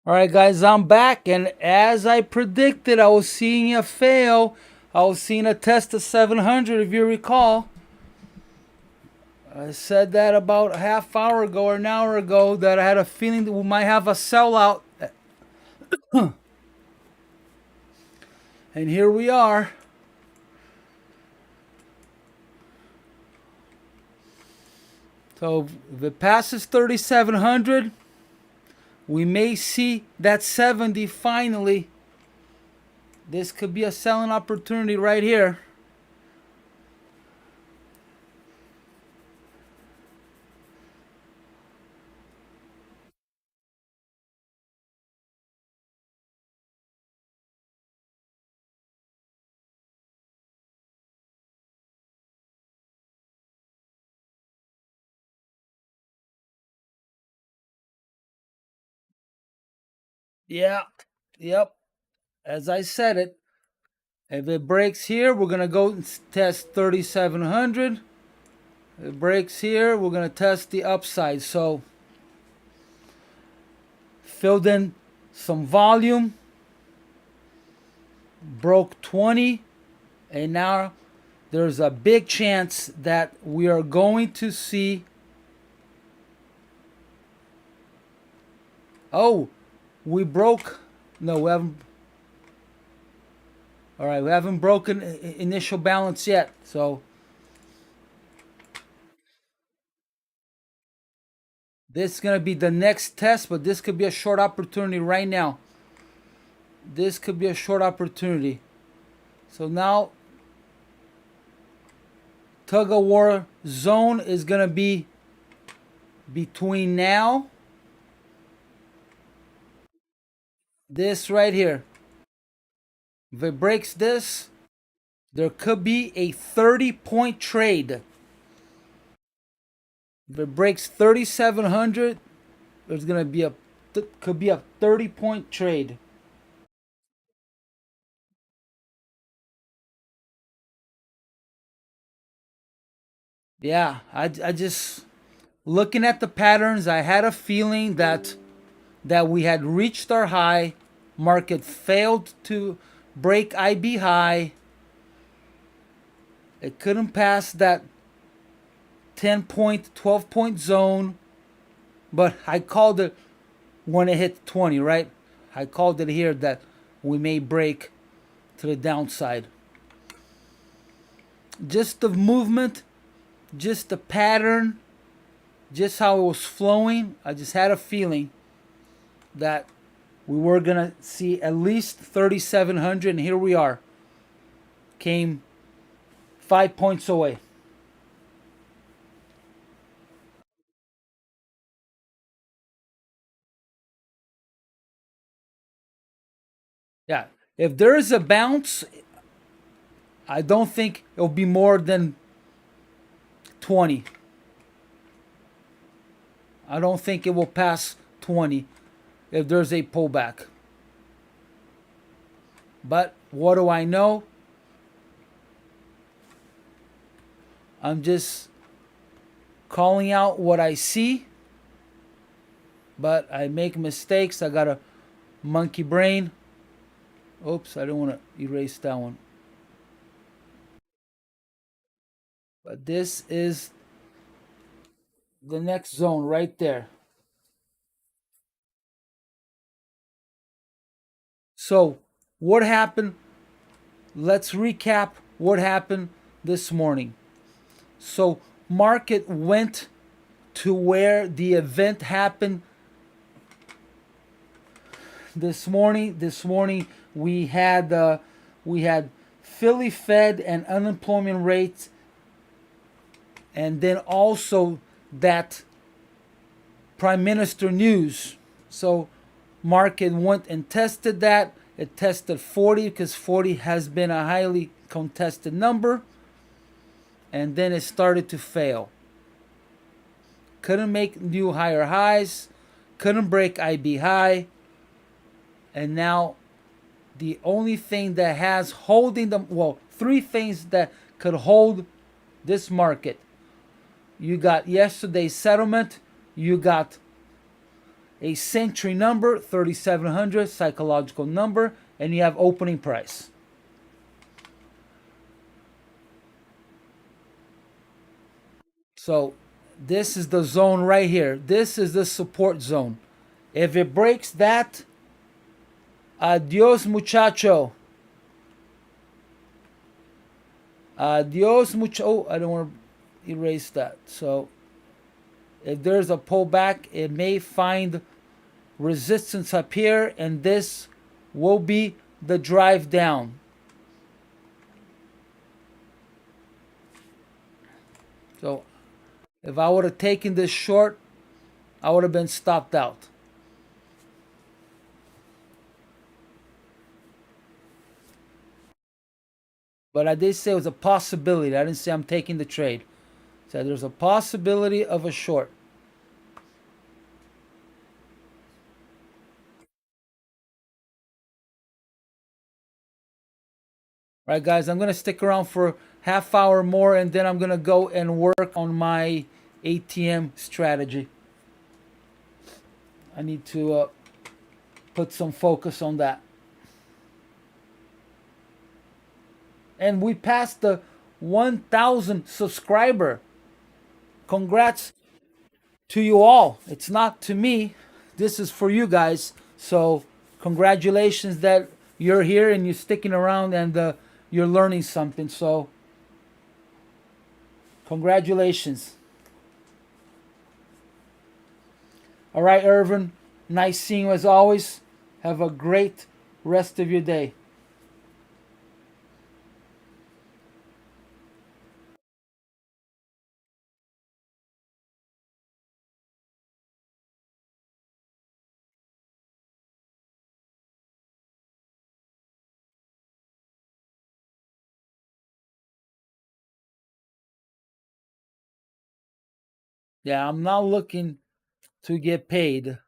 All right, guys, I'm back, and as I predicted, I was seeing a fail. I was seeing a test of 700, if you recall. I said that about a half hour ago or an hour ago, that I had a feeling that we might have a sellout. And here we are. So if it passes 3,700, we may see that 70 finally. This could be a selling opportunity right here. Yeah, yep. As I said it, if it breaks here, we're going to go and test 3,700. If it breaks here, we're going to test the upside. So, filled in some volume, broke 20, and now there's a big chance that we are going to see. Oh, we broke. No, we haven't. All right, we haven't broken initial balance yet. So this is going to be the next test, but this could be a short opportunity right now. This could be a short opportunity. So now tug of war zone is going to be between now, this right here. If it breaks this, there could be a 30-point trade. If it breaks 3,700, there's going to be could be a 30-point trade. Yeah, I just, looking at the patterns, I had a feeling that we had reached our high. Market failed to break IB high. It couldn't pass that 10-point, 12-point zone. But I called it when it hit 20, right? I called it here that we may break to the downside. Just the movement, just the pattern, just how it was flowing, I just had a feeling that we were going to see at least 3,700, and here we are. Came 5 points away. Yeah, if there is a bounce, I don't think it'll be more than 20. I don't think it will pass 20 if there's a pullback. But what do I know? I'm just calling out what I see. But I make mistakes. I got a monkey brain. Oops, I don't want to erase that one. But this is the next zone right there. So, what happened? Let's recap what happened this morning. So, market went to where the event happened this morning. This morning we had Philly Fed and unemployment rates, and then also that Prime Minister news. So market went and tested that. It tested 40 because 40 has been a highly contested number, and then it started to fail. Couldn't make new higher highs, couldn't break IB high, and now the only thing that has holding them, well, three things that could hold this market. You got yesterday's settlement, you got a century number, 3,700, psychological number, and you have opening price. So this is the zone right here. This is the support zone. If it breaks that, adios muchacho. Adios muchacho. Oh, I don't want to erase that. So if there's a pullback, it may find resistance up here, and this will be the drive down. So if I would have taken this short, I would have been stopped out. But I did say it was a possibility. I didn't say I'm taking the trade. I said there's a possibility of a short. All right, guys, I'm going to stick around for half hour more, and then I'm going to go and work on my ATM strategy. I need to put some focus on that. And we passed the 1,000 subscriber. Congrats to you all. It's not to me. This is for you guys. So congratulations that you're here and you're sticking around and you're learning something. So congratulations. All right, Irvin. Nice seeing you as always. Have a great rest of your day. Yeah, I'm not looking to get paid.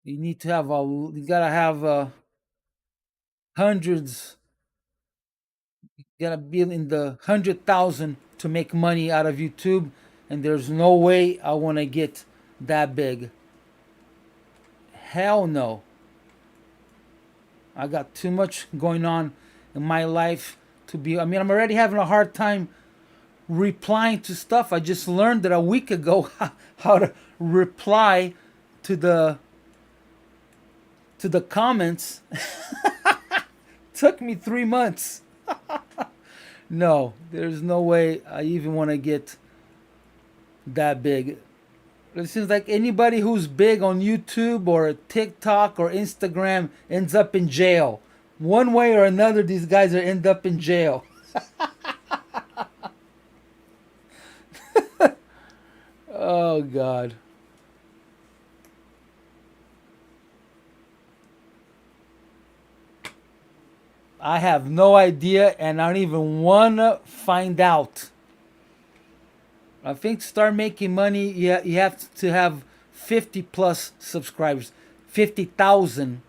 You need to have you gotta have hundreds. You gotta be in the 100,000 to make money out of YouTube, and there's no way I want to get that big. Hell no. I got too much going on in my life to be. I mean, I'm already having a hard time replying to stuff. I just learned that a week ago how to reply to the comments. Took me 3 months. No, there's no way I even want to get that big. It seems like anybody who's big on YouTube or TikTok or Instagram ends up in jail. One way or another, these guys are end up in jail. Oh, God. I have no idea, and I don't even want to find out. I think to start making money, you have to have 50 plus subscribers, 50,000.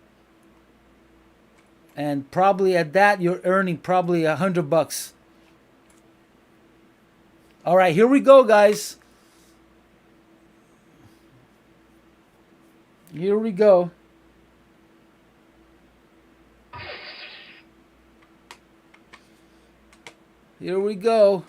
And probably at that, you're earning probably $100. All right, here we go, guys. Here we go. Here we go.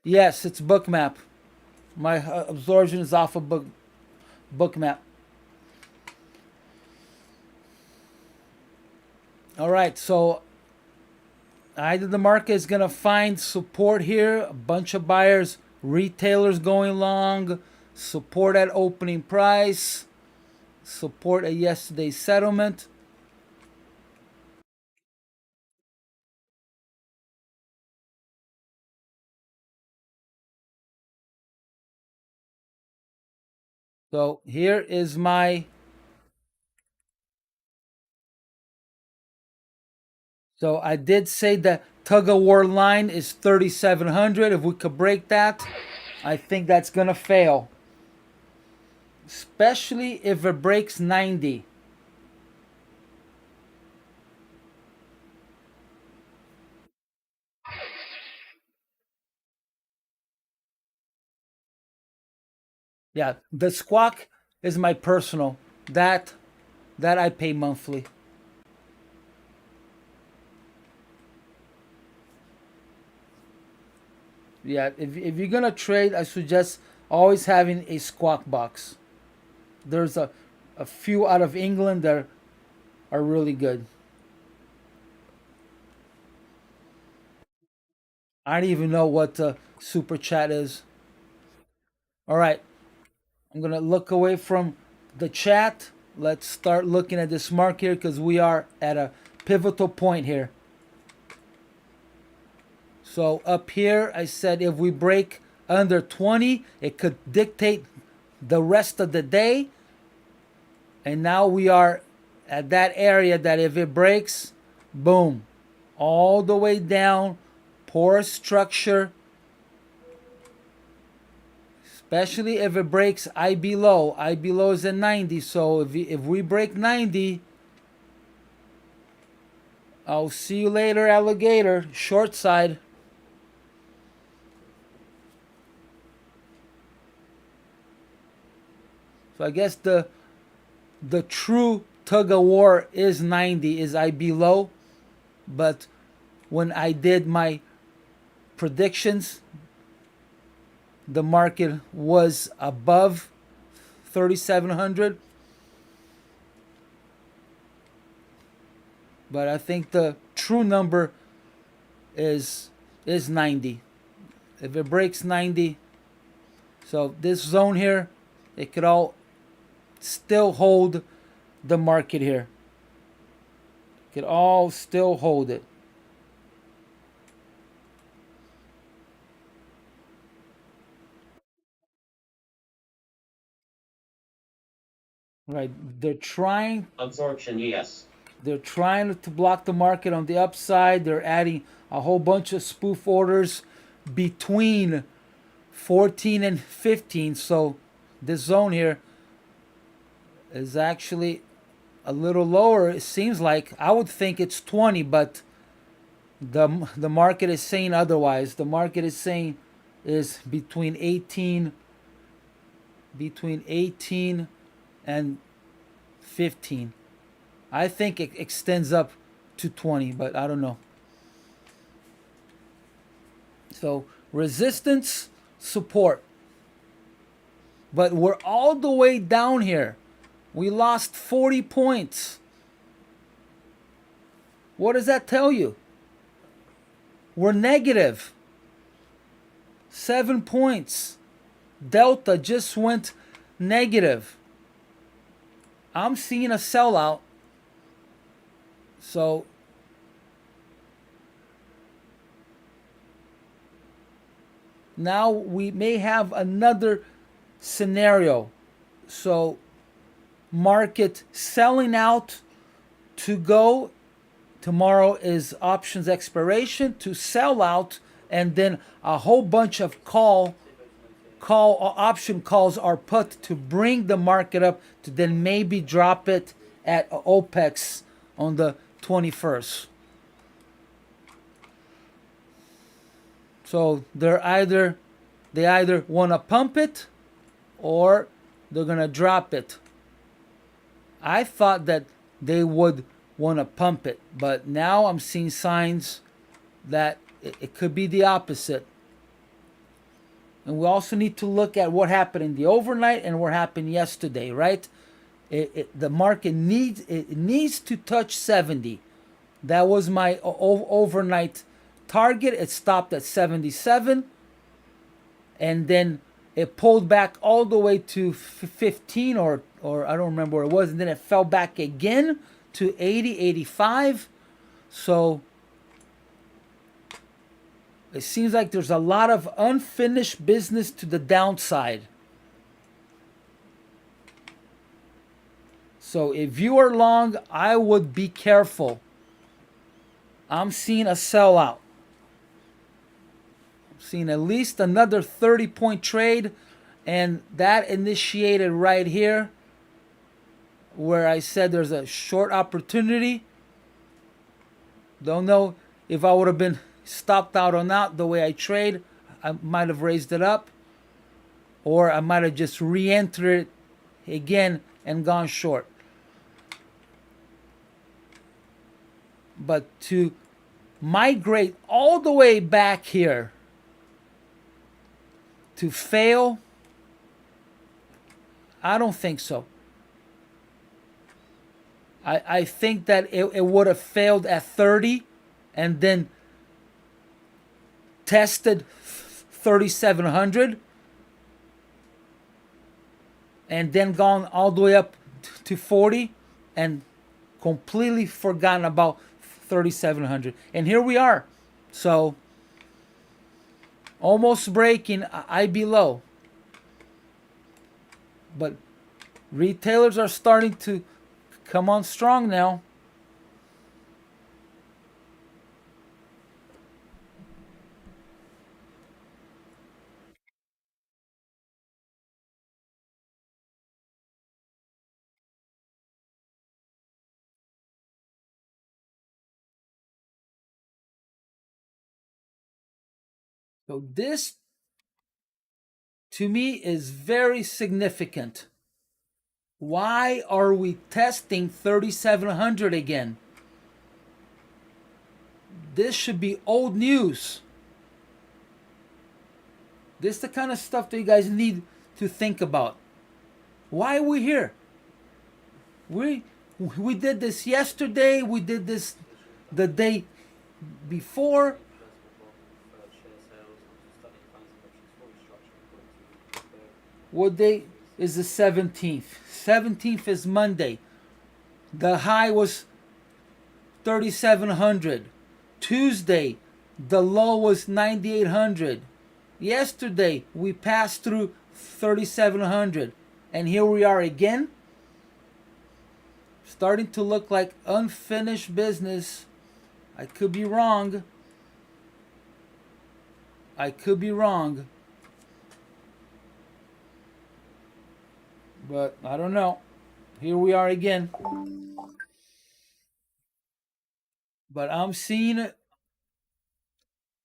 Yes, it's Bookmap. My absorption is off of Bookmap. All right, so either the market is going to find support here, a bunch of buyers, retailers going long, support at opening price, support at yesterday's settlement. So here is my... So I did say that tug of war line is 3,700. If we could break that, I think that's going to fail. Especially if it breaks 90. Yeah, the squawk is my personal. That I pay monthly. Yeah, if you're gonna trade, I suggest always having a squawk box. There's a few out of England that are really good. I don't even know what super chat is. All right, I'm gonna look away from the chat. Let's start looking at this mark here because we are at a pivotal point here. So up here, I said if we break under 20, it could dictate the rest of the day. And now we are at that area that if it breaks, boom, all the way down, poor structure, especially if it breaks IB low. IB low is at 90, so if we break 90, I'll see you later, alligator, short side. So I guess the true tug of war is 90, is IB low. But when I did my predictions, the market was above 3,700. But I think the true number is 90. If it breaks 90, so this zone here, it could all still hold the market here. It could all still hold it. Right, they're trying Absorption, yes. They're trying to block the market on the upside. They're adding a whole bunch of spoof orders between 14 and 15. So this zone here is actually a little lower. It seems like I would think it's 20, but the market is saying otherwise. The market is saying is between 18 and 15. I think it extends up to 20, but I don't know. So resistance, support. But we're all the way down here. We lost 40 points. What does that tell you? We're negative 7 points. Delta just went negative. I'm seeing a sellout. So now we may have another scenario. So market selling out to go. Tomorrow is options expiration to sell out, and then a whole bunch of option calls are put to bring the market up to then maybe drop it at OPEX on the 21st. So they either want to pump it or they're going to drop it. I thought that they would want to pump it, but now I'm seeing signs that it could be the opposite. And we also need to look at what happened in the overnight and what happened yesterday, right? The market needs to touch 70. That was my overnight target. It stopped at 77, and then it pulled back all the way to 15, or I don't remember where it was, and then it fell back again to 80, 85. So it seems like there's a lot of unfinished business to the downside. So if you are long, I would be careful. I'm seeing a sellout. I'm seeing at least another 30-point trade, and that initiated right here where I said there's a short opportunity. Don't know if I would have been stopped out or not. The way I trade, I might have raised it up. or I might have just re-entered it again and gone short. But to migrate all the way back here to fail, I don't think so. I think that it would have failed at 30 and then tested 3,700 and then gone all the way up to 40 and completely forgotten about 3,700. And here we are. So almost breaking IB low. But retailers are starting to come on strong now. So this, to me, is very significant. Why are we testing 3,700 again? This should be old news. This is the kind of stuff that you guys need to think about. Why are we here? We did this yesterday. We did this the day before. What day is the 17th? 17th is Monday. The high was 3,700. Tuesday, the low was 9,800. Yesterday, we passed through 3,700. And here we are again. Starting to look like unfinished business. I could be wrong. I could be wrong. But I don't know. Here we are again. But I'm seeing it.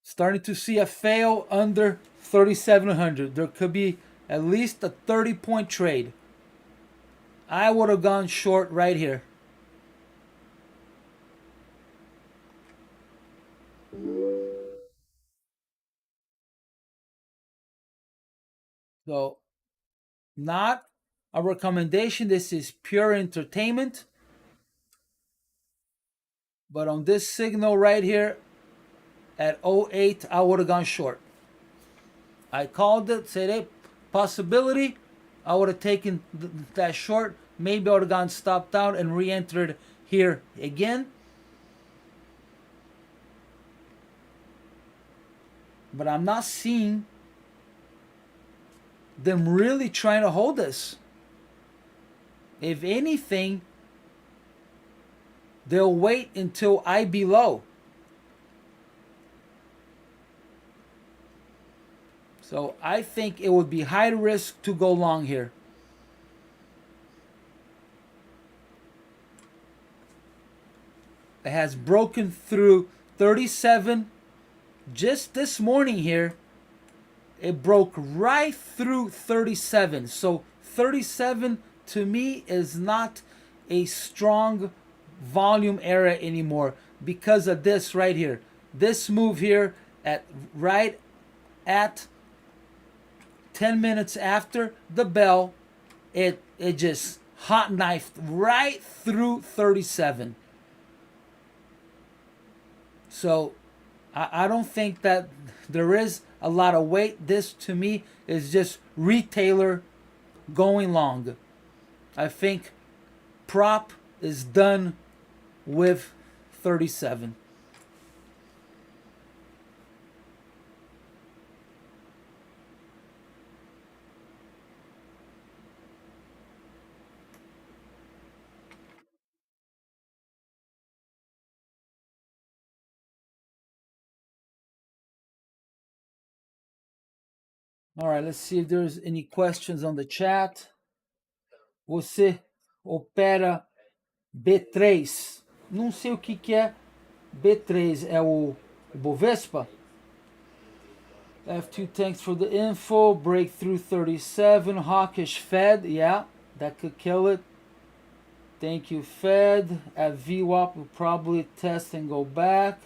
Starting to see a fail under 3,700. There could be at least a 30-point trade. I would have gone short right here. So, not a recommendation. This is pure entertainment. But on this signal right here at 08, I would have gone short. I called it, said, hey, possibility. I would have taken that short. Maybe I would have gone stopped out and re-entered here again. But I'm not seeing them really trying to hold this. If anything, they'll wait until I be low. So I think it would be high risk to go long here. It has broken through 37 just this morning here. It broke right through 37. So 37 to me is not a strong volume area anymore because of this right here. This move here at right at 10 minutes after the bell, it just hot knifed right through 37. So I don't think that there is a lot of weight. This to me is just retailer going long. I think prop is done with 37. All right, let's see if there's any questions on the chat. Você opera B3. Não sei o que é B3. É o Bovespa? F2, thanks for the info. Breakthrough 37. Hawkish Fed. Yeah, that could kill it. Thank you, Fed. At VWAP, we'll probably test and go back.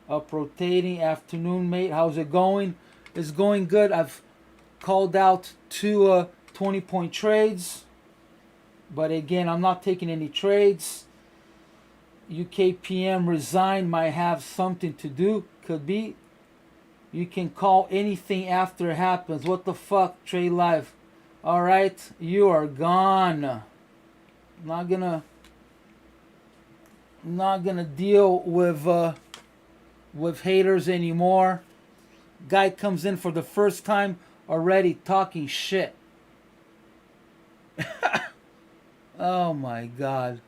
Up rotating. Afternoon, mate. How's it going? It's going good. I've called out two 20-point trades. But again, I'm not taking any trades. UKPM resigned. Might have something to do. Could be. You can call anything after it happens. What the fuck, Trade Live? Alright, you are gone. Not gonna deal with haters anymore. Guy comes in for the first time already talking shit. Oh my god.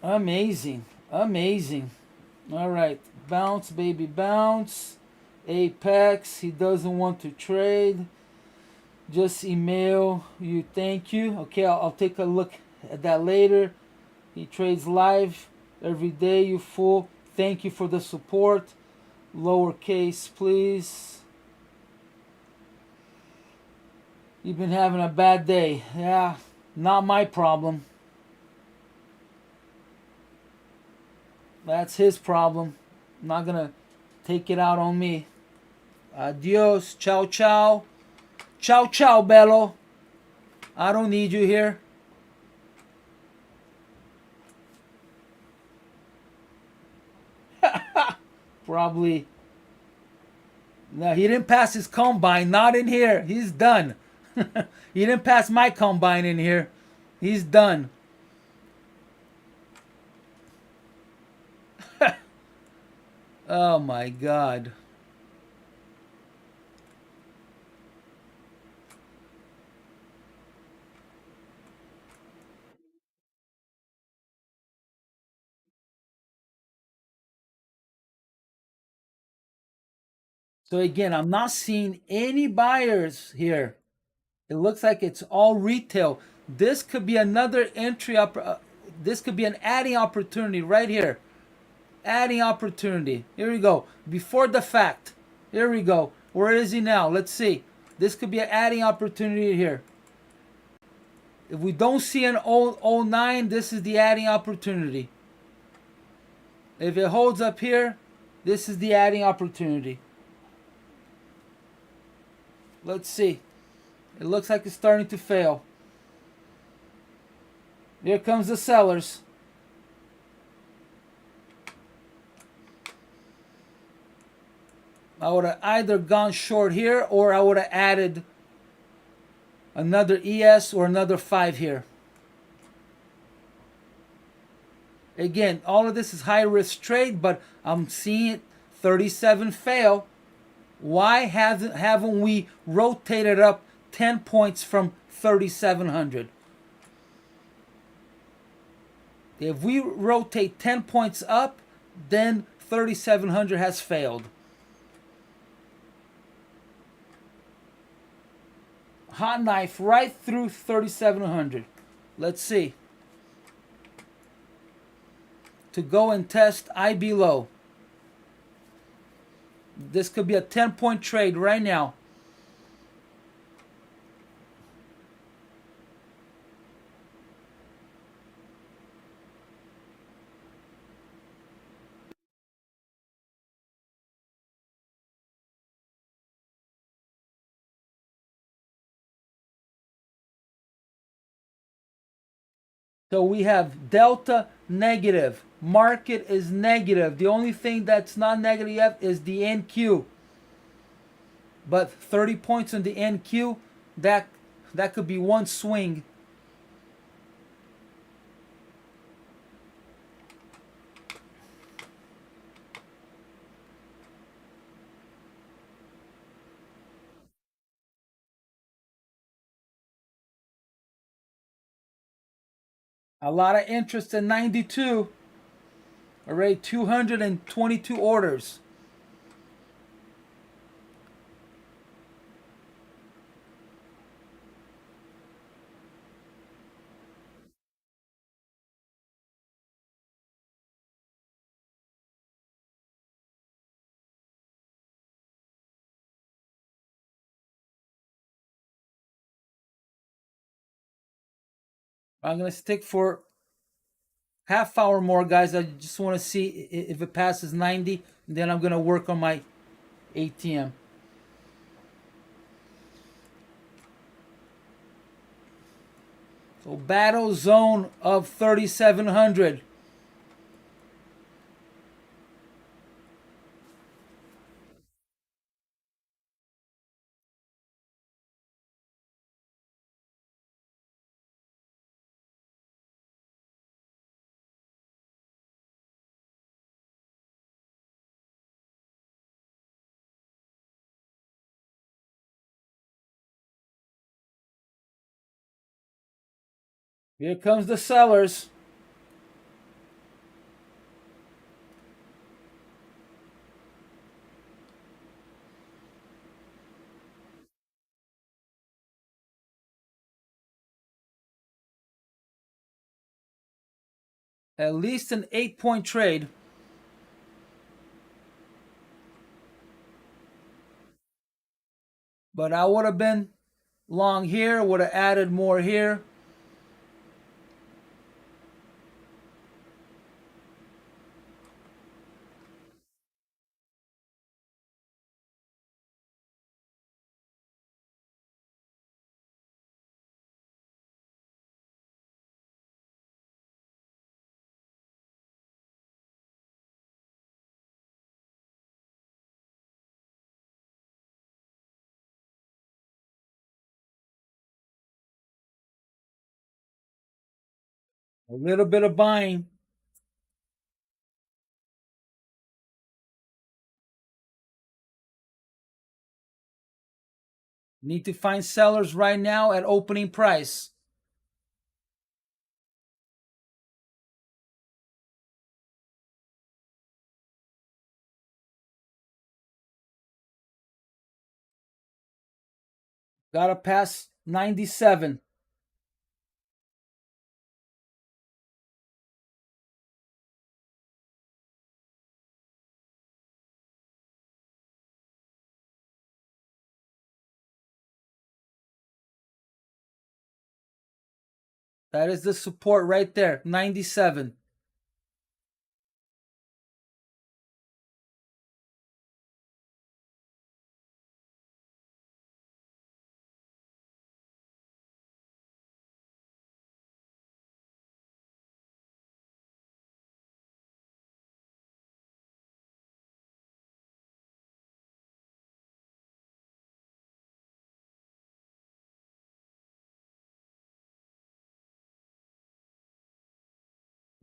Amazing. Amazing. Alright. Bounce, baby, bounce. Apex, he doesn't want to trade. Just email you, thank you. Okay, I'll take a look at that later. He trades live every day, you fool. Thank you for the support. Lowercase, please. You've been having a bad day. Yeah, not my problem. That's his problem. I'm not gonna take it out on me. Adios. Ciao, ciao. Ciao, ciao, bello. I don't need you here. Probably. No, he didn't pass his combine. Not in here. He's done. He didn't pass my combine in here. He's done. Oh my god. So again, I'm not seeing any buyers here. It looks like it's all retail. This could be another entry up. This could be an adding opportunity right here. Adding opportunity. Here we go. Before the fact. Here we go. Where is he now? Let's see. This could be an adding opportunity here. If we don't see an 09, this is the adding opportunity. If it holds up here, this is the adding opportunity. Let's see. It looks like it's starting to fail. Here comes the sellers. I would have either gone short here or I would have added another ES or another 5 here. Again, all of this is high risk trade, but I'm seeing 37 fail. Why haven't we rotated up 10 points from 3,700? If we rotate 10 points up, then 3,700 has failed. Hot knife right through 3,700. Let's see. To go and test IB low. This could be a 10-point trade right now. So we have delta negative. Market is negative. The only thing that's not negative yet is the NQ. But 30 points on the NQ, that could be one swing. A lot of interest in 92. Already 222 orders. I'm gonna stick for half hour more, guys. I just want to see if it passes 90, and then I'm gonna work on my ATM. So battle zone of 3,700. Here comes the sellers. At least an 8-point trade. But I would have been long here, would have added more here. A little bit of buying. Need to find sellers right now at opening price. Gotta pass 97. That is the support right there, 97.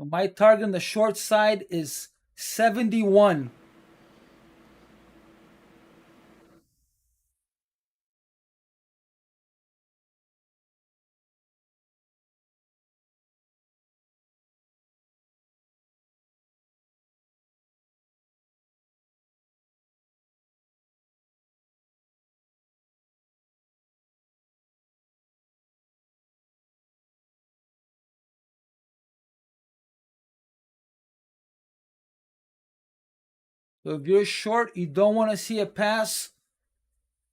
My target on the short side is 71. So if you're short, you don't want to see it pass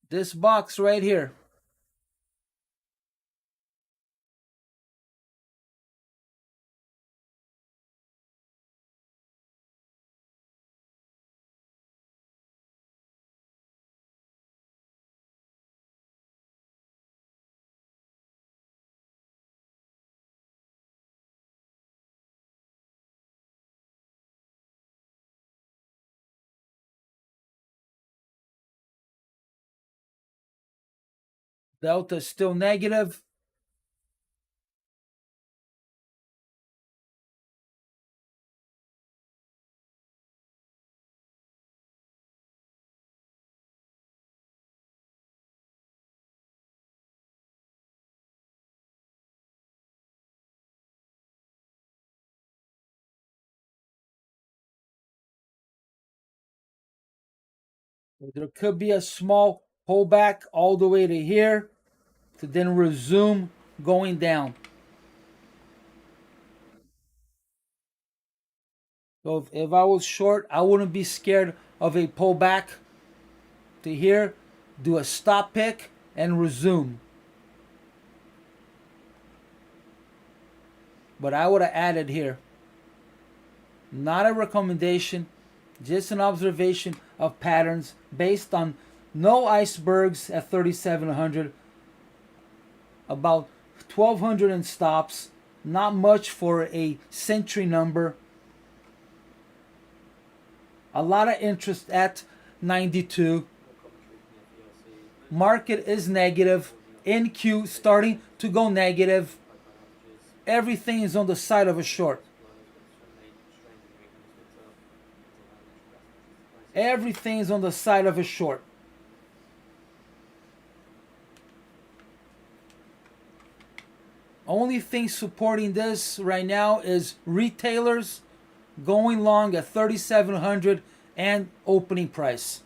this box right here. Delta is still negative. There could be a small pullback all the way to here to then resume going down. So if I was short, I wouldn't be scared of a pullback to here, do a stop pick, and resume. but I would have added here. Not a recommendation, just an observation of patterns based on no icebergs at 3,700, about 1,200 in stops, not much for a century number. A lot of interest at 92. Market is negative. NQ starting to go negative. Everything is on the side of a short. Everything is on the side of a short. Only thing supporting this right now is retailers going long at 3,700 and opening price.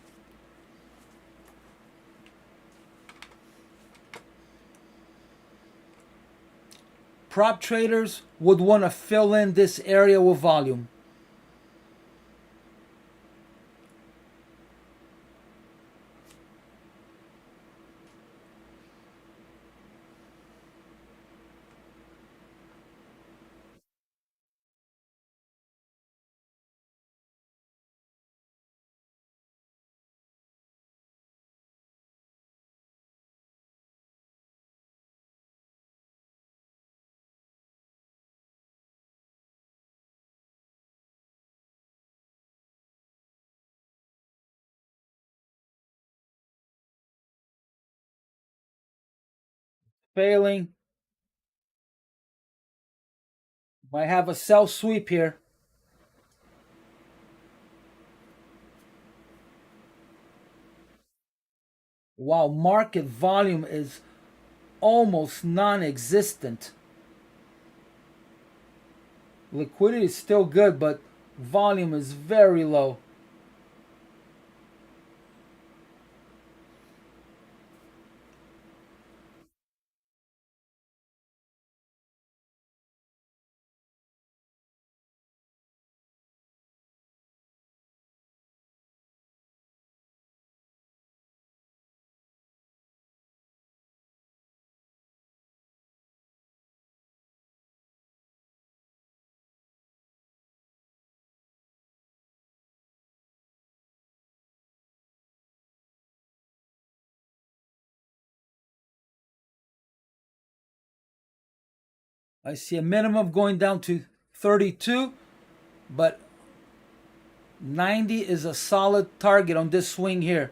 Prop traders would want to fill in this area with volume. Failing. Might have a sell sweep here. Wow, market volume is almost non-existent. Liquidity is still good, but volume is very low. I see a minimum going down to 32, but 90 is a solid target on this swing here.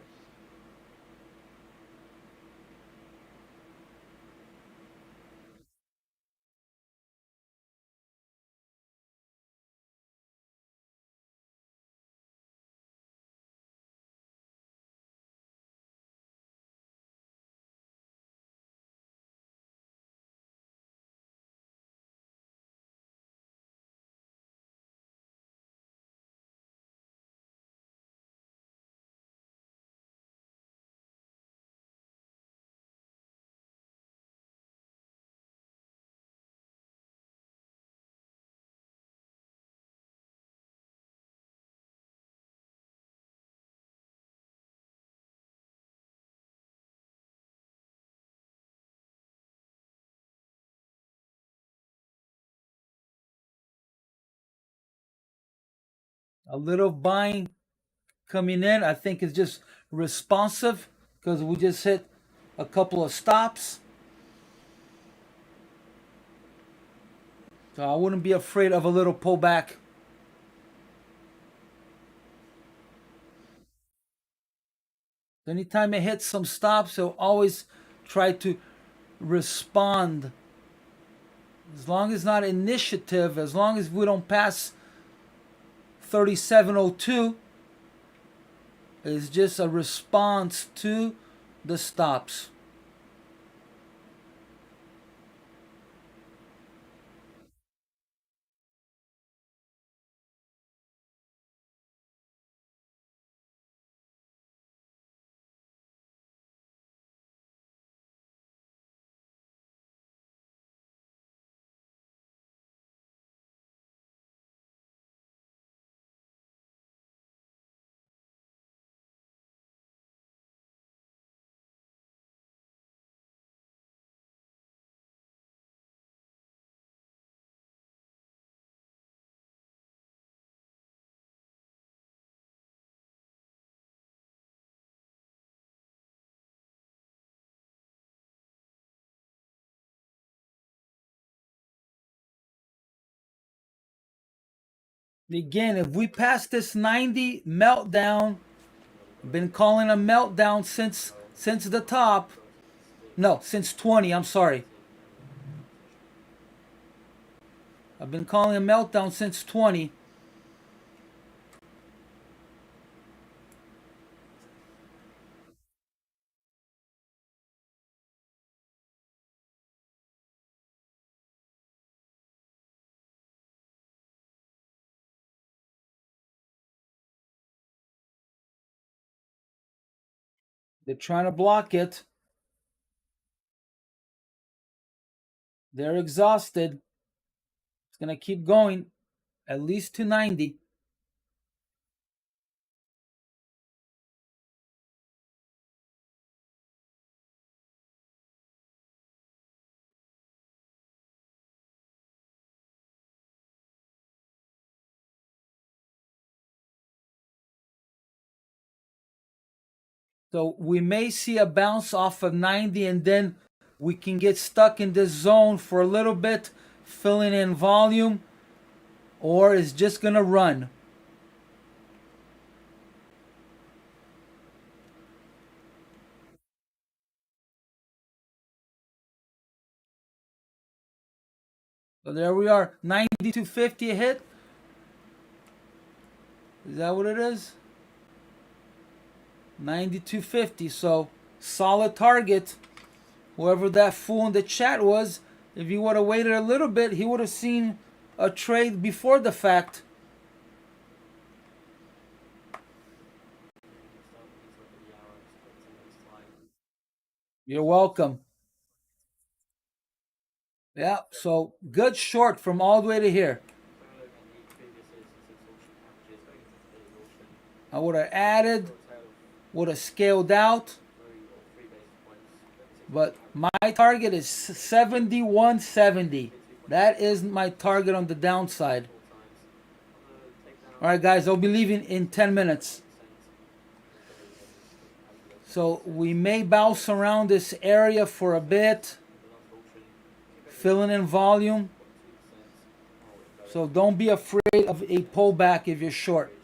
A little buying coming in. I think is just responsive because we just hit a couple of stops. So I wouldn't be afraid of a little pullback. Anytime it hits some stops, it'll always try to respond. As long as it's not initiative, as long as we don't pass 3702, it's just a response to the stops. Again, if we pass this 90 meltdown, been calling a meltdown since the top. No, since 20, I'm sorry. I've been calling a meltdown since 20. They're trying to block it. They're exhausted. It's going to keep going at least to 90. So we may see a bounce off of 90 and then we can get stuck in this zone for a little bit, filling in volume, or it's just going to run. So there we are, 92.50 a hit. Is that what it is? 92.50. So solid target. Whoever that fool in the chat was, if he would have waited a little bit, he would have seen a trade before the fact. You're welcome. Yeah, so good short from all the way to here. I would have added, would have scaled out, but my target is 71.70. That is my target on the downside. All right, guys, I'll be leaving in 10 minutes. So we may bounce around this area for a bit, filling in volume. So don't be afraid of a pullback if you're short.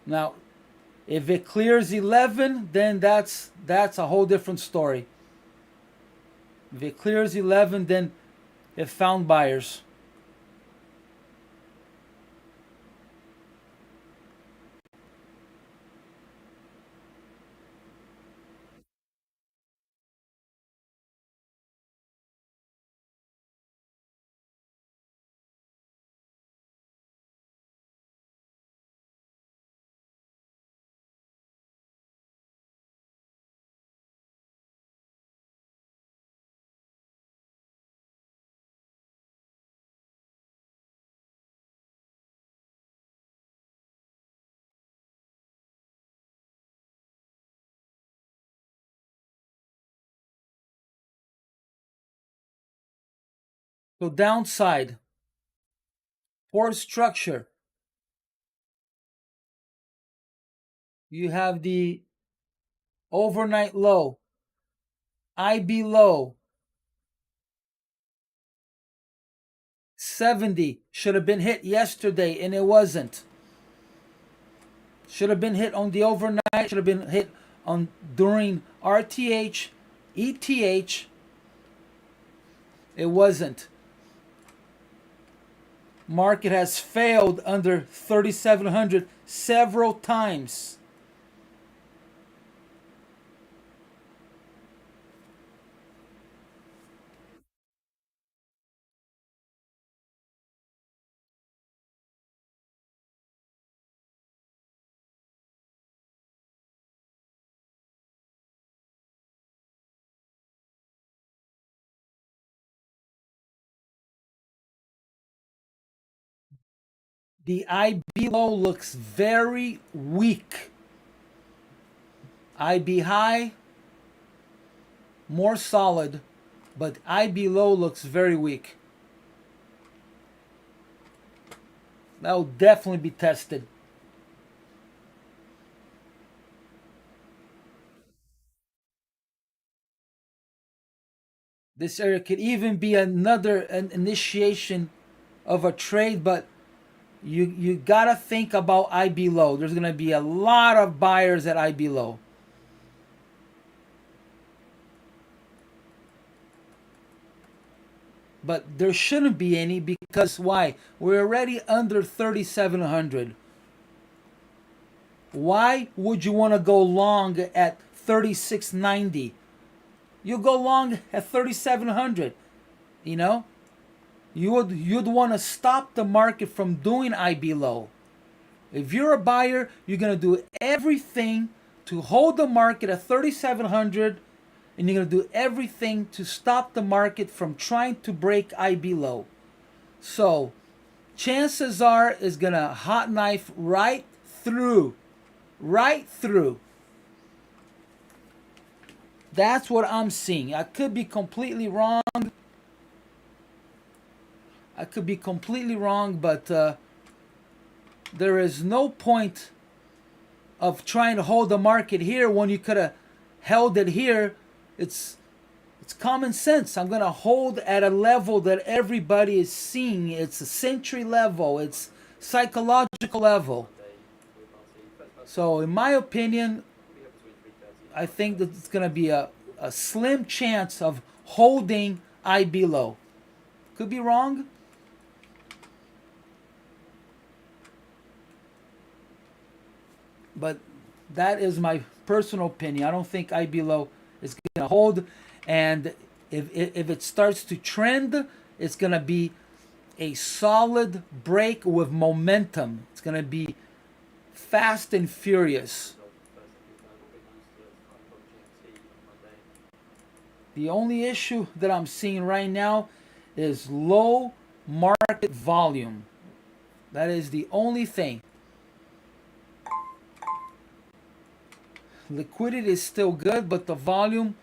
Now, if it clears 11, then that's a whole different story. If it clears 11, then it found buyers. So downside, poor structure. You have the overnight low, IB low, 70 should have been hit yesterday and it wasn't. Should have been hit on the overnight, should have been hit on during RTH, ETH. It wasn't. Market has failed under 3,700 several times. The IB low looks very weak. IB high, more solid, but IB low looks very weak. That will definitely be tested. This area could even be an initiation of a trade, but you gotta think about IB low. There's gonna be a lot of buyers at IB low. But there shouldn't be any, because why? We're already under 3,700. Why would you want to go long at 3,690? You go long at 3,700. You know, you'd want to stop the market from doing IB low. If you're a buyer, you're gonna do everything to hold the market at 3,700, and you're gonna do everything to stop the market from trying to break IB low. So, chances are is gonna hot knife right through. That's what I'm seeing. I could be completely wrong. But there is no point of trying to hold the market here when you could have held it here. It's common sense. I'm going to hold at a level that everybody is seeing. It's a century level. It's psychological level. So in my opinion, I think that it's going to be a slim chance of holding IB low. Could be wrong. But that is my personal opinion. I don't think IB low is going to hold. And if it starts to trend, it's going to be a solid break with momentum. It's going to be fast and furious. The only issue that I'm seeing right now is low market volume. That is the only thing. Liquidity is still good, but the volume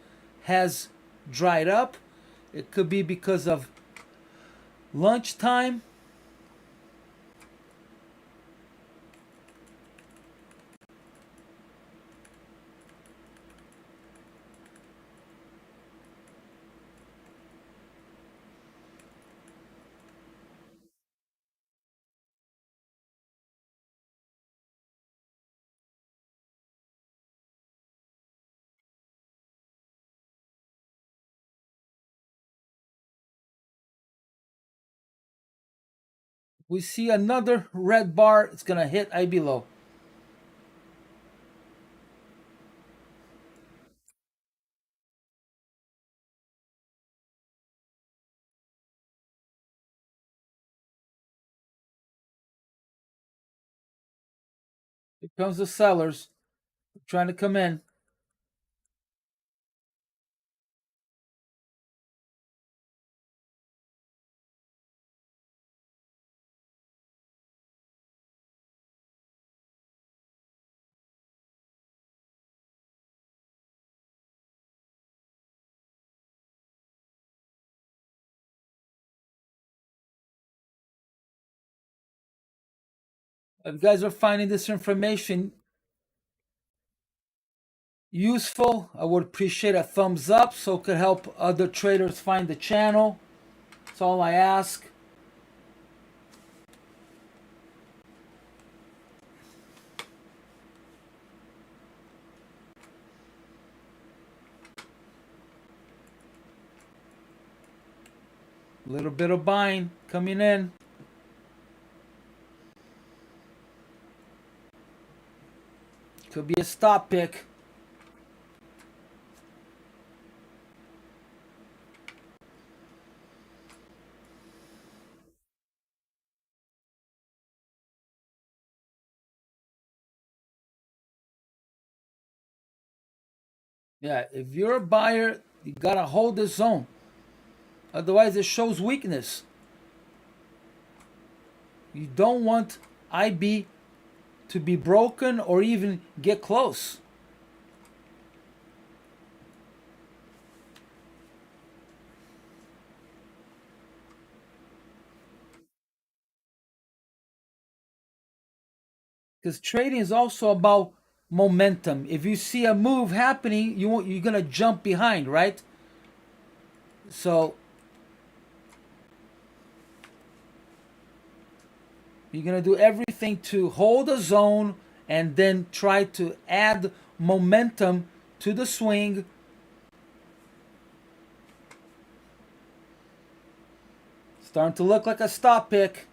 has dried up. It could be because of lunchtime. We see another red bar. It's going to hit IB low. Here comes the sellers trying to come in. If you guys are finding this information useful, I would appreciate a thumbs up so it could help other traders find the channel. That's all I ask. A little bit of buying coming in. Could be a stop pick. Yeah, if you're a buyer, you gotta hold the zone. Otherwise, it shows weakness. You don't want IB to be broken or even get close. Because trading is also about momentum. If you see a move happening, you're gonna jump behind, right? So you're going to do everything to hold a zone and then try to add momentum to the swing. Starting to look like a stop pick.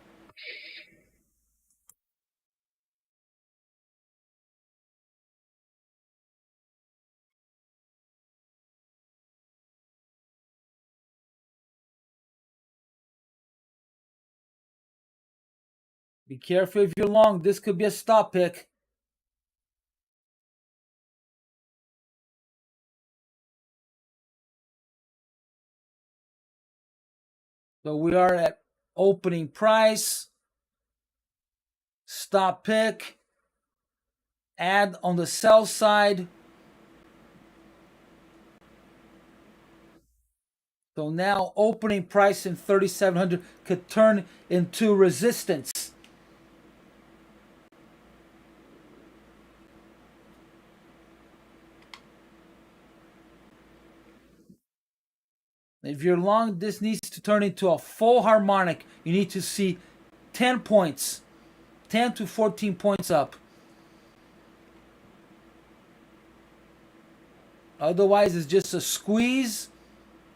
Be careful if you're long. This could be a stop pick. So we are at opening price. Stop pick. Add on the sell side. So now opening price in 3,700 could turn into resistance. If you're long, this needs to turn into a full harmonic. You need to see 10 points, 10 to 14 points up. Otherwise, it's just a squeeze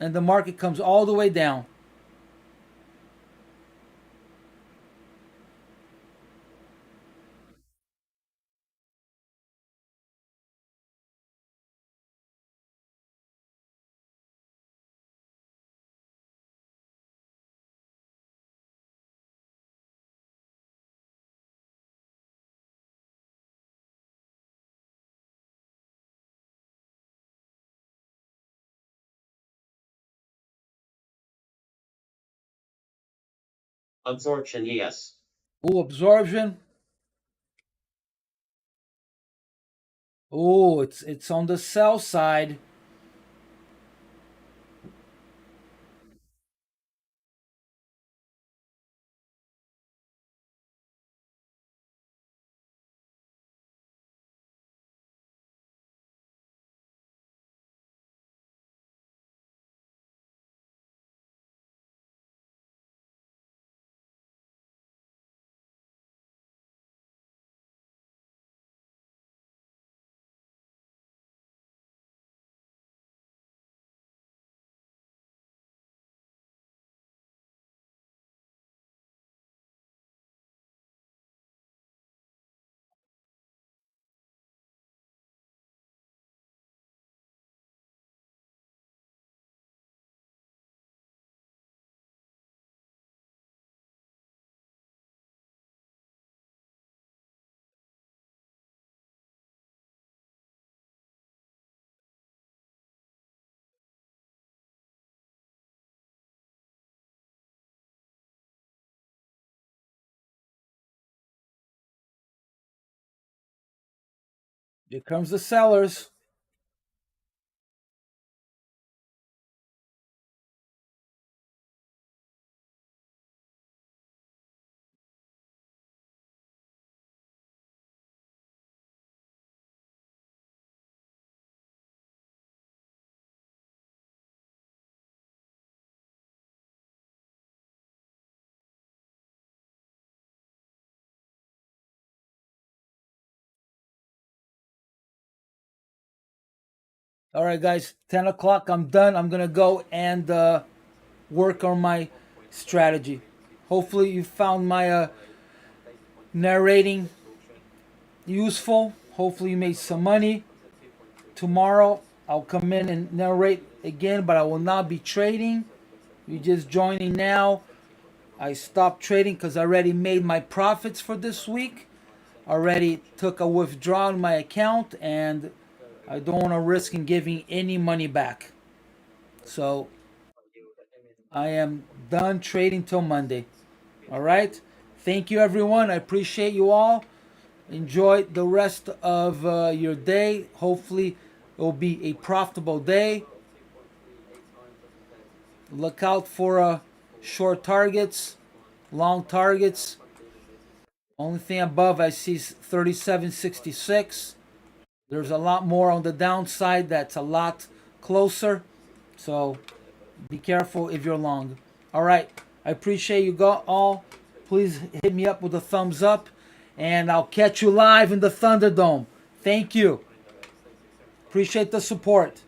and the market comes all the way down. Absorption, yes. Ooh, absorption. Ooh, it's on the sell side. Here comes the sellers. All right, guys, 10 o'clock. I'm done. I'm going to go and work on my strategy. Hopefully, you found my narrating useful. Hopefully, you made some money. Tomorrow, I'll come in and narrate again, but I will not be trading. You're just joining now. I stopped trading because I already made my profits for this week. Already took a withdrawal in my account, and I don't want to risk in giving any money back. So I am done trading till Monday. All right. Thank you, everyone. I appreciate you all. Enjoy the rest of your day. Hopefully, it will be a profitable day. Look out for short targets, long targets. Only thing above I see is 37.66. There's a lot more on the downside that's a lot closer. So Be careful if you're long. All right. I appreciate you all. Please hit me up with a thumbs up, and I'll catch you live in the Thunderdome. Thank you. Appreciate the support.